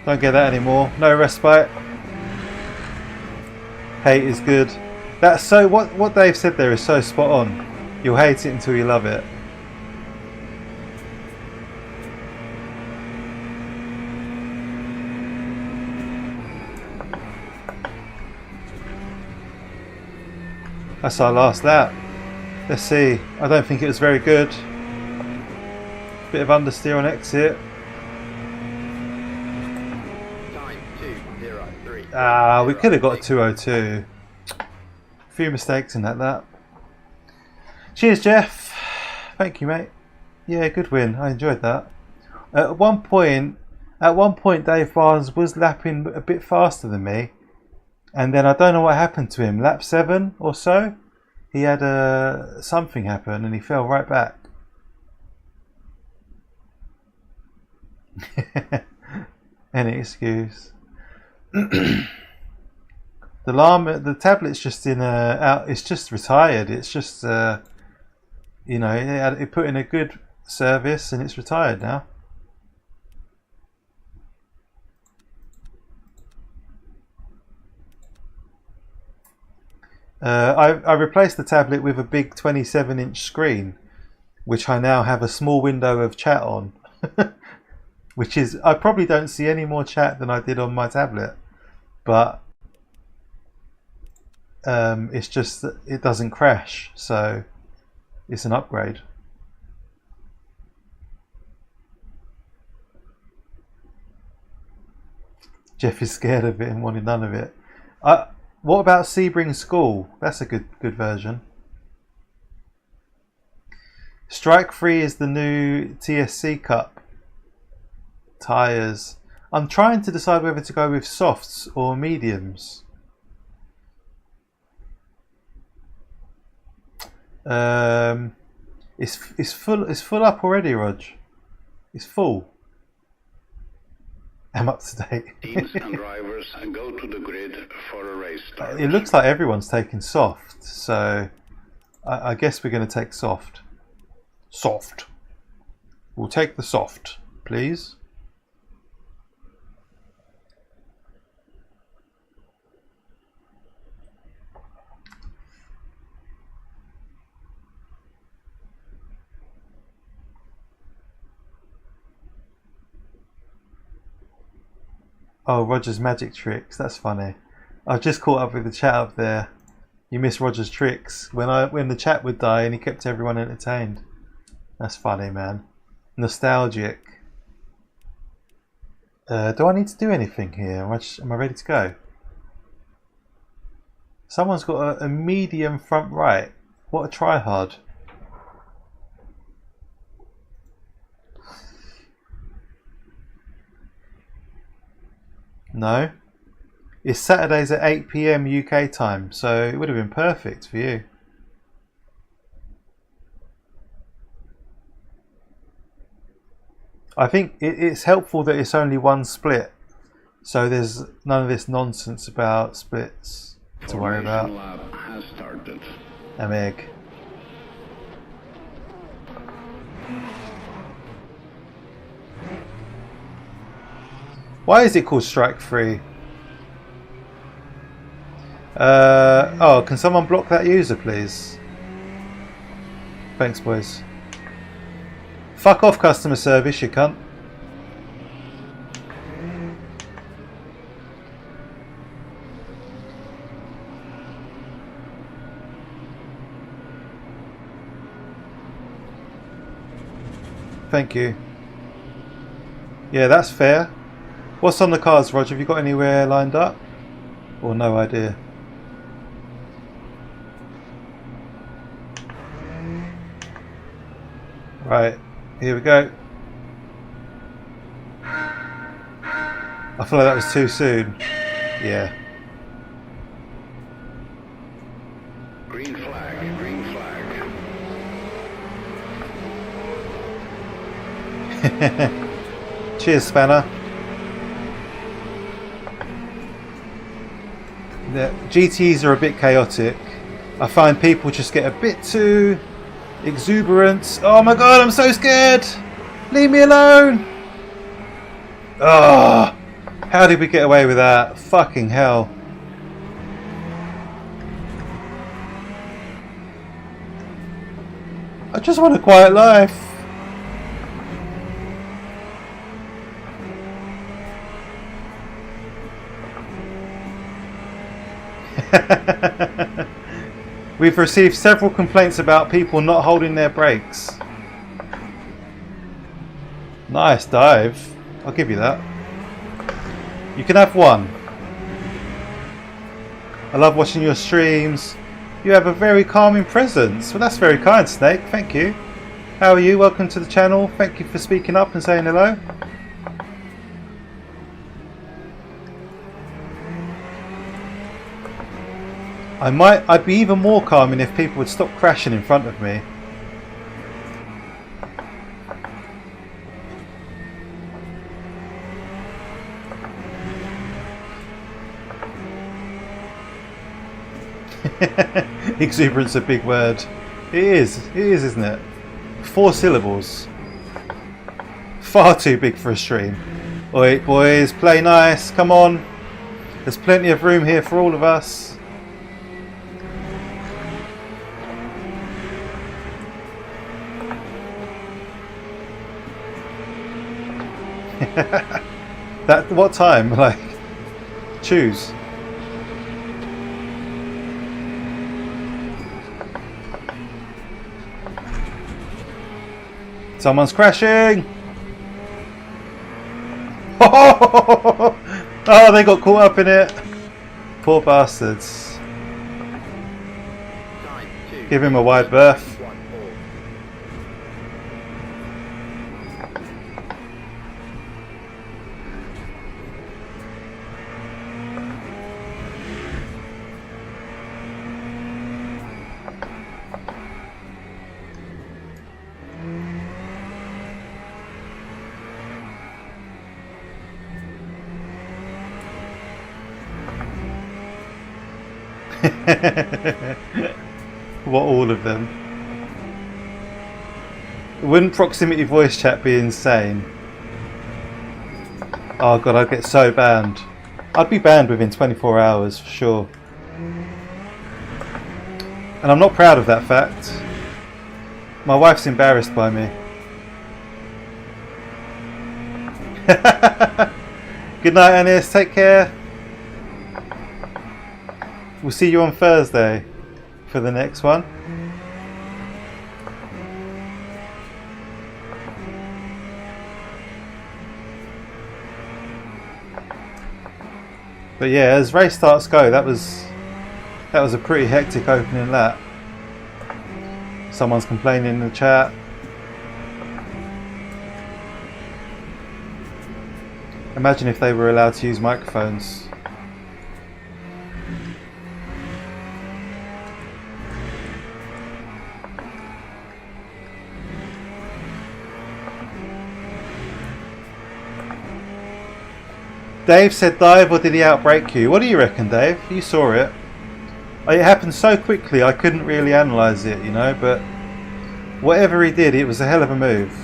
Don't get that anymore. No respite. Hate is good. That's so. What Dave said there is so spot on. You'll hate it until you love it. That's our last lap. Let's see. I don't think it was very good. Bit of understeer on exit. Ah, we could have got a 202. A few mistakes in that lap. Cheers, Jeff. Thank you, mate. Yeah, good win. I enjoyed that. At one point, Dave Barnes was lapping a bit faster than me, and then I don't know what happened to him. Lap 7 or so, he had something happen, and he fell right back. Any excuse. The tablet's just in out. It's just retired. It's just you know, it put in a good service and it's retired now. I replaced the tablet with a big 27-inch screen, which I now have a small window of chat on. Which is, I probably don't see any more chat than I did on my tablet, but it's just that it doesn't crash, so it's an upgrade. Jeff is scared of it and wanted none of it. What about Sebring School? That's a good version. Strike Free is the new TSC Cup. Tyres. I'm trying to decide whether to go with softs or mediums. It's full up already, Rog. It's full. I'm up to date. Teams and drivers go to the grid for a race start. It looks like everyone's taking soft, so I guess we're going to take soft. Soft. We'll take the soft, please. Oh, Roger's magic tricks. That's funny. I've just caught up with the chat up there. You missed Roger's tricks when the chat would die and he kept everyone entertained. That's funny, man. Nostalgic. Do I need to do anything here? Am I ready to go? Someone's got a medium front right. What a tryhard. No. It's Saturdays at 8 PM UK time, so it would have been perfect for you. I think it's helpful that it's only one split, so there's none of this nonsense about splits to worry about. Lab has started. Meg. Why is it called Strike 3? Oh, can someone block that user, please? Thanks, boys. Fuck off, customer service, you cunt. Thank you. Yeah, that's fair. What's on the cards, Roger? Have you got anywhere lined up? Or no idea? Right, here we go. I feel like that was too soon. Yeah. Green flag, green flag. Cheers, Spanner. The GTs are a bit chaotic. I find people just get a bit too exuberant. Oh my god, I'm so scared! Leave me alone! Oh, how did we get away with that? Fucking hell. I just want a quiet life. We've received several complaints about people not holding their brakes. Nice dive. I'll give you that. You can have one. I love watching your streams. You have a very calming presence. Well, that's very kind, Snake. Thank you. How are you? Welcome to the channel. Thank you for speaking up and saying hello. I'd be even more calming if people would stop crashing in front of me. Exuberance a big word. It is, isn't it? 4 syllables. Far too big for a stream. Oi, boys, play nice, come on. There's plenty of room here for all of us. That what time? Like, choose. Someone's crashing. Oh, they got caught up in it. Poor bastards. Give him a wide berth. What, all of them? Wouldn't proximity voice chat be insane? Oh god, I'd get so banned. I'd be banned within 24 hours for sure. And I'm not proud of that fact. My wife's embarrassed by me. Good night, Anis. Take care. We'll see you on Thursday for the next one. But yeah, as race starts go, that was a pretty hectic opening lap. Someone's complaining in the chat. Imagine if they were allowed to use microphones. Dave said dive, or did he outbrake you? What do you reckon, Dave? You saw it. It happened so quickly I couldn't really analyse it, you know, but whatever he did, it was a hell of a move.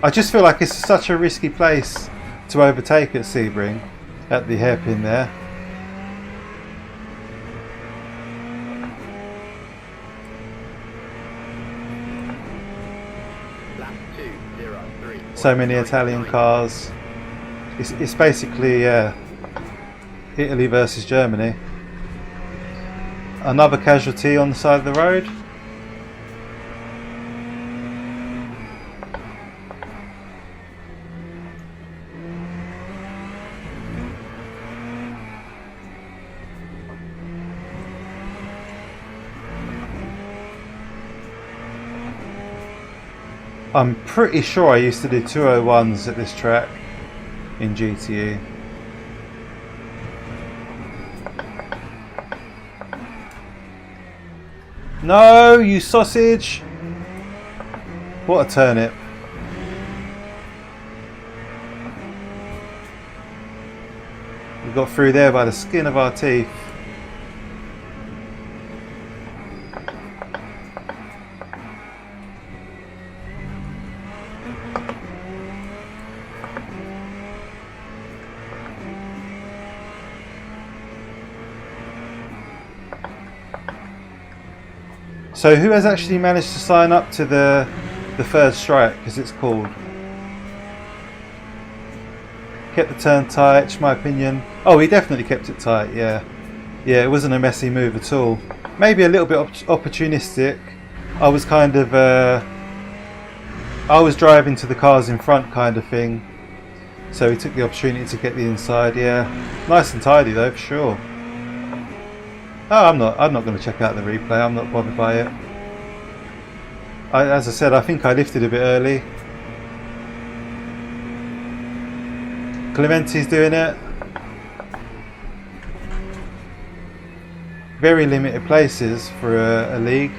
I just feel like it's such a risky place to overtake at Sebring, at the hairpin there. So many Italian cars. It's basically Italy versus Germany. Another casualty on the side of the road. I'm pretty sure I used to do 201s at this track in GTE. No, you sausage! What a turnip. We got through there by the skin of our teeth. So who has actually managed to sign up to the third strike, as it's called? Kept the turn tight, in my opinion. Oh, he definitely kept it tight, yeah. Yeah, it wasn't a messy move at all. Maybe a little bit opportunistic. I was kind of... I was driving to the cars in front kind of thing. So he took the opportunity to get the inside, yeah. Nice and tidy though, for sure. Oh, I'm not going to check out the replay. I'm not bothered by it. As I said, I think I lifted a bit early. Clementi's doing it. Very limited places for a league.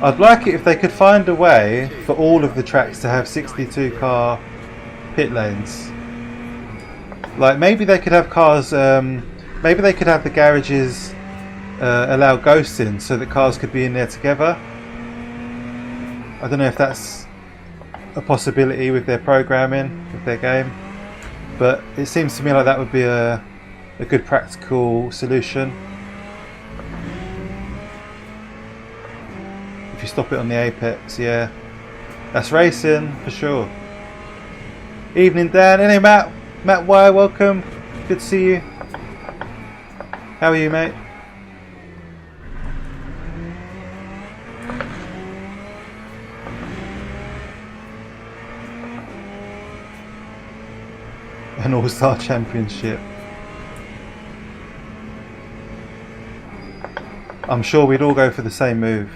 I'd like it if they could find a way for all of the tracks to have 62 car pit lanes. Like maybe they could have cars, maybe they could have the garages allow ghosting so that cars could be in there together. I don't know if that's a possibility with their programming, with their game, but it seems to me like that would be a good practical solution. If you stop it on the apex, yeah. That's racing for sure. Evening Dan, hey Matt. Matt Y, welcome. Good to see you. How are you, mate? An All-Star Championship. I'm sure we'd all go for the same move.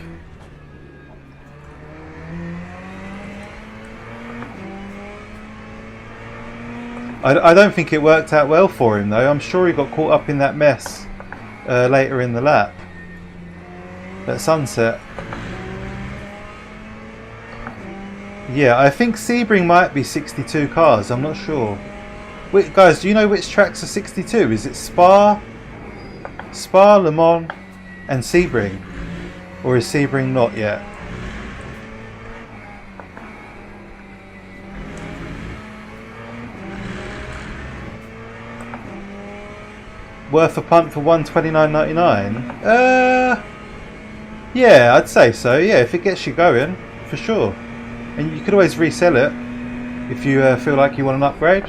I don't think it worked out well for him though. I'm sure he got caught up in that mess later in the lap at sunset. Yeah, I think Sebring might be 62 cars, I'm not sure. Wait, guys, do you know which tracks are 62? Is it Spa, Le Mans, and Sebring? Or is Sebring not yet? Worth a punt for $129.99? Yeah, I'd say so. Yeah, if it gets you going, for sure. And you could always resell it if you feel like you want an upgrade.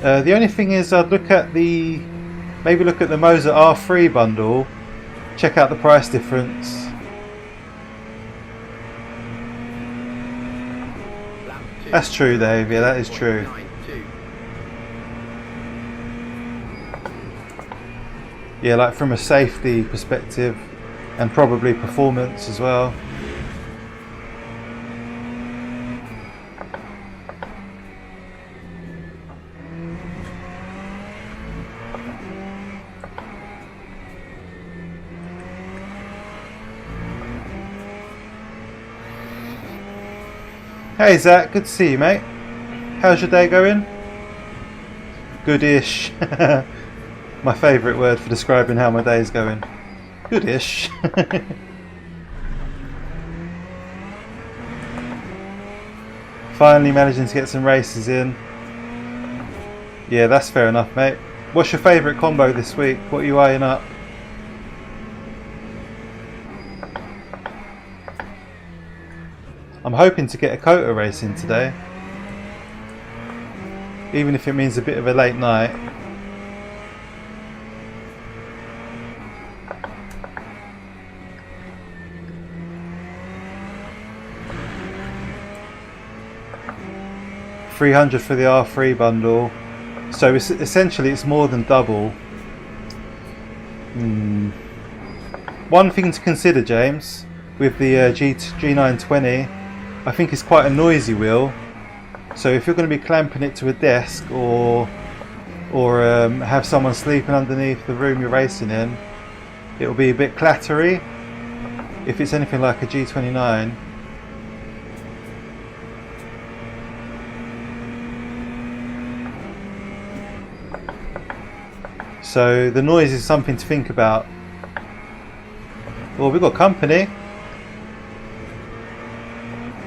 The only thing is, I'd look at the Moza R9 bundle. Check out the price difference. That's true, Dave. Yeah, that is true. Yeah, like from a safety perspective and probably performance as well. Hey Zach, good to see you, mate. How's your day going? Goodish. My favourite word for describing how my day is going. Goodish. Finally managing to get some races in. Yeah, that's fair enough, mate. What's your favourite combo this week? What are you eyeing up? I'm hoping to get a Kota race in today. Even if it means a bit of a late night. $300 for the R9 bundle, so essentially it's more than double. One thing to consider, James, with the G920, I think it's quite a noisy wheel, so if you're going to be clamping it to a desk or have someone sleeping underneath the room you're racing in, it'll be a bit clattery. If it's anything like a G29. So the noise is something to think about. Well, we've got company.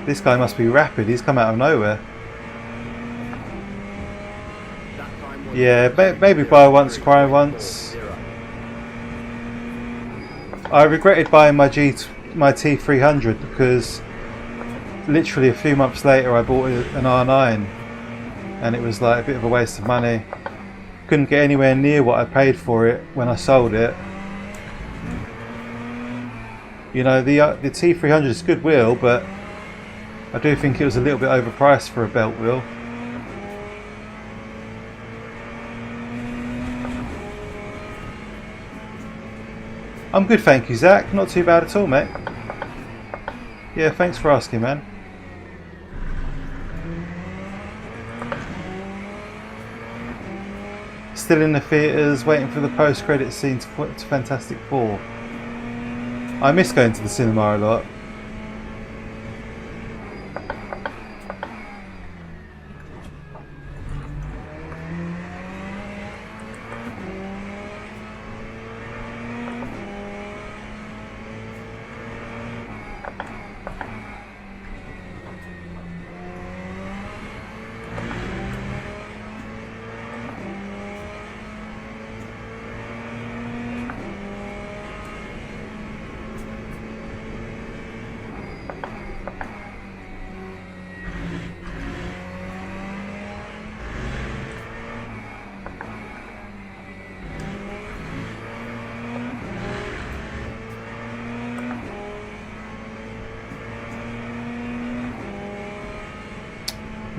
This guy must be rapid. He's come out of nowhere. Yeah, maybe buy once, cry once. I regretted buying my T300 because literally a few months later I bought an R9 and it was like a bit of a waste of money. Couldn't get anywhere near what I paid for it when I sold it. You know, the T300 is a good wheel, but I do think it was a little bit overpriced for a belt wheel. I'm good, thank you, Zach. Not too bad at all, mate. Yeah, thanks for asking, man. Still in the theatres, waiting for the post-credit scene to Fantastic Four. I miss going to the cinema a lot.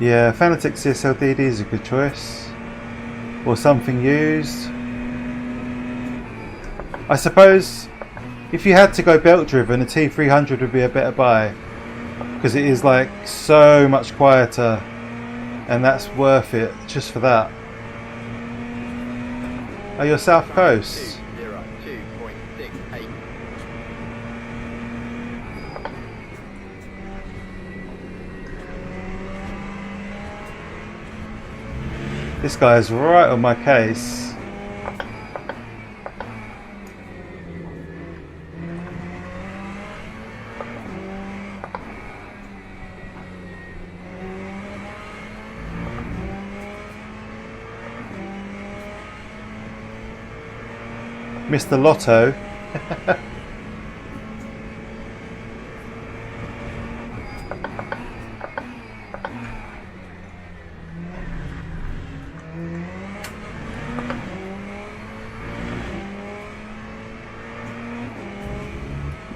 Yeah, Fanatec CSLDD is a good choice. Or something used. I suppose if you had to go belt driven, a T300 would be a better buy. Because it is like so much quieter. And that's worth it just for that. Oh, you're South Coast. This guy's right on my case. Mr. Lotto.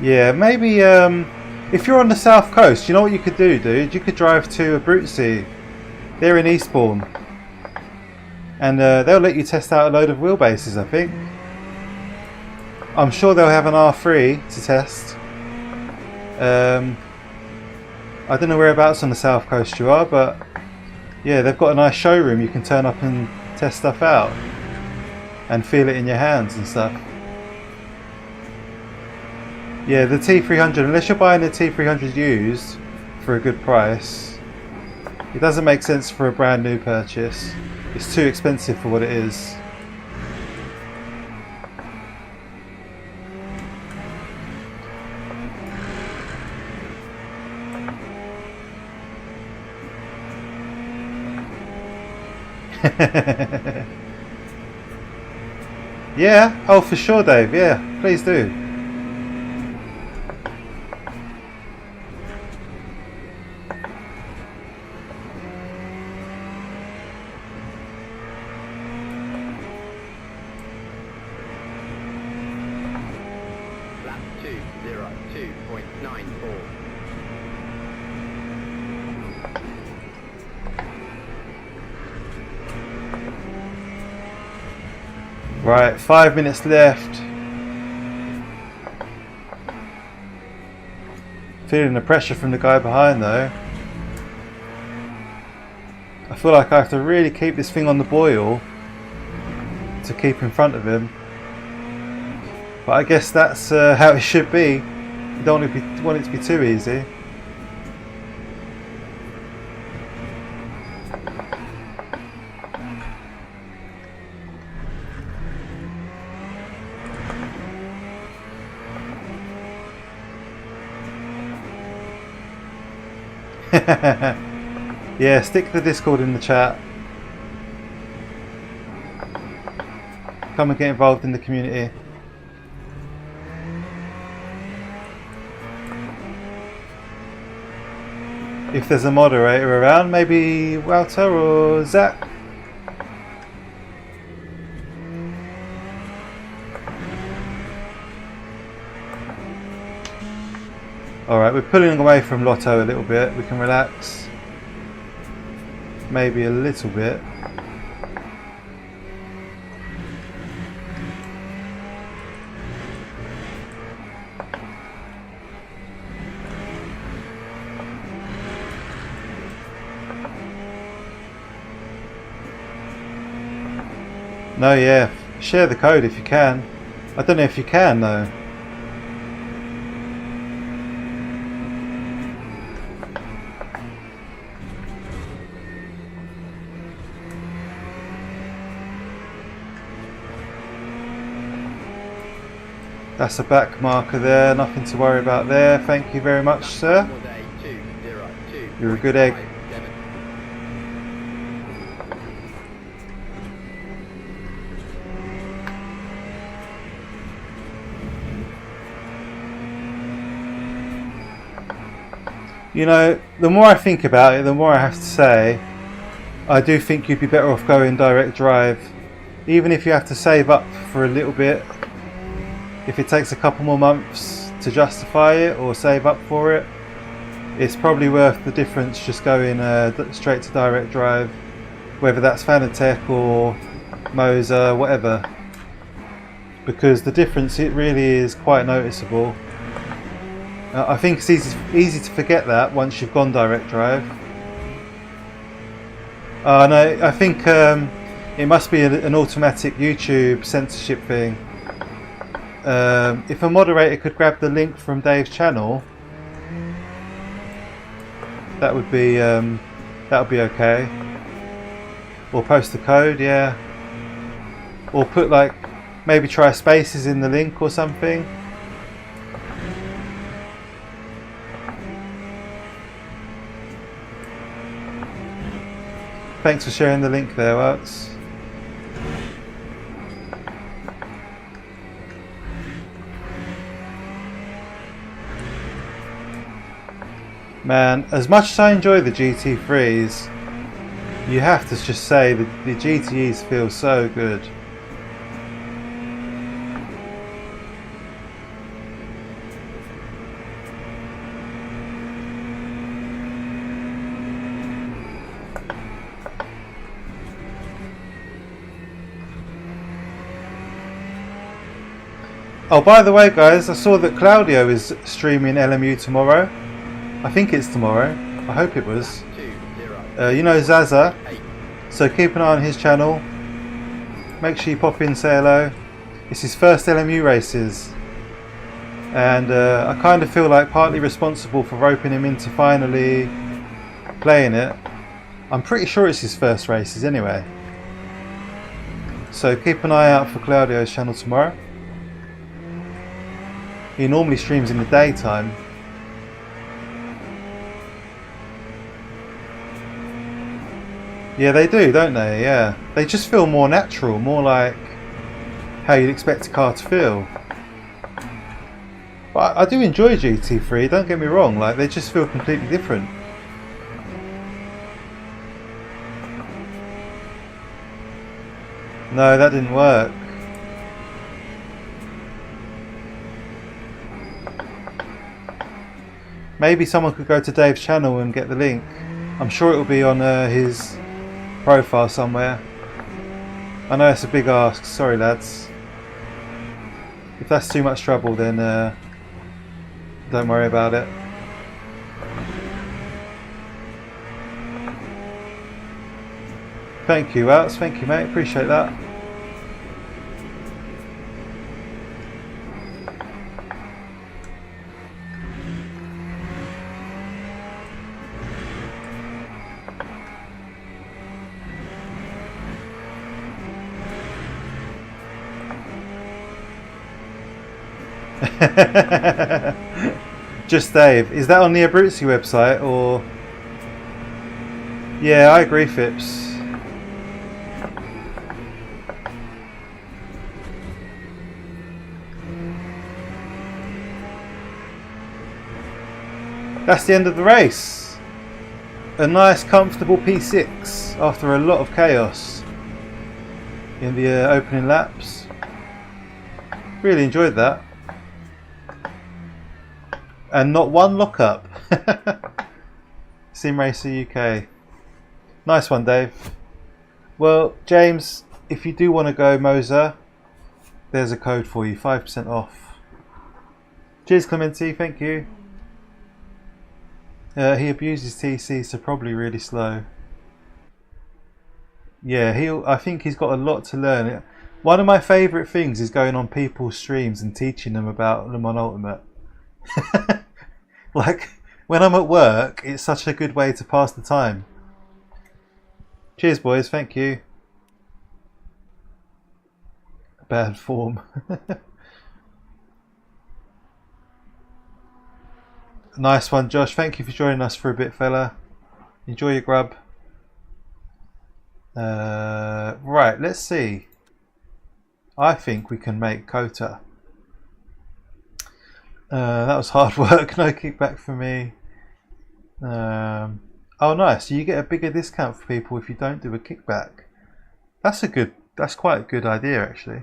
Yeah, maybe if you're on the south coast, you know what you could do, dude? You could drive to Abruzzi. They're in Eastbourne. And they'll let you test out a load of wheelbases, I think. I'm sure they'll have an R3 to test. I don't know whereabouts on the south coast you are, but yeah, they've got a nice showroom. You can turn up and test stuff out and feel it in your hands and stuff. Yeah, the T300, unless you're buying the T300 used for a good price, it doesn't make sense for a brand new purchase. It's too expensive for what it is. Yeah, oh for sure Dave, yeah, please do. Lap 202.94. Right, 5 minutes left. Feeling the pressure from the guy behind though. I feel like I have to really keep this thing on the boil to keep in front of him. But I guess that's how it should be. You don't want it to be too easy. Yeah, stick the Discord in the chat. Come and get involved in the community. If there's a moderator around, maybe Walter or Zach. Alright, we're pulling away from Lotto a little bit. We can relax. Maybe a little bit. No, yeah, share the code if you can. I don't know if you can though. That's a back marker there, nothing to worry about there. Thank you very much, sir. You're a good egg. You know, the more I think about it, the more I have to say, I do think you'd be better off going direct drive. Even if you have to save up for a little bit, if it takes a couple more months to justify it or save up for it, it's probably worth the difference just going straight to direct drive, whether that's Fanatec or Moza, whatever, because the difference, it really is quite noticeable. I think it's easy to forget that once you've gone direct drive. No, I think it must be an automatic YouTube censorship thing. If a moderator could grab the link from Dave's channel, that would be okay. Or post the code, yeah. Or put like, maybe try spaces in the link or something. Thanks for sharing the link there, Works. Man, as much as I enjoy the GT3s, you have to just say that the GTEs feel so good. Oh, by the way guys, I saw that Claudio is streaming LMU tomorrow. I think it's tomorrow. I hope it was. You know Zaza, so keep an eye on his channel. Make sure you pop in, say hello. It's his first LMU races, and I kind of feel like partly responsible for roping him into finally playing it. I'm pretty sure it's his first races anyway. So keep an eye out for Claudio's channel tomorrow. He normally streams in the daytime. Yeah, they do, don't they? Yeah. They just feel more natural, more like how you'd expect a car to feel. But I do enjoy GT3, don't get me wrong, like they just feel completely different. No, that didn't work. Maybe someone could go to Dave's channel and get the link. I'm sure it will be on his profile somewhere. I know it's a big ask, sorry lads. If that's too much trouble, then don't worry about it. Thank you, Outs. Thank you, mate. Appreciate that. Just Dave. Is that on the Abruzzi website or? Yeah, I agree, Phipps. That's the end of the race. A nice comfortable P6 after a lot of chaos in the opening laps. Really enjoyed that. And not one lockup. Sim Racer UK. Nice one, Dave. Well, James, if you do want to go Moza, there's a code for you, 5% off. Cheers, Clementi, thank you. He abuses TC, so probably really slow. Yeah, I think he's got a lot to learn. One of my favourite things is going on people's streams and teaching them about Le Mans Ultimate. Like, when I'm at work, it's such a good way to pass the time. Cheers, boys, thank you. Bad form. Nice one, Josh. Thank you for joining us for a bit, fella. Enjoy your grub. Right, let's see. I think we can make Kota. That was hard work. No kickback for me. Oh, nice. So you get a bigger discount for people if you don't do a kickback. That's quite a good idea, actually.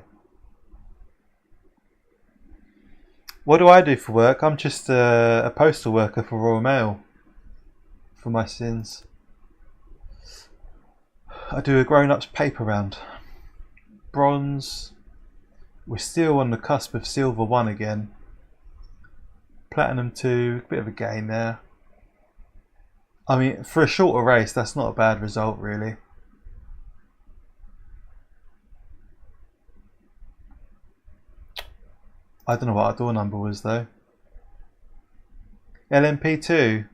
What do I do for work? I'm just a postal worker for Royal Mail for my sins. I do a grown-ups paper round. Bronze. We're still on the cusp of silver 1 again. Platinum 2, bit of a gain there. I mean, for a shorter race, that's not a bad result, really. I don't know what our door number was though. LMP2.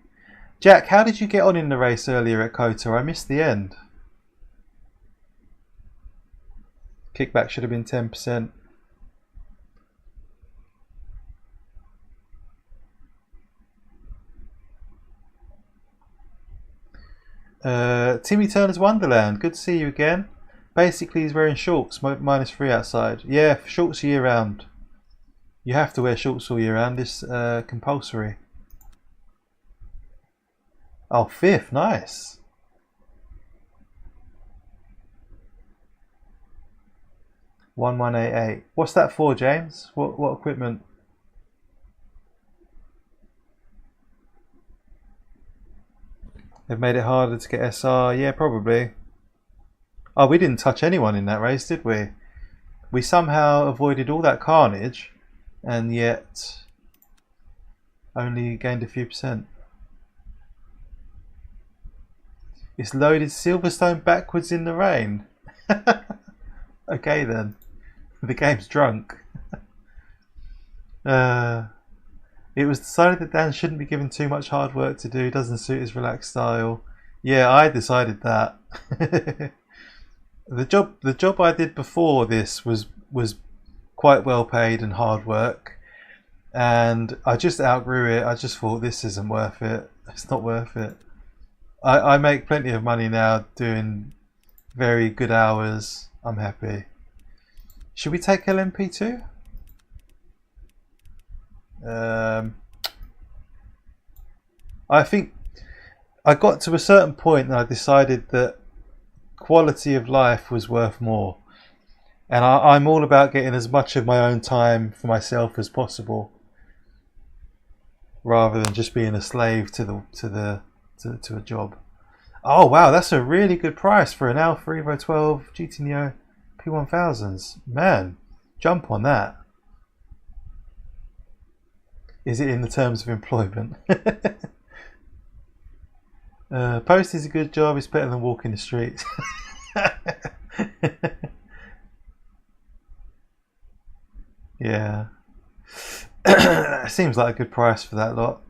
Jack, how did you get on in the race earlier at Kota? I missed the end. Kickback should have been 10%. Timmy Turner's Wonderland, good to see you again. Basically he's wearing shorts, -3 outside. Yeah, shorts year round. You have to wear shorts all year round, it's compulsory. Oh, 5th, nice. $1188. What's that for, James? What equipment? They've made it harder to get SR. Yeah, probably. Oh, we didn't touch anyone in that race, did we? We somehow avoided all that carnage, and yet only gained a few percent. It's loaded Silverstone backwards in the rain. Okay then. The game's drunk. It was decided that Dan shouldn't be given too much hard work to do, doesn't suit his relaxed style. Yeah, I decided that. The job I did before this was quite well paid and hard work, and I just outgrew it. I just thought this isn't worth it. It's not worth it. I make plenty of money now doing very good hours. I'm happy. Should we take LMP2? I think I got to a certain point and I decided that quality of life was worth more, and I'm all about getting as much of my own time for myself as possible, rather than just being a slave to a job. Oh wow, that's a really good price for an Alfa Evo 12 GT Neo P1000s. Man, jump on that. Is it in the terms of employment? Post is a good job, it's better than walking the streets. Yeah. Seems like a good price for that lot.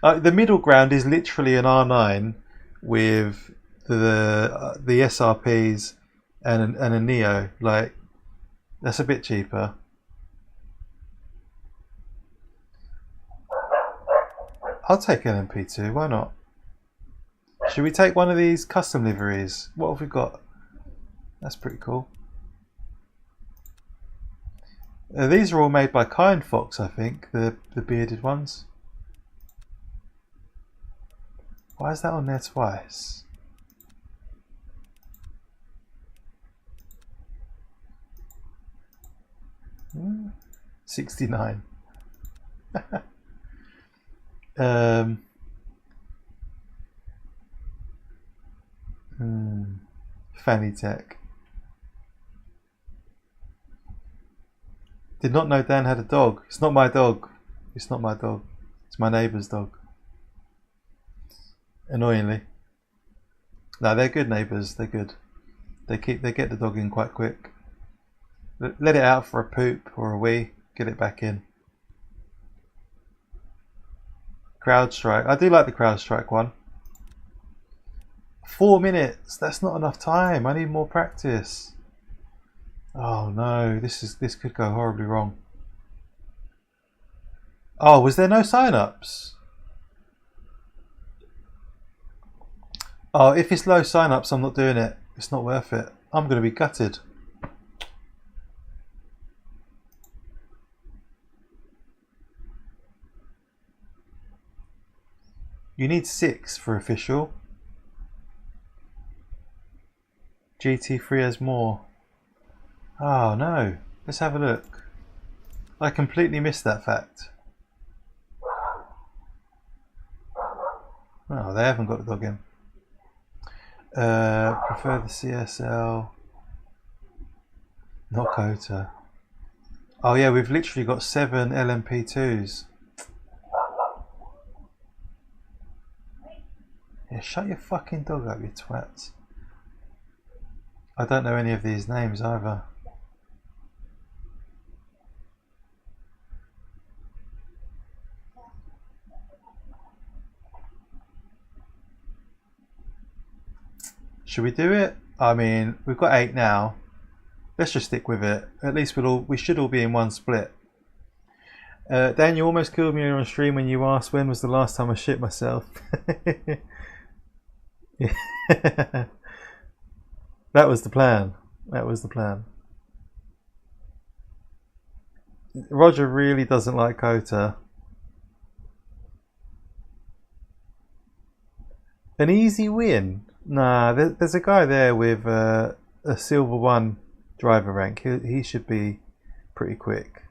The middle ground is literally an R9 with the SRPs and a Neo. Like, that's a bit cheaper. I'll take an MP2, why not? Should we take one of these custom liveries? What have we got? That's pretty cool. These are all made by Kind Fox, I think, the bearded ones. Why is that on there twice? Hmm. 69. Fanny Tech. Did not know Dan had a dog. It's not my dog. It's not my dog. It's my neighbour's dog. Annoyingly. No, they're good neighbours. They're good. They get the dog in quite quick. Let it out for a poop or a wee. Get it back in. CrowdStrike. I do like the CrowdStrike one. 4 minutes. That's not enough time. I need more practice. Oh no, this could go horribly wrong. Oh, was there no sign-ups? Oh, if it's low sign-ups, I'm not doing it. It's not worth it. I'm going to be gutted. You need 6 for official. GT3 has more. Oh no, let's have a look. I completely missed that fact. Oh, they haven't got the dog in. Prefer the CSL. Not Kota. Oh yeah, we've literally got 7 LMP2s. Yeah, shut your fucking dog up, you twats. I don't know any of these names either. Should we do it? I mean, we've got 8 now. Let's just stick with it. At least we should all be in one split. Dan, you almost killed me on stream when you asked when was the last time I shit myself. That was the plan. That was the plan. Roger really doesn't like Kota. An easy win? Nah, there's a guy there with a silver 1 driver rank. He should be pretty quick.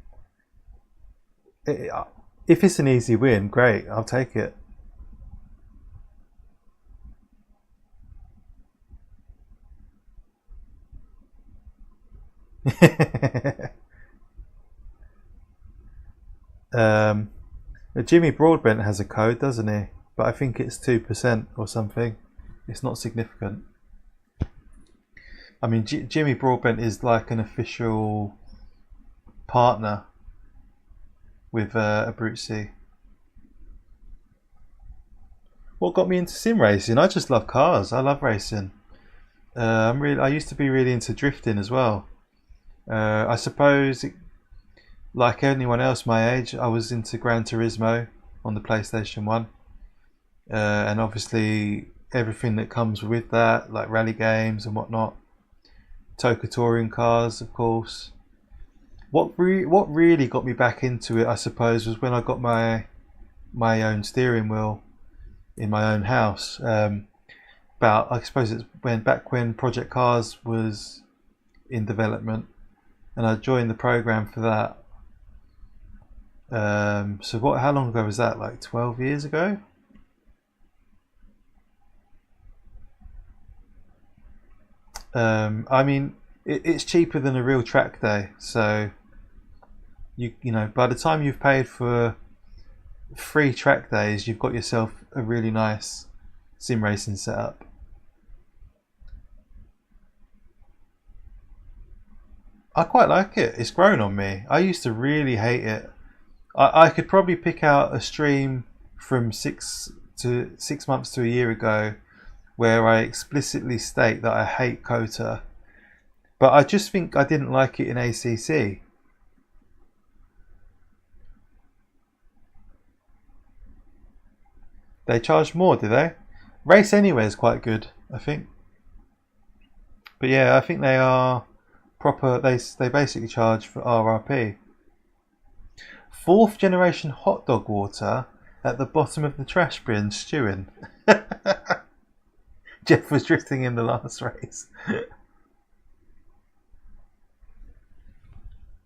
If it's an easy win, great, I'll take it. Jimmy Broadbent has a code, doesn't he? But I think it's 2% or something. It's not significant. I mean, Jimmy Broadbent is like an official partner with Abruzzi. What got me into sim racing? I just love cars. I love racing. I used to be really into drifting as well. I suppose, like anyone else my age, I was into Gran Turismo on the PlayStation 1. And obviously everything that comes with that, like rally games and whatnot. Toka touring cars, of course. What really got me back into it, I suppose, was when I got my own steering wheel in my own house. I suppose it's back when Project Cars was in development, and I joined the program for that. So how long ago was that? Like 12 years ago? I mean, it's cheaper than a real track day, so you know, by the time you've paid for 3 track days, you've got yourself a really nice sim racing setup. I quite like it. It's grown on me. I used to really hate it. I could probably pick out a stream from 6 months to a year ago where I explicitly state that I hate Kota, but I just think I didn't like it in ACC. They charged more, do they? Race Anywhere is quite good, I think. But yeah, I think they are proper. They basically charge for RRP. 4th generation hot dog water at the bottom of the trash bin stewing. Jeff was drifting in the last race.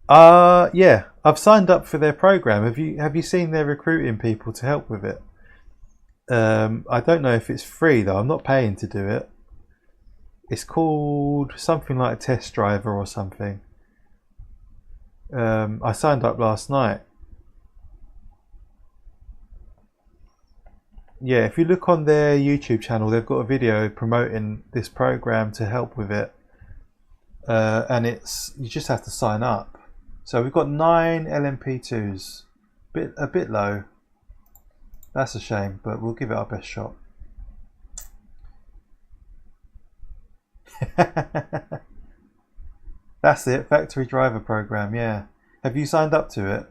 Yeah, I've signed up for their program. Have you seen they're recruiting people to help with it? I don't know if it's free though. I'm not paying to do it. It's called something like Test Driver or something. I signed up last night. Yeah, if you look on their YouTube channel, they've got a video promoting this program to help with it. And you just have to sign up. So we've got 9 LMP2s. A bit low. That's a shame, but we'll give it our best shot. That's it, factory driver program, yeah. Have you signed up to it?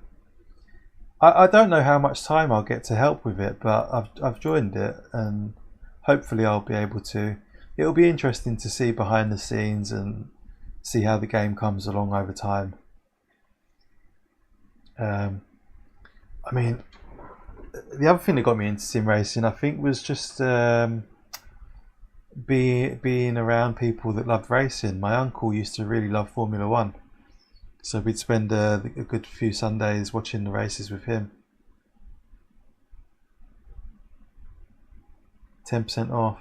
I don't know how much time I'll get to help with it, but I've joined it and hopefully I'll be able to. It'll be interesting to see behind the scenes and see how the game comes along over time. I mean, the other thing that got me into sim racing, I think, was just being around people that loved racing. My uncle used to really love Formula 1. So we'd spend a good few Sundays watching the races with him. 10% off.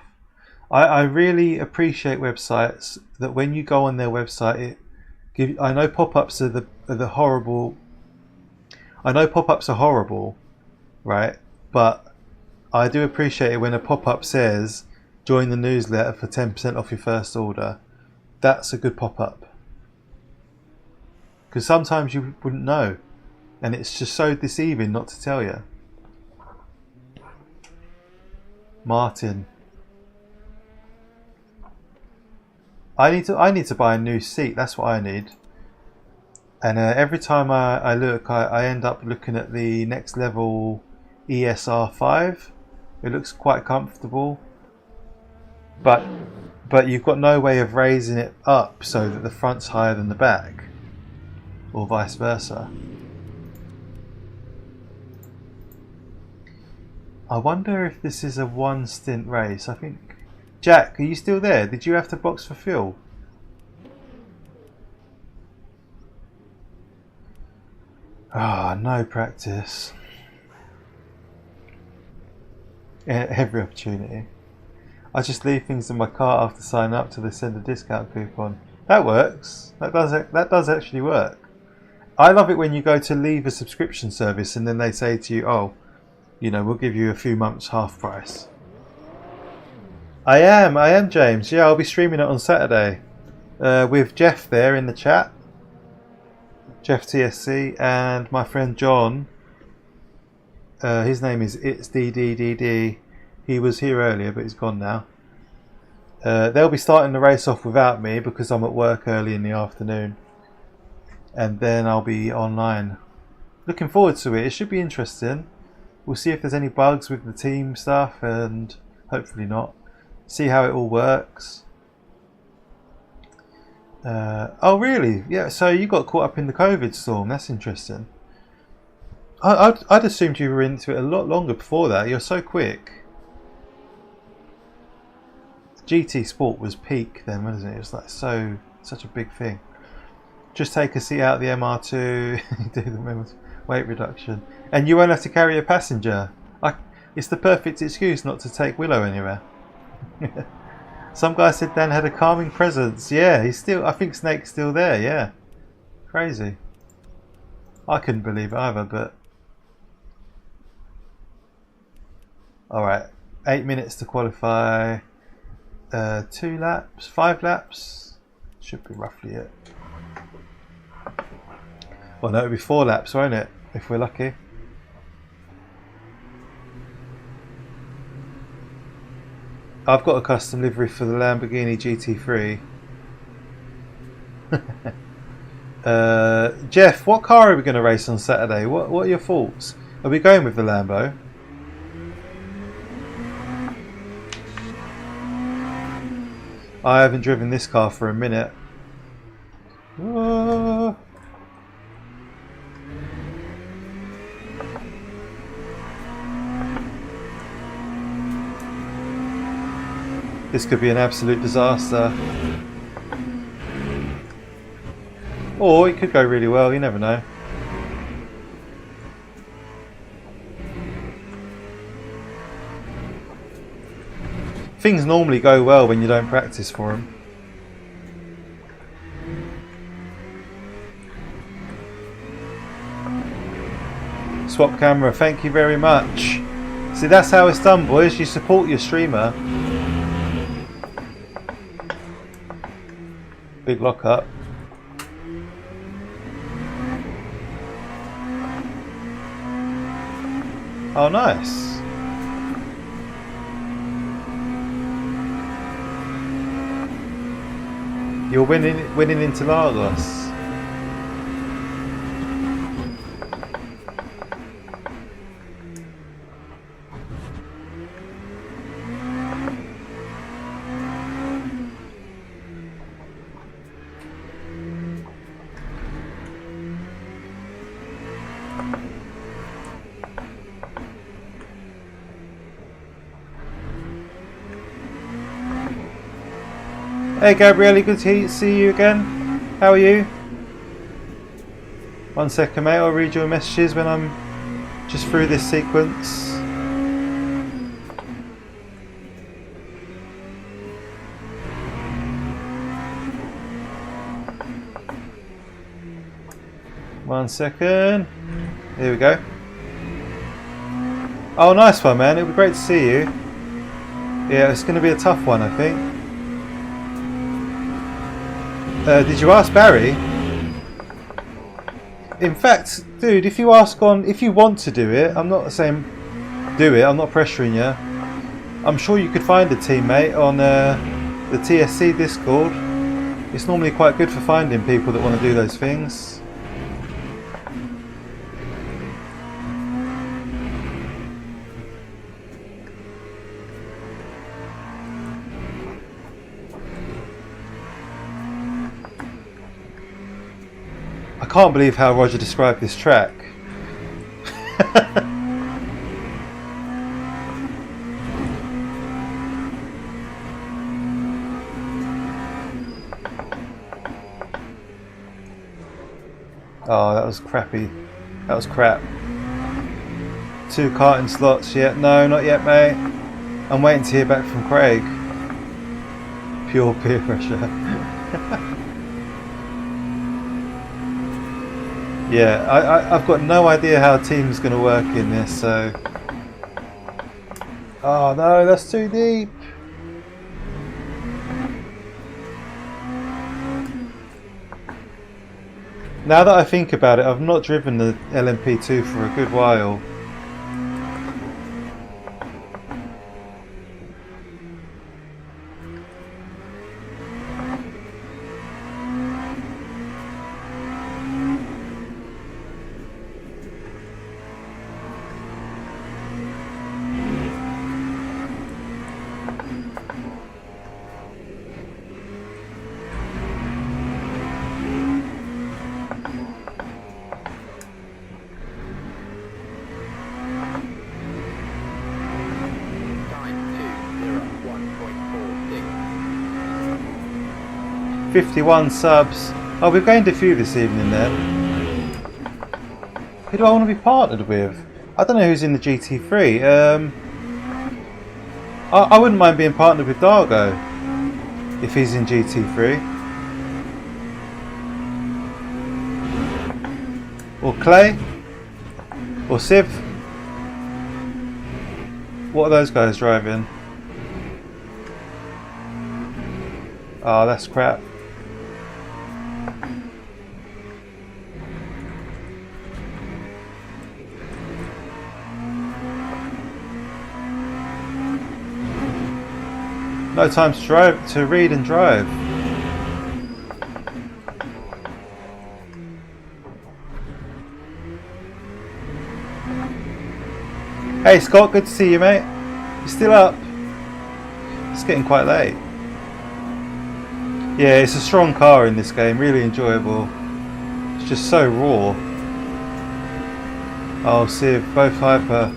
I really appreciate websites that when you go on their website, I know pop-ups are the horrible. I know pop-ups are horrible, right? But I do appreciate it when a pop-up says, join the newsletter for 10% off your first order. That's a good pop-up. Because sometimes you wouldn't know, and it's just so deceiving not to tell you. Martin. I need to buy a new seat. That's what I need. And every time I look, I end up looking at the next level ESR5. It looks quite comfortable, but you've got no way of raising it up so that the front's higher than the back, or vice versa. I wonder if this is a one stint race. I think. Jack, are you still there? Did you have to box for fuel? Ah, no practice. Every opportunity. I just leave things in my car after signing up till they send a discount coupon. That works. That does actually work. I love it when you go to leave a subscription service and then they say to you, oh, you know, we'll give you a few months half price. I am James. Yeah, I'll be streaming it on Saturday with Jeff there in the chat. Jeff TSC and my friend John. His name is It's DDDD. He was here earlier, but he's gone now. They'll be starting the race off without me because I'm at work early in the afternoon, and then I'll be online. Looking forward to it. It should be interesting. We'll see if there's any bugs with the team stuff, and hopefully not. See how it all works. Oh really? Yeah, so you got caught up in the COVID storm. That's interesting. I'd assumed you were into it a lot longer before that. You're so quick. GT Sport was peak then, wasn't it? It was like such a big thing. Just take a seat out of the MR2, do the weight reduction, and you won't have to carry a passenger. It's the perfect excuse not to take Willow anywhere. Some guy said Dan had a calming presence. Yeah, he's still. I think Snake's still there. Yeah, crazy. I couldn't believe it either. But all right, 8 minutes to qualify. 2 laps, 5 laps. Should be roughly it. Well, no, it'll be 4 laps, won't it? If we're lucky. I've got a custom livery for the Lamborghini GT3. Jeff, what car are we going to race on Saturday? What are your thoughts? Are we going with the Lambo? I haven't driven this car for a minute. Whoa. This could be an absolute disaster. Or it could go really well, you never know. Things normally go well when you don't practice for them. Swap camera, thank you very much. See, that's how it's done, boys. You support your streamer. Big lock up. Oh, nice. You're winning into Lagos. Hey Gabriele, good to see you again. How are you? 1 second mate, I'll read your messages when I'm just through this sequence. One second. Here we go. Oh, nice one, man. It'll be great to see you. Yeah, it's going to be a tough one, I think. Did you ask Barry? In fact, dude, if you want to do it, I'm not saying do it, I'm not pressuring you. I'm sure you could find a teammate on the TSC Discord. It's normally quite good for finding people that want to do those things. I can't believe how Roger described this track. Oh, that was crappy. That was crap. 2 karting slots yet? No, not yet, mate. I'm waiting to hear back from Craig. Pure peer pressure. Yeah, I've got no idea how team's going to work in this, so... Oh no, that's too deep. Now that I think about it, I've not driven the LMP2 for a good while. Time 201.46. 51 subs. Oh, we've gained a few this evening then. Who do I want to be partnered with? I don't know who's in the GT3. I wouldn't mind being partnered with Dargo if he's in GT3. Or Clay. Or Civ. What are those guys driving? Oh, that's crap. No time to drive, to read and drive. Hey Scott, good to see you, mate. You still up? It's getting quite late. Yeah, it's a strong car in this game, really enjoyable. It's just so raw. Oh, Civ, both hyper.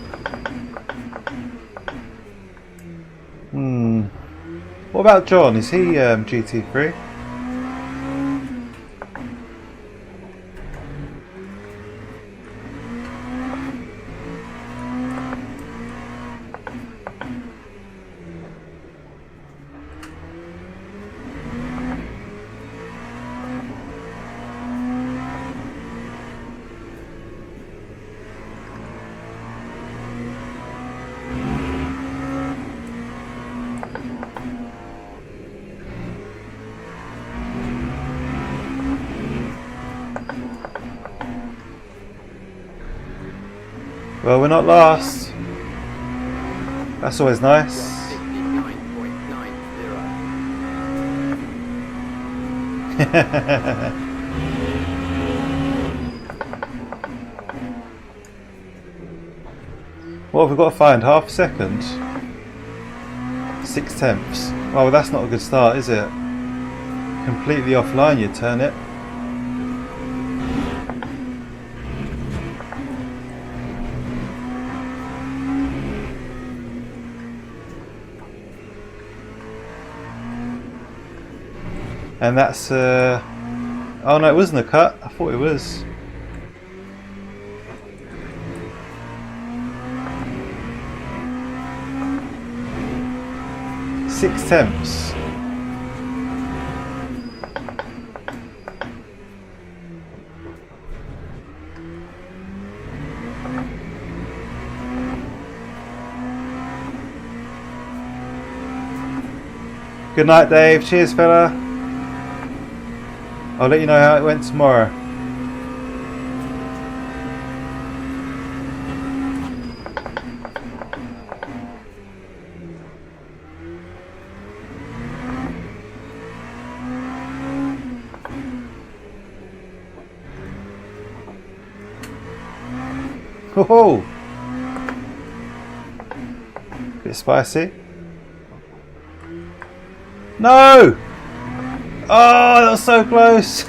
What about John? Is he GT3? Well, we're not last. That's always nice. 69.90. What have we got to find? Half a second? 6/10. Oh, well, that's not a good start, is it? Completely offline, you turn it. And that's oh no, it wasn't a cut. I thought it was. Six tenths. Good night, Dave. Cheers, fella. I'll let you know how it went tomorrow. Oh, bit spicy. No! Oh, that was so close.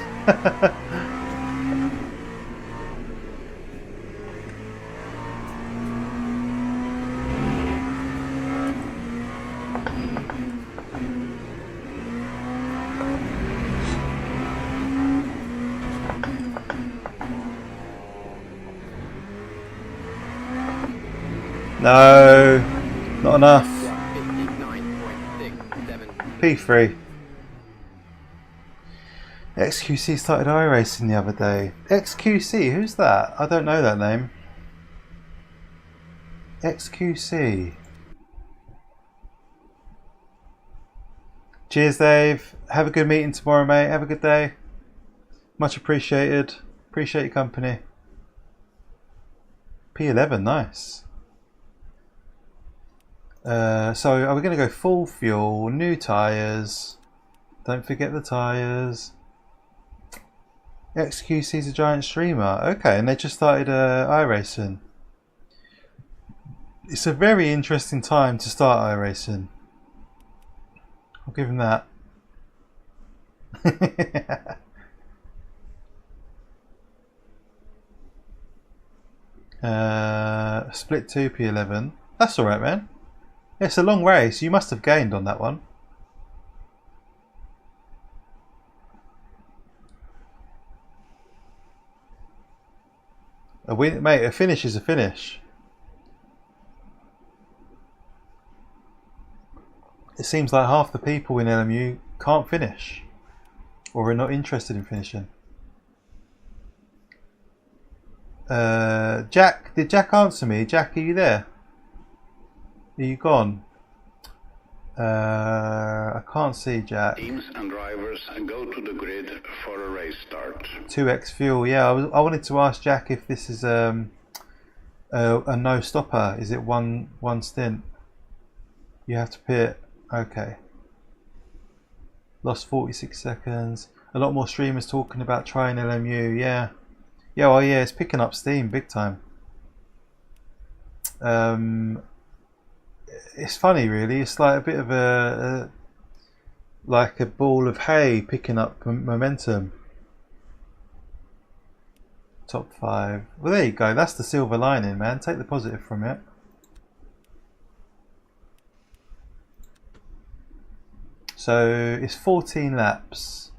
No, not enough. P3. XQC started iRacing the other day. XQC, who's that? I don't know that name. XQC. Cheers, Dave. Have a good meeting tomorrow, mate. Have a good day. Much appreciated. Appreciate your company. P11, nice. So are we going to go full fuel, new tyres? Don't forget the tyres. XQC's a giant streamer. Okay, and they just started iRacing. It's a very interesting time to start iRacing. I'll give him that. Split 2 P11. That's alright, man. It's a long race. You must have gained on that one. A win, mate. A finish is a finish. It seems like half the people in LMU can't finish, or are not interested in finishing. Jack, did Jack answer me? Jack, are you there? Are you gone? I can't see Jack. Teams and drivers go to the grid for a race start. 2x fuel. Yeah, I wanted to ask Jack if this is a no stopper. Is it one stint? You have to pit. Okay. Lost 46 seconds. A lot more streamers talking about trying LMU. Yeah. Yeah. Well, yeah. It's picking up steam big time. It's funny, really. It's like a bit of like a ball of hay picking up momentum. Top 5. Well, there you go. That's the silver lining, man. Take the positive from it. So it's 14 laps.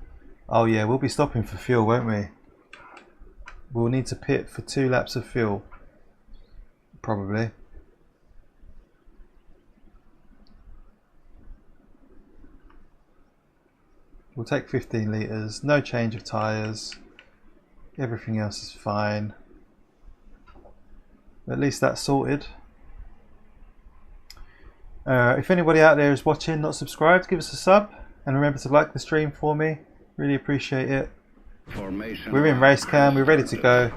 Oh yeah, we'll be stopping for fuel, won't we? We'll need to pit for 2 laps of fuel, probably. We'll take 15 litres, no change of tyres, everything else is fine. At least that's sorted. If anybody out there is watching, not subscribed, give us a sub, and remember to like the stream for me, really appreciate it. Formation. We're in race cam, we're ready to go.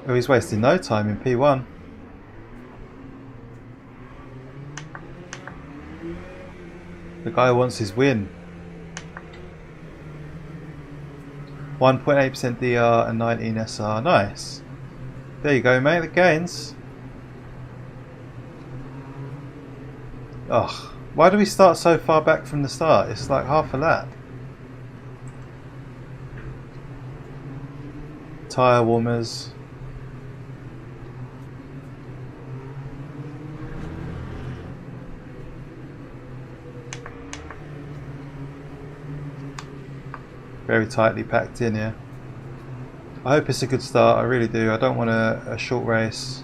Oh, he's wasting no time in P1. The guy wants his win. 1.8% DR and 19 SR. Nice. There you go, mate. The gains. Ugh. Why do we start so far back from the start? It's like half a lap. Tyre warmers. Very tightly packed in here. I hope it's a good start, I really do. I don't want a short race.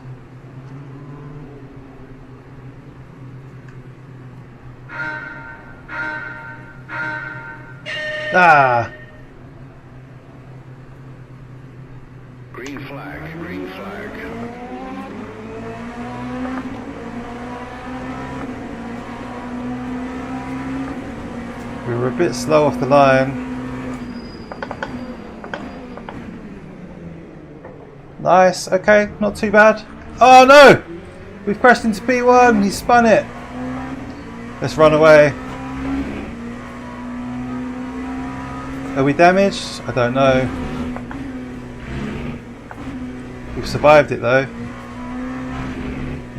Ah! Green flag, green flag. We were a bit slow off the line. Nice, okay, not too bad. Oh no! We've crashed into P1, he spun it. Let's run away. Are we damaged? I don't know. We've survived it though.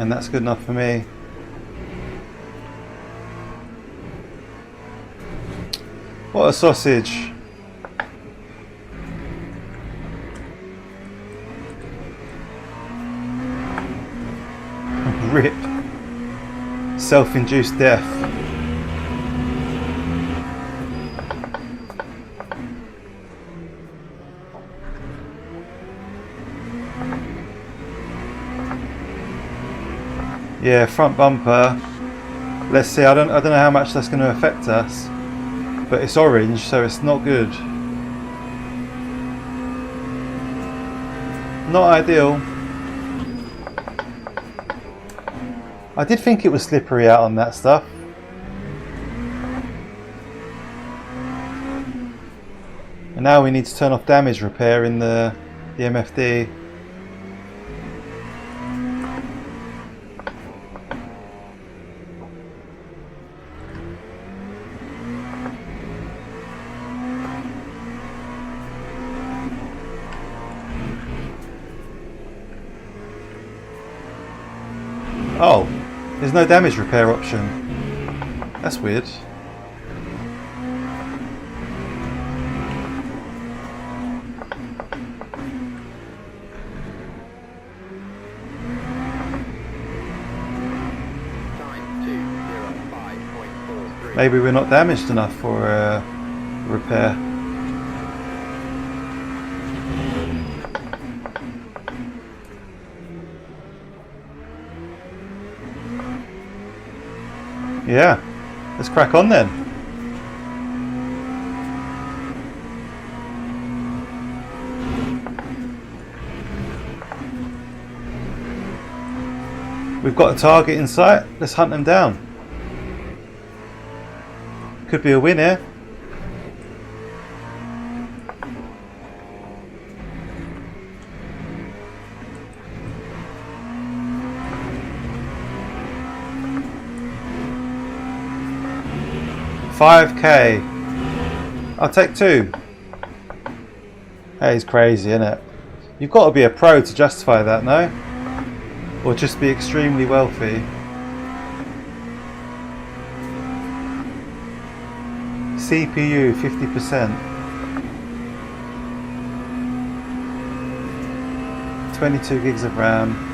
and that's good enough for me. What a sausage. Rip. Self-induced death. Yeah, front bumper. Let's see. I don't know how much that's going to affect us, but it's orange, so it's not good. Not ideal. I did think it was slippery out on that stuff. And now we need to turn off damage repair in the MFD. Oh, there's no damage repair option. That's weird. Maybe we're not damaged enough for repair. Yeah, let's crack on then. We've got a target in sight, let's hunt them down. Could be a win here. $5K. I'll take 2. That is crazy, isn't it? You've got to be a pro to justify that, no? Or just be extremely wealthy. CPU 50%. 22 gigs of RAM.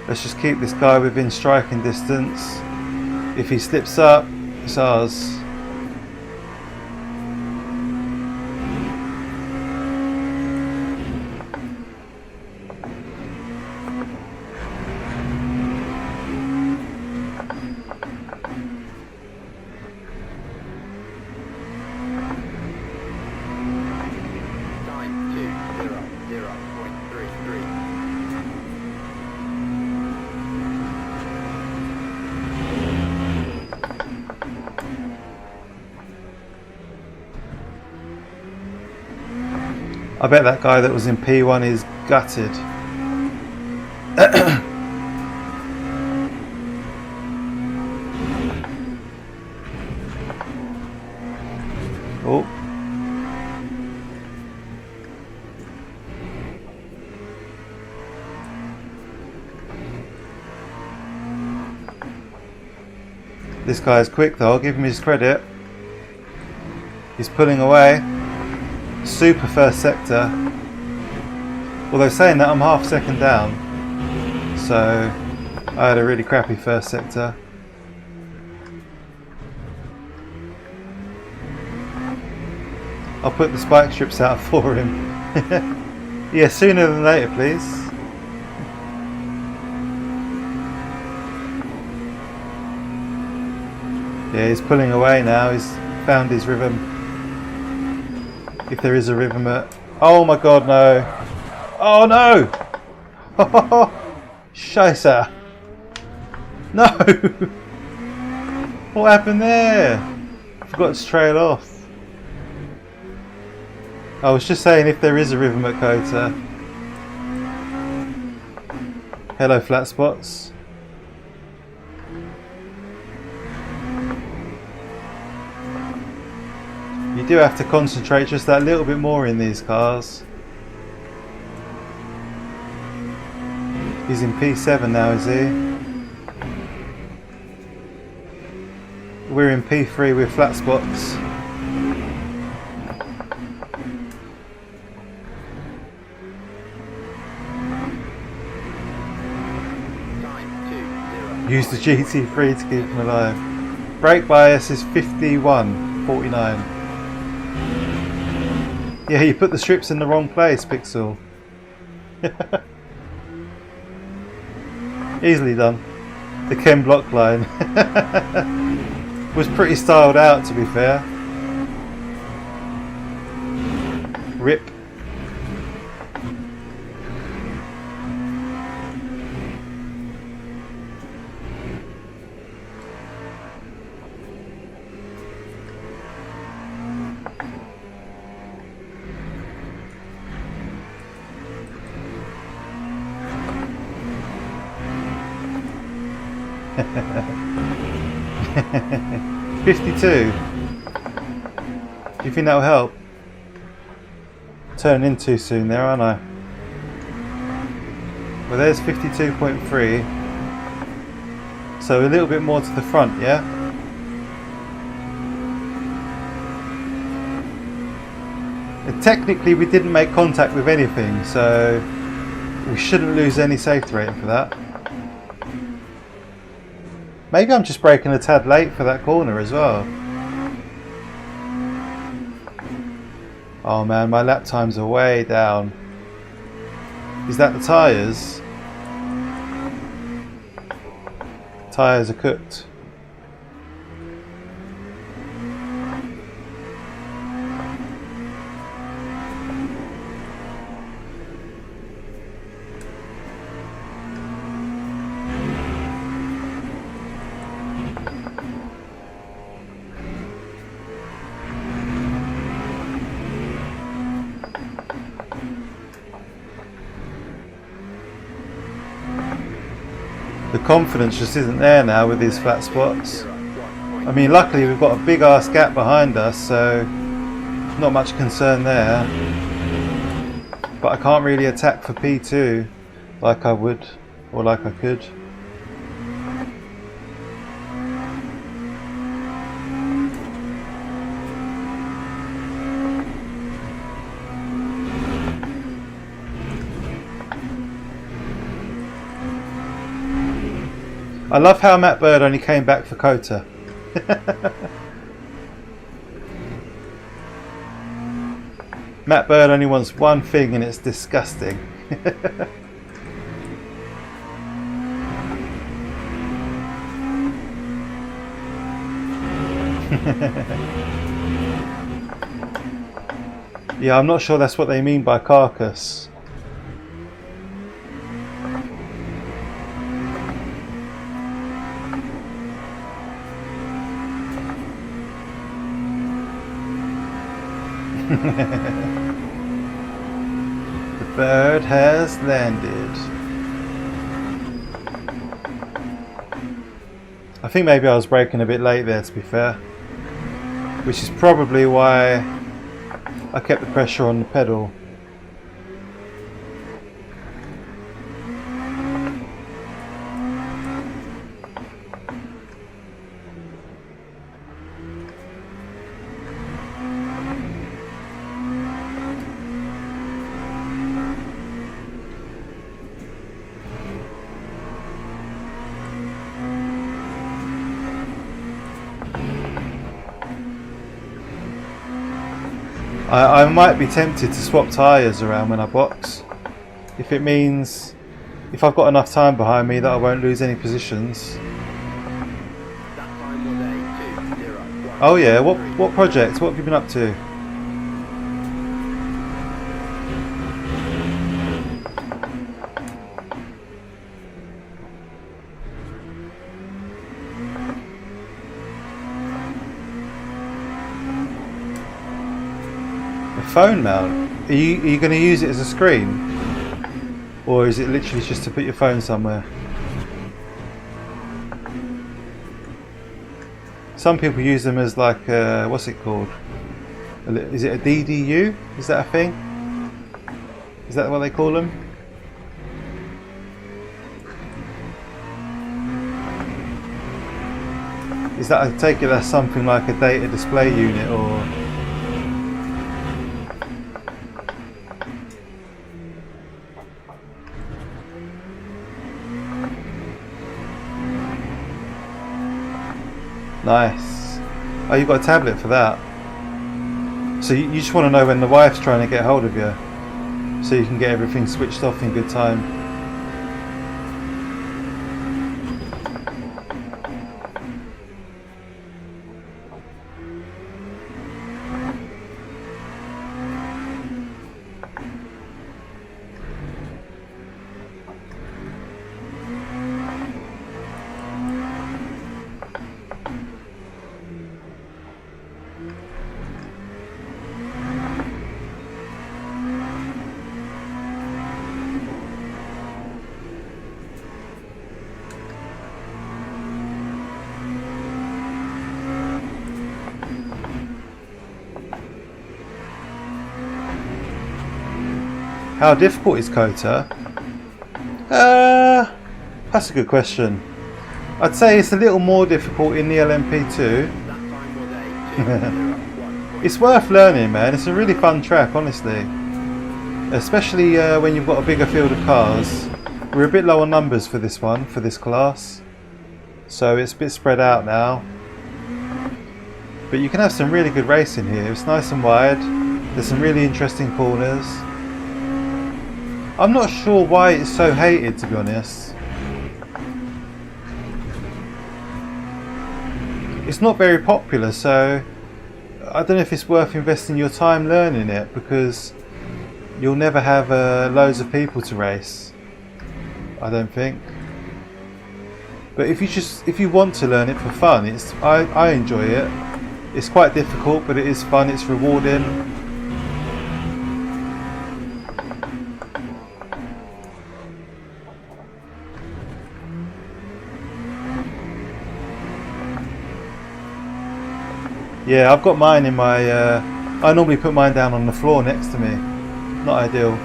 Let's just keep this guy within striking distance. If he slips up, it's ours. I bet that guy that was in P1 is gutted. Oh. This guy's quick though, I'll give him his credit. He's pulling away. Super first sector. Although saying that, I'm half second down, so I had a really crappy first sector. I'll put the spike strips out for him. Yeah, sooner than later please. Yeah, he's pulling away now, he's found his rhythm. If there is a rhythm at... Oh my god, no! Oh no! Scheisse! No! What happened there? Forgot to trail off. I was just saying if there is a rhythm at Kota. Hello, flat spots. You do have to concentrate just that little bit more in these cars. He's in P7 now, is he? We're in P3 with flat spots. Use the GT3 to keep him alive. Brake bias is 51.49. Yeah, you put the strips in the wrong place, Pixel. Easily done. The Ken block line was pretty styled out, to be fair. Rip. $52. Do you think that'll help? Turning in too soon there, aren't I? Well, there's 52.3. So a little bit more to the front, yeah? And technically we didn't make contact with anything, so we shouldn't lose any safety rating for that. Maybe I'm just braking a tad late for that corner as well. Oh man, my lap times are way down. Is that the tyres? Tyres are cooked. The confidence just isn't there now with these flat spots. I mean, luckily we've got a big ass gap behind us, so not much concern there. But I can't really attack for P2 like I would, or like I could. I love how Matt Bird only came back for Kota. Matt Bird only wants one thing and it's disgusting. Yeah, I'm not sure that's what they mean by carcass. The bird has landed. I think maybe I was braking a bit late there, to be fair, which is probably why I kept the pressure on the pedal. I might be tempted to swap tyres around when I box, if it means, if I've got enough time behind me that I won't lose any positions. Oh yeah, what project? What have you been up to? phone mount? Are you going to use it as a screen? Or is it literally just to put your phone somewhere? Some people use them as like, what's it called? Is it a DDU? Is that a thing? Is that what they call them? Is that, I take it that's something like a data display unit or... Nice. Oh, you've got a tablet for that. So you just want to know when the wife's trying to get hold of you, so you can get everything switched off in good time. How difficult is Kota? That's a good question. I'd say it's a little more difficult in the LMP2. It's worth learning, man. It's a really fun track, honestly. Especially when you've got a bigger field of cars. We're a bit low on numbers for this one, for this class. So it's a bit spread out now. But you can have some really good racing here. It's nice and wide. There's some really interesting corners. I'm not sure why it's so hated, to be honest. It's not very popular, so I don't know if it's worth investing your time learning it, because you'll never have loads of people to race, I don't think. But if you want to learn it for fun, I enjoy it. It's quite difficult, but it is fun, it's rewarding. Yeah, I've got mine in my... I normally put mine down on the floor next to me. Not ideal.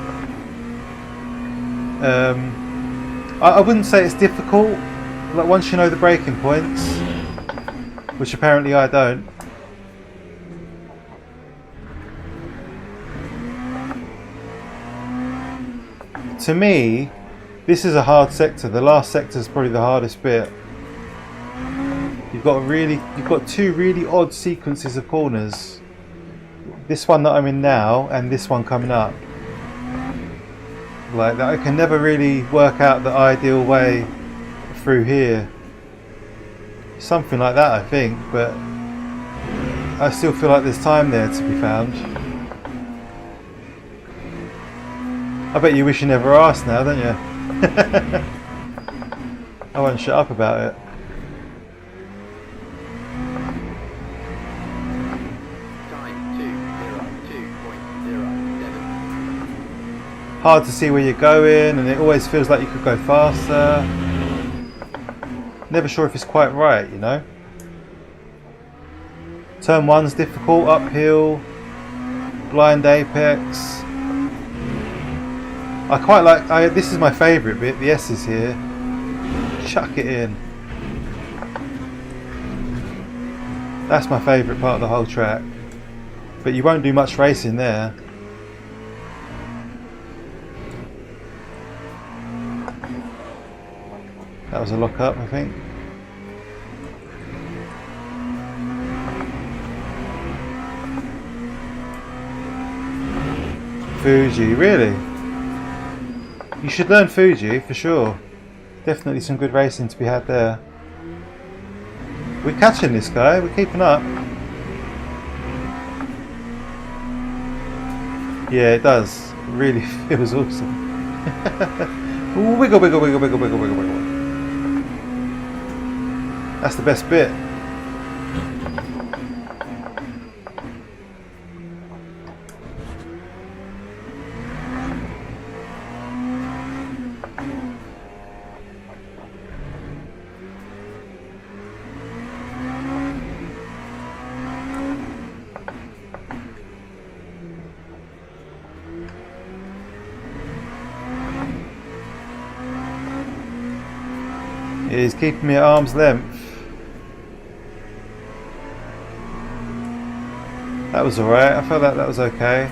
I wouldn't say it's difficult. Like, once you know the braking points, which apparently I don't. To me, this is a hard sector. The last sector is probably the hardest bit. You've got two really odd sequences of corners. This one that I'm in now and this one coming up. Like that, I can never really work out the ideal way through here. Something like that, I think, but I still feel like there's time there to be found. I bet you wish you never asked now, don't you? I won't shut up about it. Hard to see where you're going, and it always feels like you could go faster. Never sure if it's quite right, you know. Turn 1's difficult, uphill, blind apex. I quite like, this is my favourite bit, the S's here. Chuck it in. That's my favourite part of the whole track. But you won't do much racing there. That was a lock up, I think. Fuji, really? You should learn Fuji for sure. Definitely some good racing to be had there. We're catching this guy, we're keeping up. Yeah, it does. It really feels awesome. Ooh, wiggle, wiggle, wiggle, wiggle, wiggle, wiggle, wiggle. That's the best bit. It is keeping me at arm's length. That was alright, I felt like that was okay.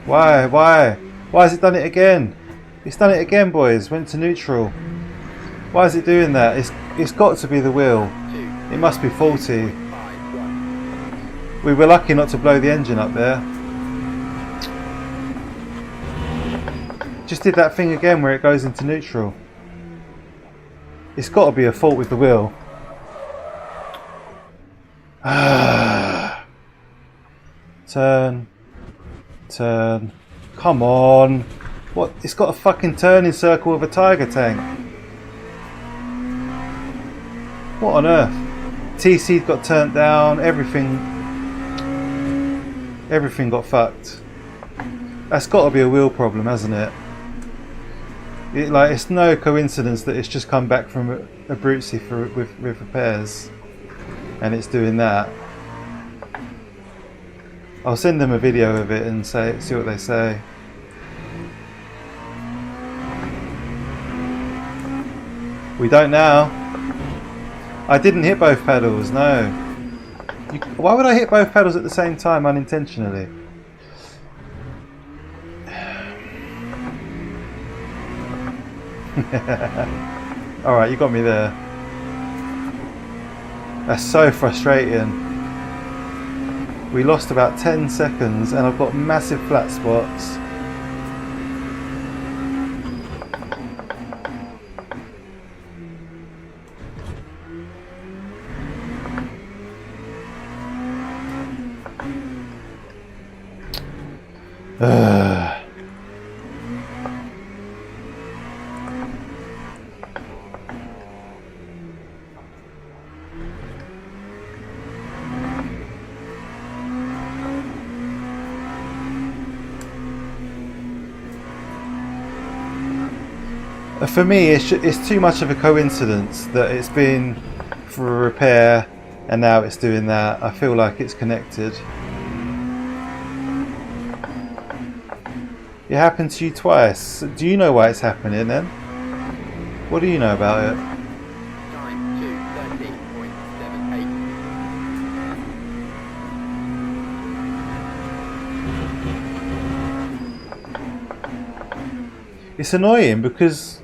Why? Why? Why has it done it again? It's done it again, boys. Went to neutral. Why is it doing that? It's got to be the wheel. It must be faulty. We were lucky not to blow the engine up there. Just did that thing again where it goes into neutral. It's got to be a fault with the wheel. Turn. Turn. Come on. What? It's got a fucking turning circle with a tiger tank. What on earth? TC got turned down. Everything got fucked. That's got to be a wheel problem, hasn't it? It's no coincidence that it's just come back from a Brutesy with repairs, and it's doing that. I'll send them a video of it and see what they say. We don't now. I didn't hit both pedals, no. Why would I hit both pedals at the same time unintentionally? Alright, you got me there. That's so frustrating. We lost about 10 seconds and I've got massive flat spots. For me, it's too much of a coincidence that it's been for a repair and now it's doing that. I feel like it's connected. It happened to you twice. Do you know why it's happening then? What do you know about it? Time 2:13.78. It's annoying because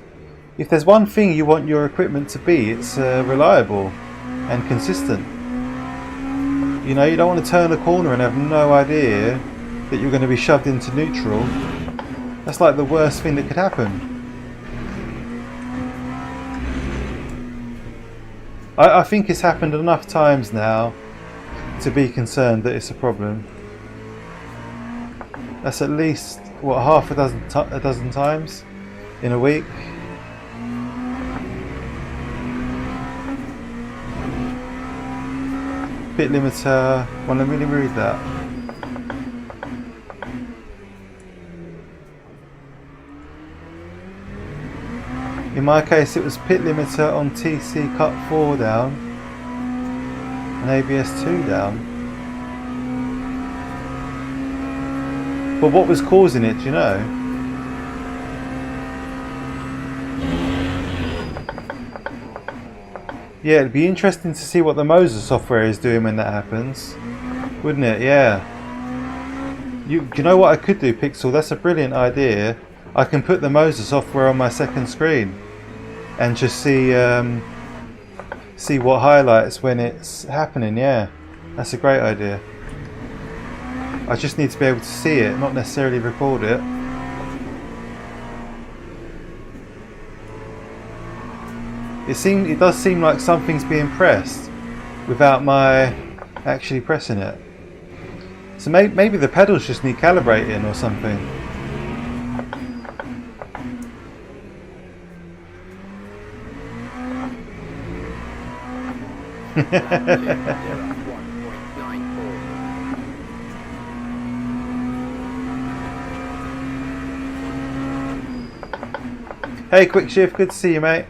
if there's one thing you want your equipment to be, it's reliable and consistent. You know, you don't want to turn a corner and have no idea that you're going to be shoved into neutral. That's like the worst thing that could happen. I think it's happened enough times now to be concerned that it's a problem. That's at least, what, half a dozen times in a week. Bit limiter. Well, let me read that. In my case, it was pit limiter on TC cut 4 down and ABS 2 down. But what was causing it, do you know? Yeah, it'd be interesting to see what the Moza software is doing when that happens, wouldn't it? Yeah. Do you know what I could do, Pixel? That's a brilliant idea. I can put the Moza software on my second screen and just see what highlights when it's happening. Yeah, that's a great idea. I just need to be able to see it, not necessarily record it. It does seem like something's being pressed without my actually pressing it. So maybe the pedals just need calibrating or something. Hey Quick Shift, good to see you, mate.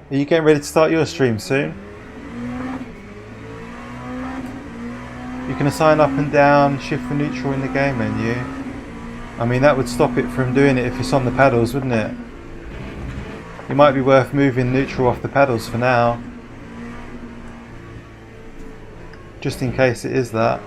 Are you getting ready to start your stream soon? You can assign up and down, shift for neutral in the game menu. I mean, that would stop it from doing it if it's on the paddles, wouldn't it? It might be worth moving neutral off the paddles for now, just in case it is that.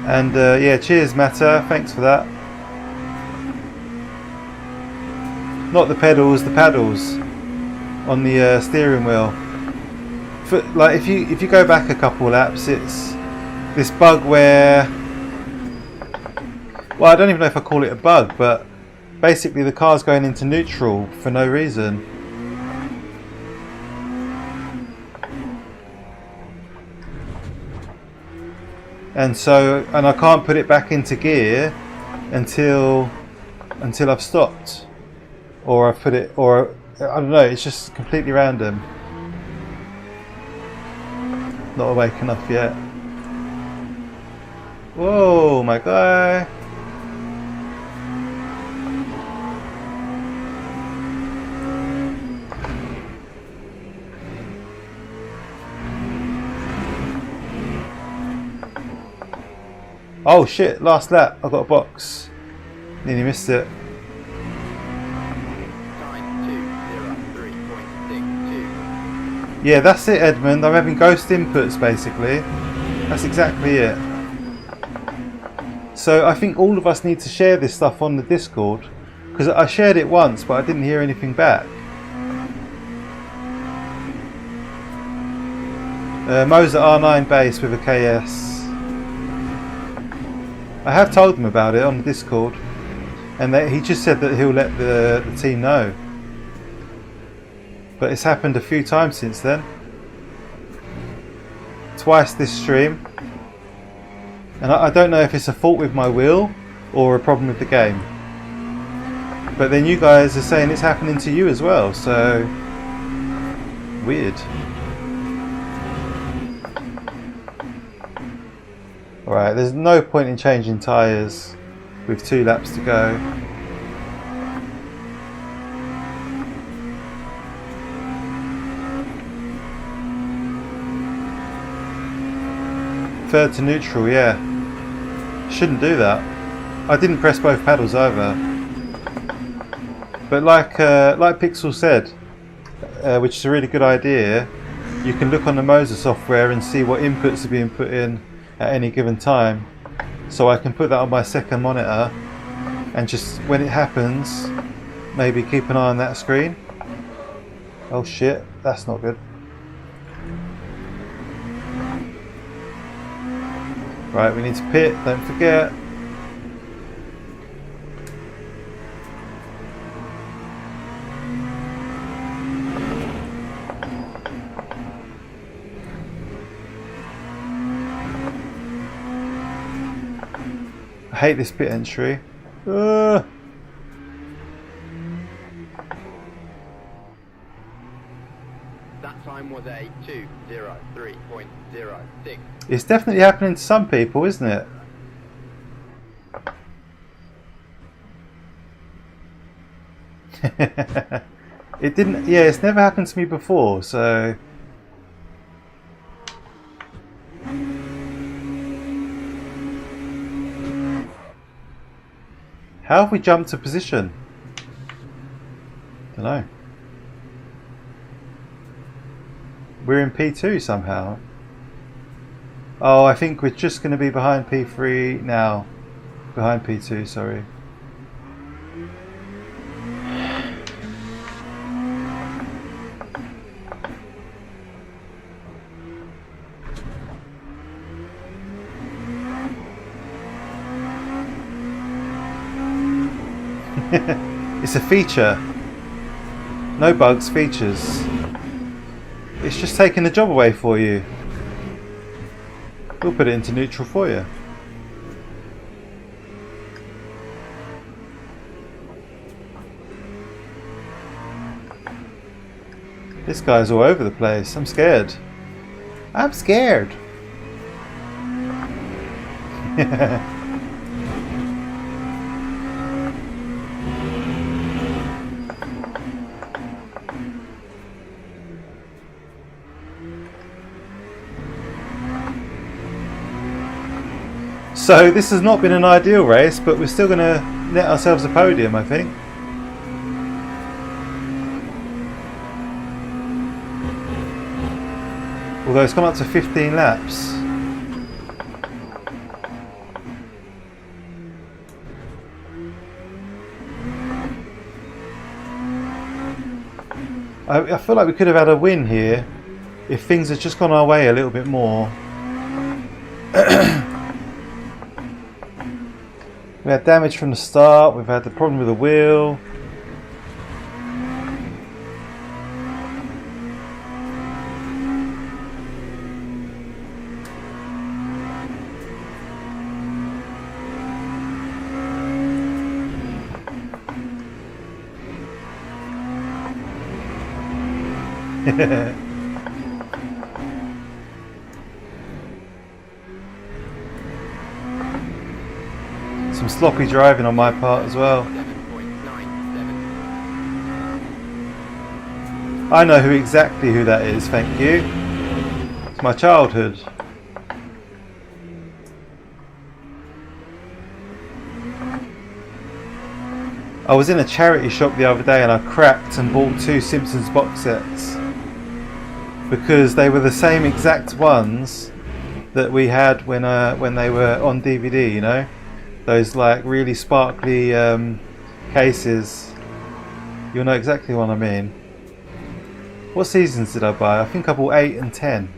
And yeah, cheers Matter, thanks for that. Not the pedals, the paddles on the steering wheel. Like if you go back a couple laps, it's this bug where, well, I don't even know if I call it a bug, but basically the car's going into neutral for no reason. And I can't put it back into gear until I've stopped, or I've put it, or I don't know. It's just completely random. Not awake enough yet. Whoa, my guy! Oh shit, last lap, I got a box. Nearly missed it. 9203.62. Yeah, that's it, Edmund. I'm having ghost inputs basically. That's exactly it. So I think all of us need to share this stuff on the Discord, because I shared it once but I didn't hear anything back. Moza R9 base with a KS. I have told him about it on the Discord, and he just said that he'll let the team know. But it's happened a few times since then. Twice this stream. And I don't know if it's a fault with my wheel or a problem with the game. But then you guys are saying it's happening to you as well, so weird. Alright, there's no point in changing tyres with 2 laps to go. Third to neutral, yeah. Shouldn't do that. I didn't press both paddles either. But like Pixel said, which is a really good idea, you can look on the Moza software and see what inputs are being put in at any given time, so I can put that on my second monitor and just when it happens maybe keep an eye on that screen. Oh shit, that's not good. Right, we need to pit, don't forget. I hate this pit entry. That time was a 2:03.06. It's definitely happening to some people, isn't it? It didn't. Yeah, it's never happened to me before, so. How have we jumped to position? Don't know. We're in P2 somehow. Oh, I think we're just going to be behind P3 now. Behind P2, sorry. It's a feature. No bugs, features. It's just taking the job away for you. We'll put it into neutral for you. This guy's all over the place. I'm scared. I'm scared. So this has not been an ideal race, but we're still going to net ourselves a podium, I think. Although it's gone up to 15 laps. I feel like we could have had a win here if things had just gone our way a little bit more. We had damage from the start, we've had the problem with the wheel. Some sloppy driving on my part as well. I know exactly who that is, thank you. It's my childhood. I was in a charity shop the other day and I cracked and bought 2 Simpsons box sets because they were the same exact ones that we had when they were on DVD, you know, those like really sparkly cases. You'll know exactly what I mean. What seasons did I buy? I think I bought 8 and 10.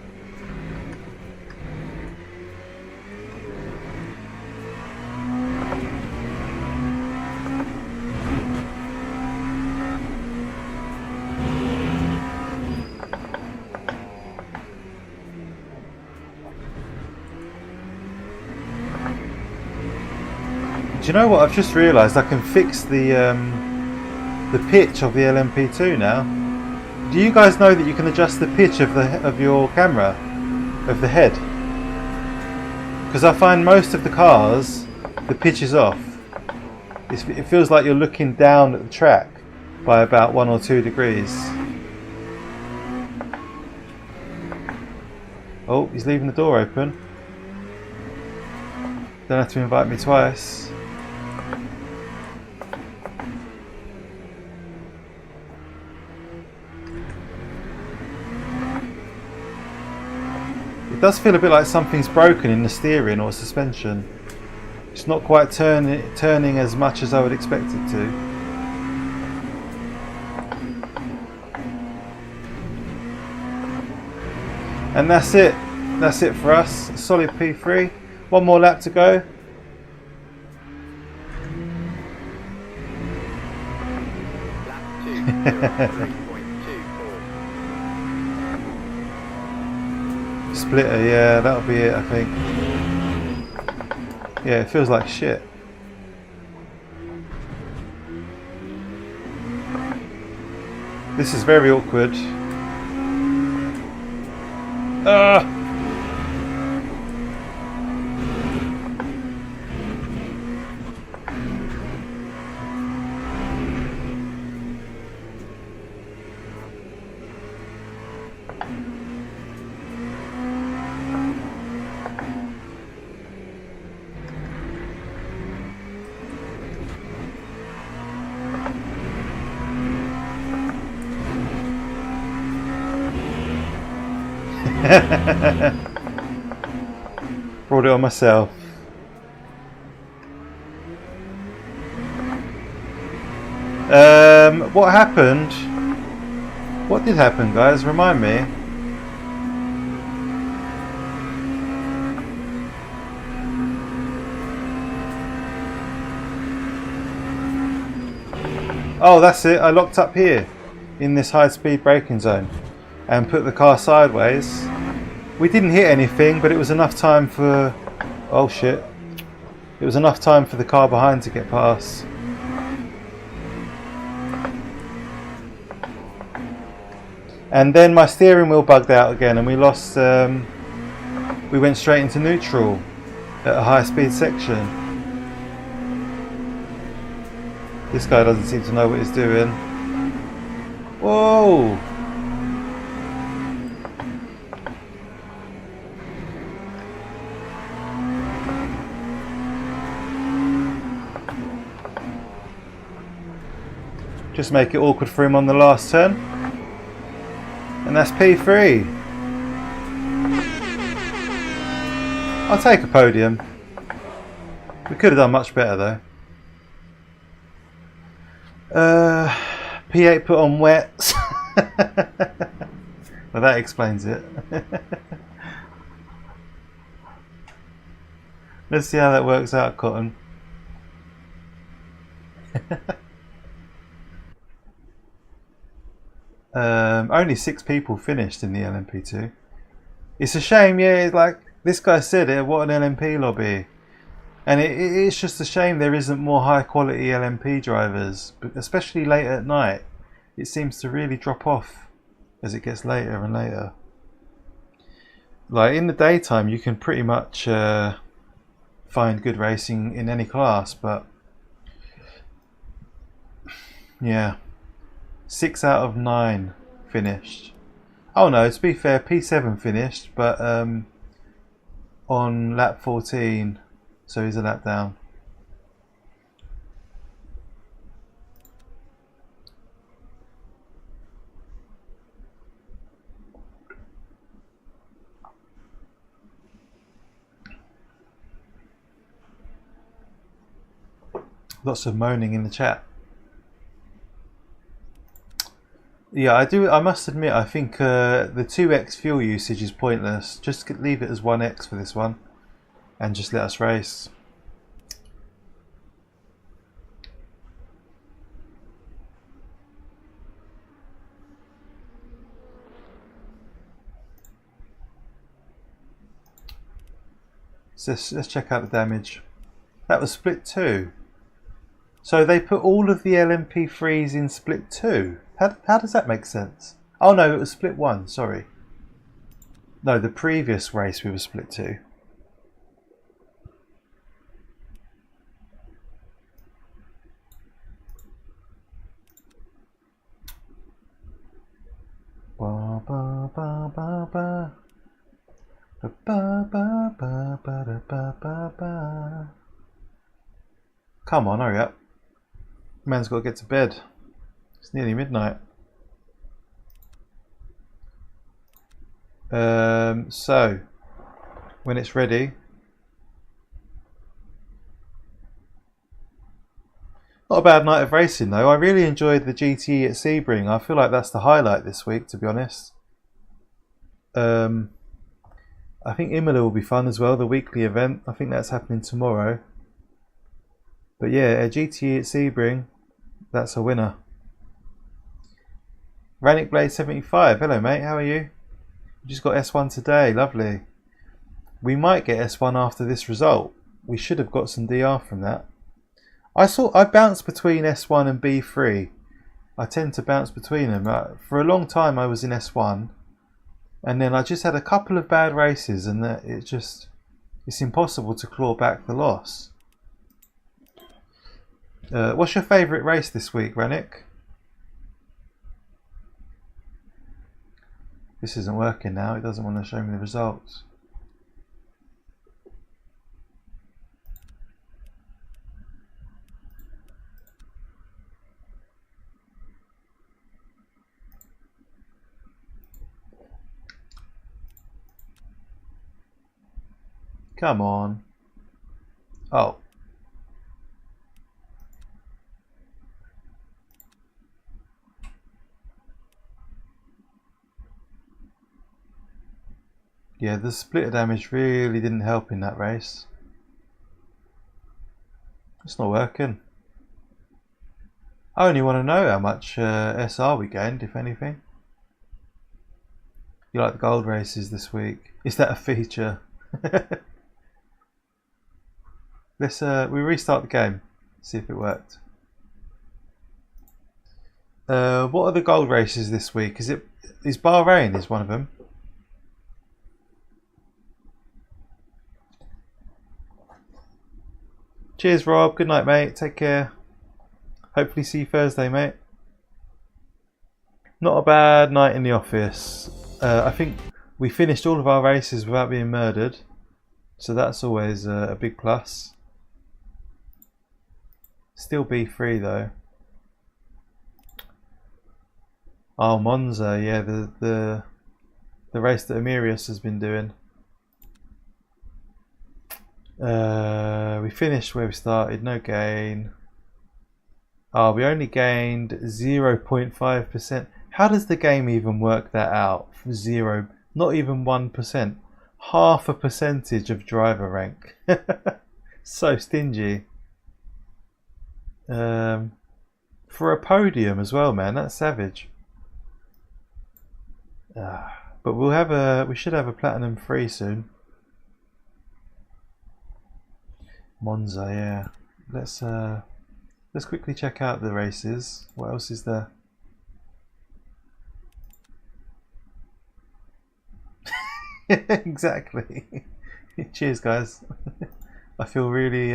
Do you know what? I've just realised I can fix the pitch of the LMP2 now. Do you guys know that you can adjust the pitch of your camera, of the head? Because I find most of the cars, the pitch is off. It feels like you're looking down at the track by about 1 or 2 degrees. Oh, he's leaving the door open. Don't have to invite me twice. It does feel a bit like something's broken in the steering or suspension. It's not quite turning as much as I would expect it to. And that's it. That's it for us. A solid P3. One more lap to go. Splitter, yeah, that'll be it, I think. Yeah, it feels like shit. This is very awkward. Ah! Brought it on myself. What happened? What did happen, guys? Remind me. Oh, that's it. I locked up here in this high-speed braking zone and put the car sideways. We didn't hit anything, but it was enough time for... Oh shit. It was enough time for the car behind to get past. And then my steering wheel bugged out again, and we lost. We went straight into neutral at a high speed section. This guy doesn't seem to know what he's doing. Whoa! Just make it awkward for him on the last turn. And that's P3. I'll take a podium. We could have done much better though. P8 put on wets. Well, that explains it. Let's see how that works out, Cotton. Only 6 people finished in the LMP2. It's a shame, yeah, it's like this guy said it, what an LMP lobby. And it's just a shame there isn't more high quality LMP drivers, but especially late at night. It seems to really drop off as it gets later and later. Like in the daytime you can pretty much find good racing in any class, but yeah, 6 out of 9 finished. Oh no, to be fair, P7 finished, but on lap 14, so he's a lap down. Lots of moaning in the chat. Yeah, I must admit, I think the 2x fuel usage is pointless. Just leave it as 1x for this one and just let us race. So let's check out the damage. That was split 2. So they put all of the LMP3s in split 2. How does that make sense? Oh no, it was split 1, sorry. No, the previous race we were split 2. Ba ba ba ba ba. Ba ba ba ba ba ba ba ba. Come on, hurry up. Man's got to get to bed. It's nearly midnight. So, when it's ready. Not a bad night of racing though. I really enjoyed the GTE at Sebring. I feel like that's the highlight this week, to be honest. I think Imola will be fun as well, the weekly event. I think that's happening tomorrow. But yeah, a GTE at Sebring, that's a winner. Ranic Blade 75, hello mate, how are you? You just got S1 today, lovely. We might get S1 after this result. We should have got some DR from that. I bounced between S1 and B3. I tend to bounce between them. For a long time I was in S1, and then I just had a couple of bad races, and it's impossible to claw back the loss. What's your favourite race this week, Ranick? This isn't working now, it doesn't want to show me the results. Come on. Oh. Yeah, the splitter damage really didn't help in that race. It's not working. I only want to know how much SR we gained, if anything. You like the gold races this week? Is that a feature? Let's we restart the game, see if it worked. What are the gold races this week? Is is Bahrain is one of them. Cheers, Rob. Good night, mate. Take care. Hopefully see you Thursday, mate. Not a bad night in the office. I think we finished all of our races without being murdered, so that's always a big plus. Still B3 though. Oh, Monza, yeah, the race that Amirius has been doing. We finished where we started, no gain. Oh, we only gained 0.5%. How does the game even work that out? Zero, not even 1%. Half a percentage of driver rank. So stingy. For a podium as well, man, that's savage. But we should have a platinum 3 soon. Monza, yeah. Let's quickly check out the races. What else is there? Exactly. Cheers, guys. I feel really,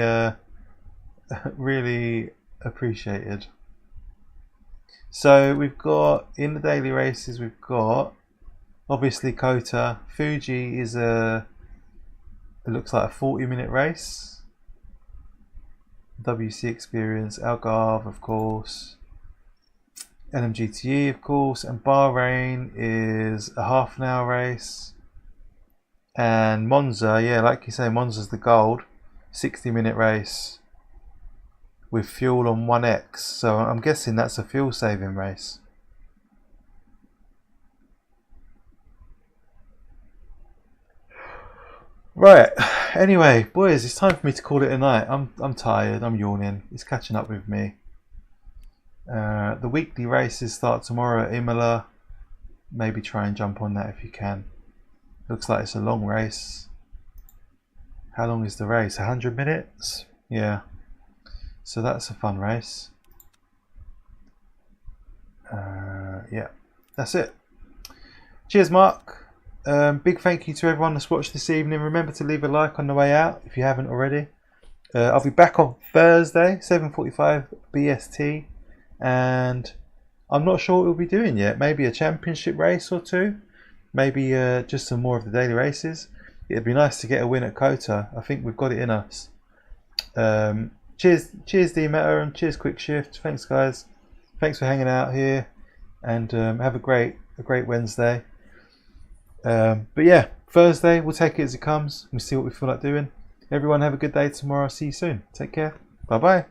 really appreciated. So we've got in the daily races. We've got obviously Kota. Fuji is it looks like a 40-minute race. WC Experience, Algarve, of course, LMGTE, of course, and Bahrain is a half an hour race. And Monza, yeah, like you say, Monza's the gold, 60-minute race with fuel on 1x. So I'm guessing that's a fuel saving race. Right, anyway, boys, it's time for me to call it a night. I'm tired, I'm yawning, it's catching up with me. The weekly races start tomorrow at Imola. Maybe try and jump on that if you can. Looks like it's a long race. How long is the race? 100 minutes? Yeah. So that's a fun race. Yeah, that's it. Cheers, Mark. Big thank you to everyone that's watched this evening. Remember to leave a like on the way out if you haven't already. I'll be back on Thursday, 7:45 BST, and I'm not sure what we'll be doing yet. Maybe a championship race or two. Maybe just some more of the daily races. It'd be nice to get a win at Kota. I think we've got it in us. Cheers D-Meta, and cheers Quick Shift. Thanks, guys. Thanks for hanging out here, and have a great Wednesday. But yeah, Thursday we'll take it as it comes. We'll see what we feel like doing. Everyone have a good day tomorrow. See you soon. Take care. Bye bye.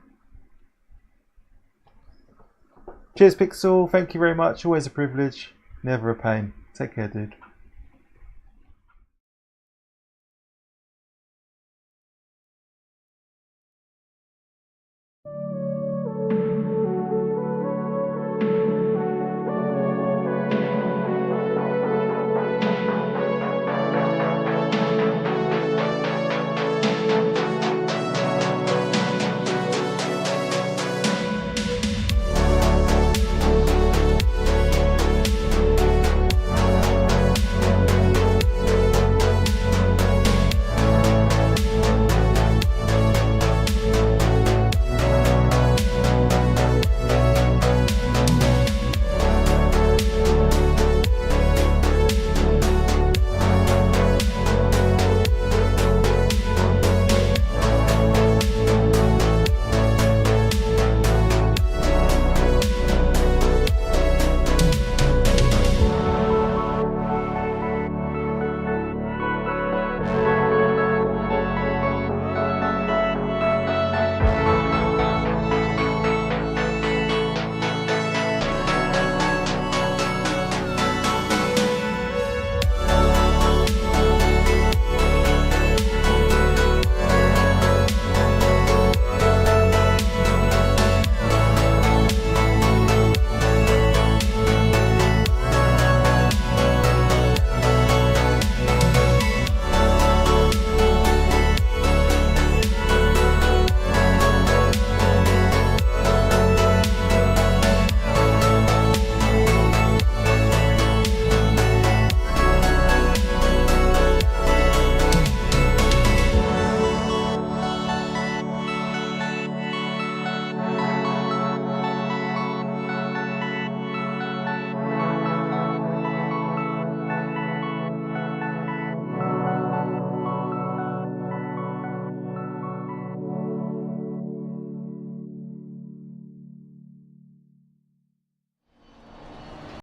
Cheers, Pixel. Thank you very much. Always a privilege. Never a pain. Take care, dude.